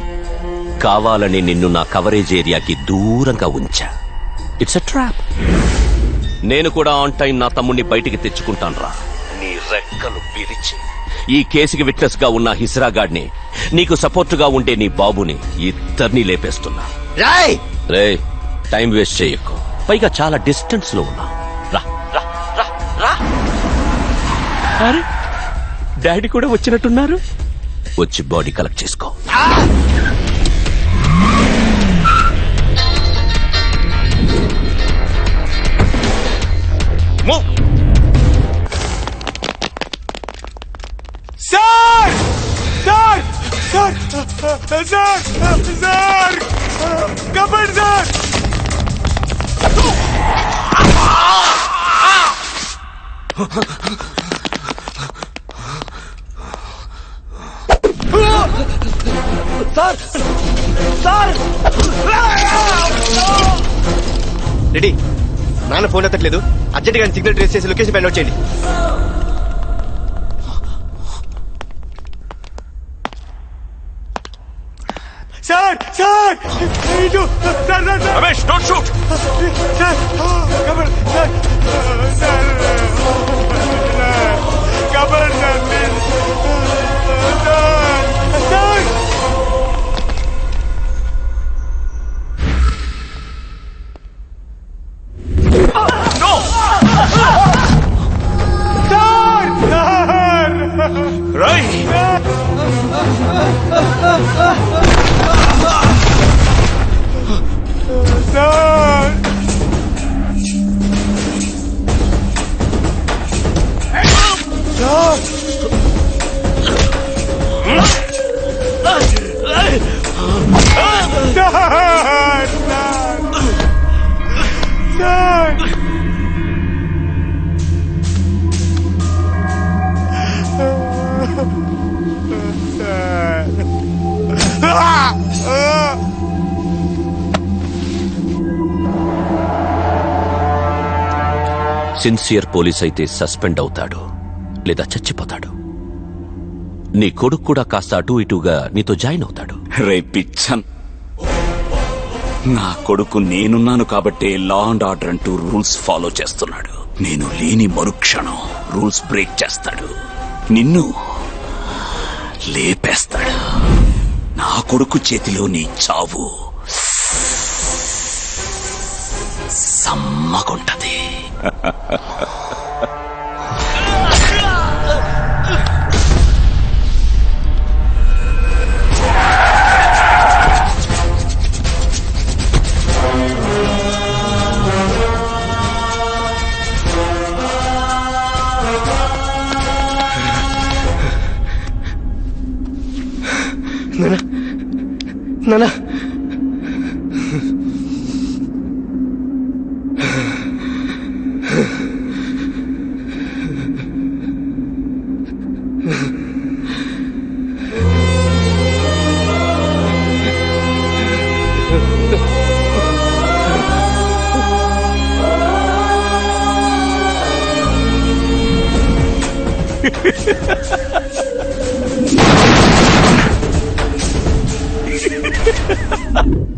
కావాలని నిన్ను నా కవరేజ్ ఏరియాకి దూరంగా ఉంచా. It's a trap. నేను కూడా ఆన్ టైం నా తమ్ముణ్ణి బయటికి తెచ్చుకుంటాను రా. నీ రెక్కలు విరిచి ఈ కేసుకి విట్నెస్ గా ఉన్న హిస్రాగాడ్ని, నీకు సపోర్ట్ గా ఉండే నీ బాబుని ఇద్దరిని లేపేస్తున్నా. రే టైం వేస్ట్ చేయకు. పైగా చాలా డిస్టెన్స్ లో ఉన్నా. రా రా రా రా. అరే డాడీ కూడా వచ్చినట్టున్నారు. వచ్చి బాడీ కలెక్ట్ చేసుకో. Sir sir sir sir sir cupboard sir. Sir sir ready. నాన్న ఫోన్ ఎత్తట్లేదు. అర్జెంట్ గా సిగ్నల్ ట్రేస్ చేసి లొకేషన్ ఫైండ్ అవుట్ చేయండి. Sir sir sir Ramesh don't shoot. Sir cupboard sir sir cupboard sir please sir sir. No! Sincere police అయితే suspend అవుతాడు లేదా చచ్చిపోతాడు. నీ కొడుకు కూడా కాస్త అటు ఇటుగా నీతో జాయిన్ అవుతాడు. రే పిచ్చన్, నా కొడుకు నేనున్నాను కాబట్టే లా అండ్ ఆర్డర్ అంటూ రూల్స్ ఫాలో చేస్తున్నాడు. నేను లేని మరుక్షణం రూల్స్ బ్రేక్ చేస్తాడు, నిన్ను లేపేస్తాడు. నా కొడుకు చేతిలో నీ చావు సమ్మగుంటది. నానా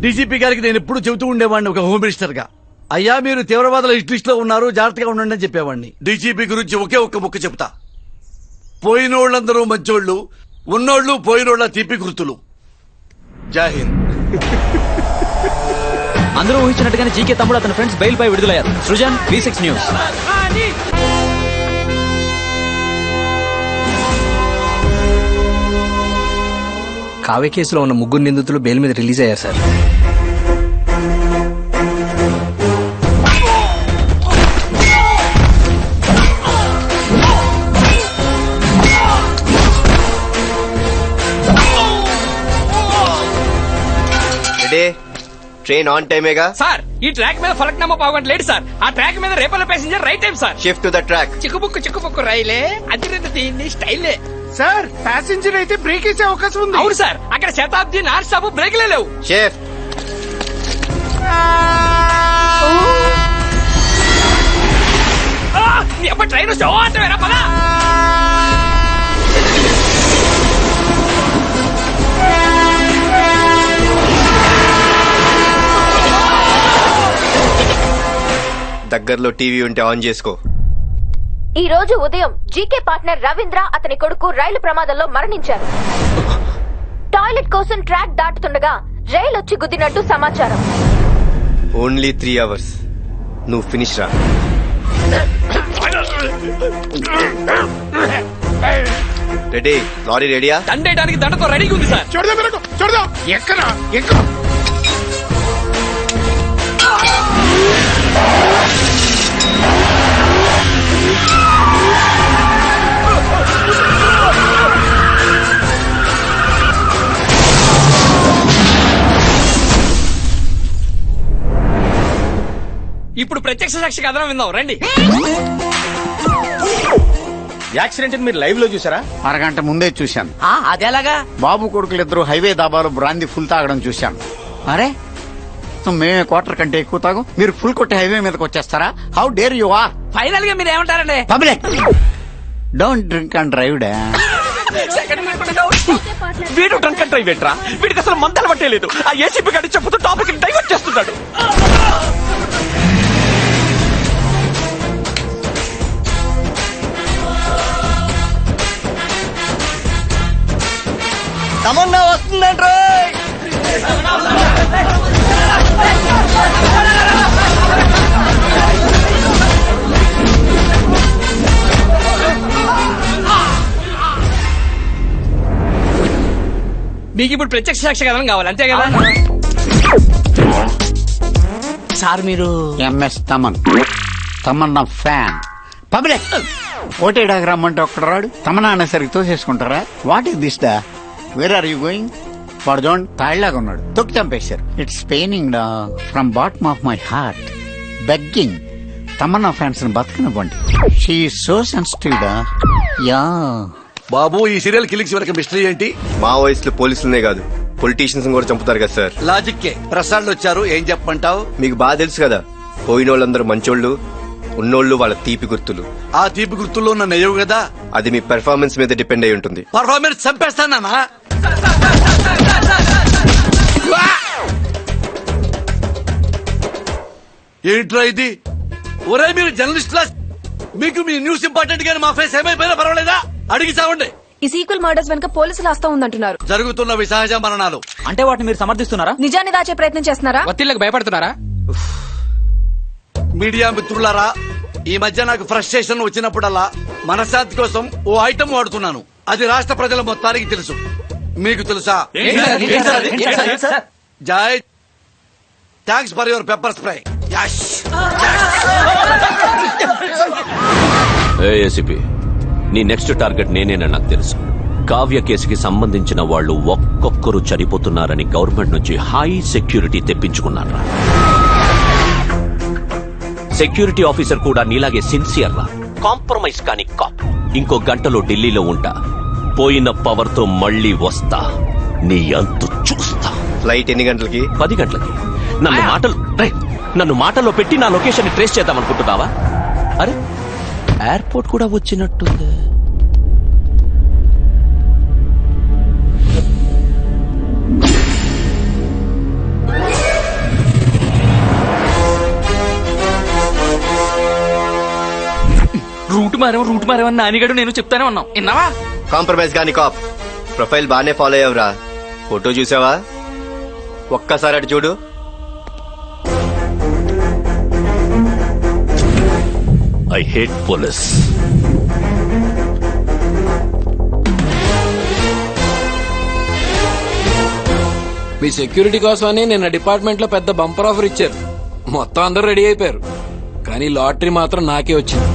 డీజీపీ గారికి నేను ఎప్పుడు చెబుతూ ఉండేవాడిని ఒక హోమ్ మినిస్టర్ గా, అయ్యా మీరు తీవ్రవాదుల లిస్ట్ లో ఉన్నారు, జాగ్రత్తగా ఉండండి అని చెప్పేవాడిని. డీజీపీ గురించి ఒకే ఒక్క ముక్క చెప్తా, పోయినోళ్ళందరూ మంచోళ్ళు, ఉన్నోళ్ళు పోయినోళ్ళ తీపి గుర్తులు. జై హింద్. అందరూ ఊహించినట్టుగానే జీకే తమ్ముడు అతని ఫ్రెండ్స్ బెయిల్ పై విడుదలయ్యారు. Srujan, V6 news. కావ్య కేసులో ఉన్న ముగ్గురు నిందితులు బెయిల్ మీద రిలీజ్ అయ్యారు సార్. ట్రైన్ ఆన్ టైమేగా సార్, ఈ ట్రాక్ మీద ఫలక్నామా పావుగంట లేడు సార్. ఆ ట్రాక్ మీద Repalle passenger right time sir. Shift to the track. చిక్కుబుక్కు రైలే అతిరేత తీయండి స్టైలే. సార్ ప్యాసింజర్ అయితే బ్రేక్ వేసే అవకాశం ఉంది. అవును సార్, అక్కడ శతాబ్ది నాన్ స్టాప్ బ్రేక్లే లేవు. షిఫ్ట్. ట్రైన్ అంటే పదా. దగ్గరలో టీవీ ఉంటే ఆన్ చేసుకో. ఈ రోజు ఉదయం జీకే పార్ట్నర్ రవీంద్ర అతని కొడుకు రైలు ప్రమాదంలో మరణించారు. టాయిలెట్ కోసం ట్రాక్ దాటుతుండగా రైలు వచ్చి గుద్దినట్టు సమాచారం. Only 3 hours. నువ్వు ఫినిష్ రా. రెడీ? లారీ రెడీయా? దండేయడానికి దండతో రెడీగా ఉంది సార్. చూడదాం ఎక్కడా ఎక్కడ. ఇప్పుడు ప్రత్యక్ష సాక్షి కథనం విందాం రండి. యాక్సిడెంట్ మీరు లైవ్ లో చూసారా? అరగంట ముందే చూశాను. అదేలాగా? బాబు కొడుకులిద్దరూ హైవే దాబాలో బ్రాందీ ఫుల్ తాగడం చూశాను. అరే సో మేమే క్వార్టర్ కంటే ఎక్కువ తాగు, మీరు ఫుల్ కొట్టి హైవే మీదకి వచ్చేస్తారా? How dare you are. Final గా మీరు ఏమంటారండి? Public don't drink and drive డా. వీడు డ్రంక్ అండ్ డ్రైవ్ ఏంట్రా? వీడికి అసలు మంతలు పట్టేలేదు. ఆ ఏసీపీ గారి చెప్పుతూ టాపిక్ డైవర్ట్ చేస్తున్నాడు. తమన్నా వస్తుందంట్రా. మీకు ఇప్పుడు ప్రత్యక్ష సాక్షి కథనం కావాలి అంతే కదా సార్? మీరు MS Taman Tamannaa fan. Public ఓటేడాకి రమ్మంటే ఒక్కడ రాడు తమ నాన్న సరికి తోసేసుకుంటారా వాట్ ఈస్ దిస్ డా వేర్ ఆర్ యూ గోయింగ్ వాడు చూడండి తాళ్ళలాగా ఉన్నాడు తొక్కి చంపేశారు ఇట్స్ పెయినింగ్ డా from bottom of my heart begging Tamannaa fans ని బతకనివ్వండి షీ సో సెన్సిటివ్ డా యా బాబు ఈ సీరియల్ కిల్లింగ్స్ వెనక మిస్టరీ ఏంటి? మా వయసులో పోలీసులనే కాదు పొలిటీషియన్స్ కూడా చంపుతారు కదా సార్. లాజిక్కే ప్రసాద్లు వచ్చారు ఏం చెప్పంటావు? మీకు బాగా తెలుసు కదా, పోయిన వాళ్ళందరూ మంచోళ్ళు, ఉన్నోళ్ళు వాళ్ళ తీపి గుర్తులు. ఆ తీపి గుర్తుల్లో నన్ను అయ్యవు కదా. అది మీ పెర్ఫార్మెన్స్ మీద డిపెండ్ అయి ఉంటుంది. పర్ఫార్మెన్స్ చంపేస్తానా? ఏంట్రా ఇది? ఒరే మీరు జర్నలిస్ట్ లా, మీకు మీ న్యూస్ ఇంపార్టెంట్ గానీ మా ఫేస్ ఏమైపోయినా పర్వాలేదా? అడిగి చావండి. ఈ సీక్వెల్ మర్డర్స్ వెనక పోలీసులు హస్తా ఉందంటున్నారు. జరుగుతున్నవి సహజ మరణాలు. అంటే వాటిని మీరు సమర్థిస్తున్నారా? నిజాన్ని దాచే ప్రయత్నం చేస్తున్నారా? ఒత్తిళ్లకు భయపడుతున్నారా? మీడియా మిత్రులారా, ఈ మధ్య నాకు ఫ్రస్ట్రేషన్ వచ్చినప్పుడల్లా మనశ్శాంతి కోసం ఓ ఐటమ్ వాడుతున్నాను. అది రాష్ట్ర ప్రజల మొత్తానికి తెలుసు. మీకు తెలుసా? జై thanks for your pepper spray. ACP, నీ నెక్స్ట్ టార్గెట్ నేనేనని నాకు తెలుసు. కావ్య కేసుకి సంబంధించిన వాళ్ళు ఒక్కొక్కరు చనిపోతున్నారని గవర్నమెంట్ నుంచి హై సెక్యూరిటీ తెప్పించుకున్నారా? సెక్యూరిటీ ఆఫీసర్ కూడా నీలాగే సిన్సియర్ రా, కాంప్రమైజ్ కాని కాప్. ఇంకో గంటలో ఢిల్లీలో ఉంటా. పోయిన పవర్ తో మళ్ళీ వస్తా, నీ అంతు చూస్తా. ఫ్లైట్ ఎన్ని గంటలకి? 10 గంటలకి. నన్ను మాటల్లో పెట్టి నా లొకేషన్ ని ట్రేస్ చేద్దాం అనుకుంటున్నావా? అరే, ఎయిర్పోర్ట్ కూడా వచ్చినట్టుంది. రూట్ మారేమని నానిగాడు నేను చెప్తానే ఉన్నాం. విన్నావా? కాంప్రమైజ్ గాని కాప్. ప్రొఫైల్ బానే ఫాలో అయ్యావురా. ఫోటో చూసావా? ఒక్కసారి అటు చూడు. I hate police. Me security కోసమని నిన్న డిపార్ట్మెంట్ లో పెద్ద బంపర్ ఆఫర్ ఇచ్చారు. మొత్తం అందరూ రెడీ అయిపోయారు, కానీ లాటరీ మాత్రం నాకే వచ్చింది.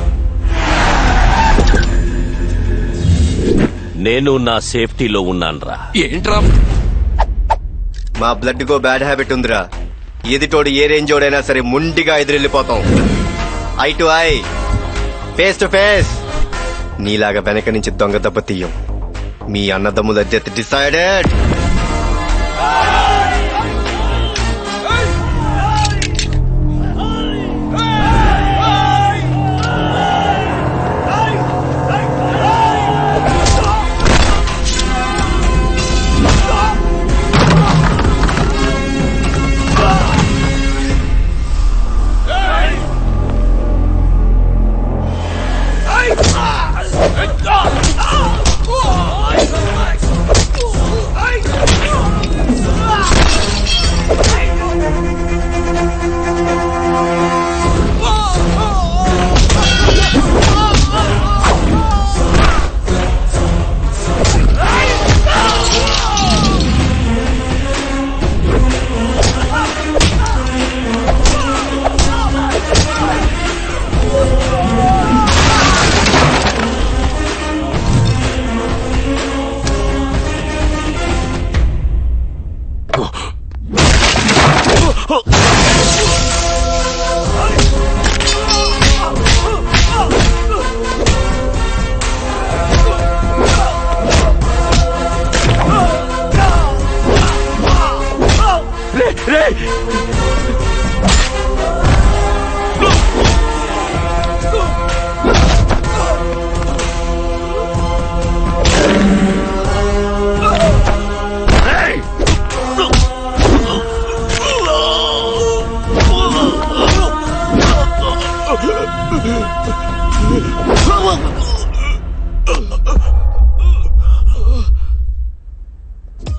నేను నా సేఫ్టీలో ఉన్నానురా. ఏంట్రా? మా బ్లడ్ కో బ్యాడ్ హ్యాబిట్ ఉందిరా. ఎదిటోడు ఏ రేంజోడైనా సరే ముండిగా ఎదురెళ్ళిపోతాం. Eye to eye, face to face. నీలాగా వెనక నుంచి దొంగ దెబ్బ తీయం. మీ అన్నదమ్ముల డెత్ డిసైడెడ్.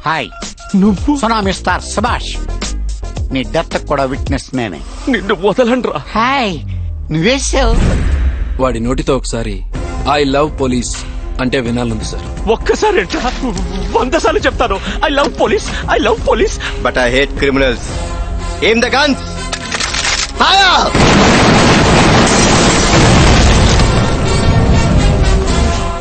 హాయ్, నువ్వు సునామీ స్టార్ సుభాష్. నీ డెత్ కూడా విట్నెస్ నేనే. నిన్ను వదలండ్రా. హాయ్, నువ్వేసావు. వాడి నోటితో ఒకసారి ఐ లవ్ పోలీస్ అంటే వినాలంది సార్. ఒక్కసారి 100 సార్లు చెప్తాను, I love police, I love police. But I hate criminals. ఏం ద గన్స్. ఫైర్!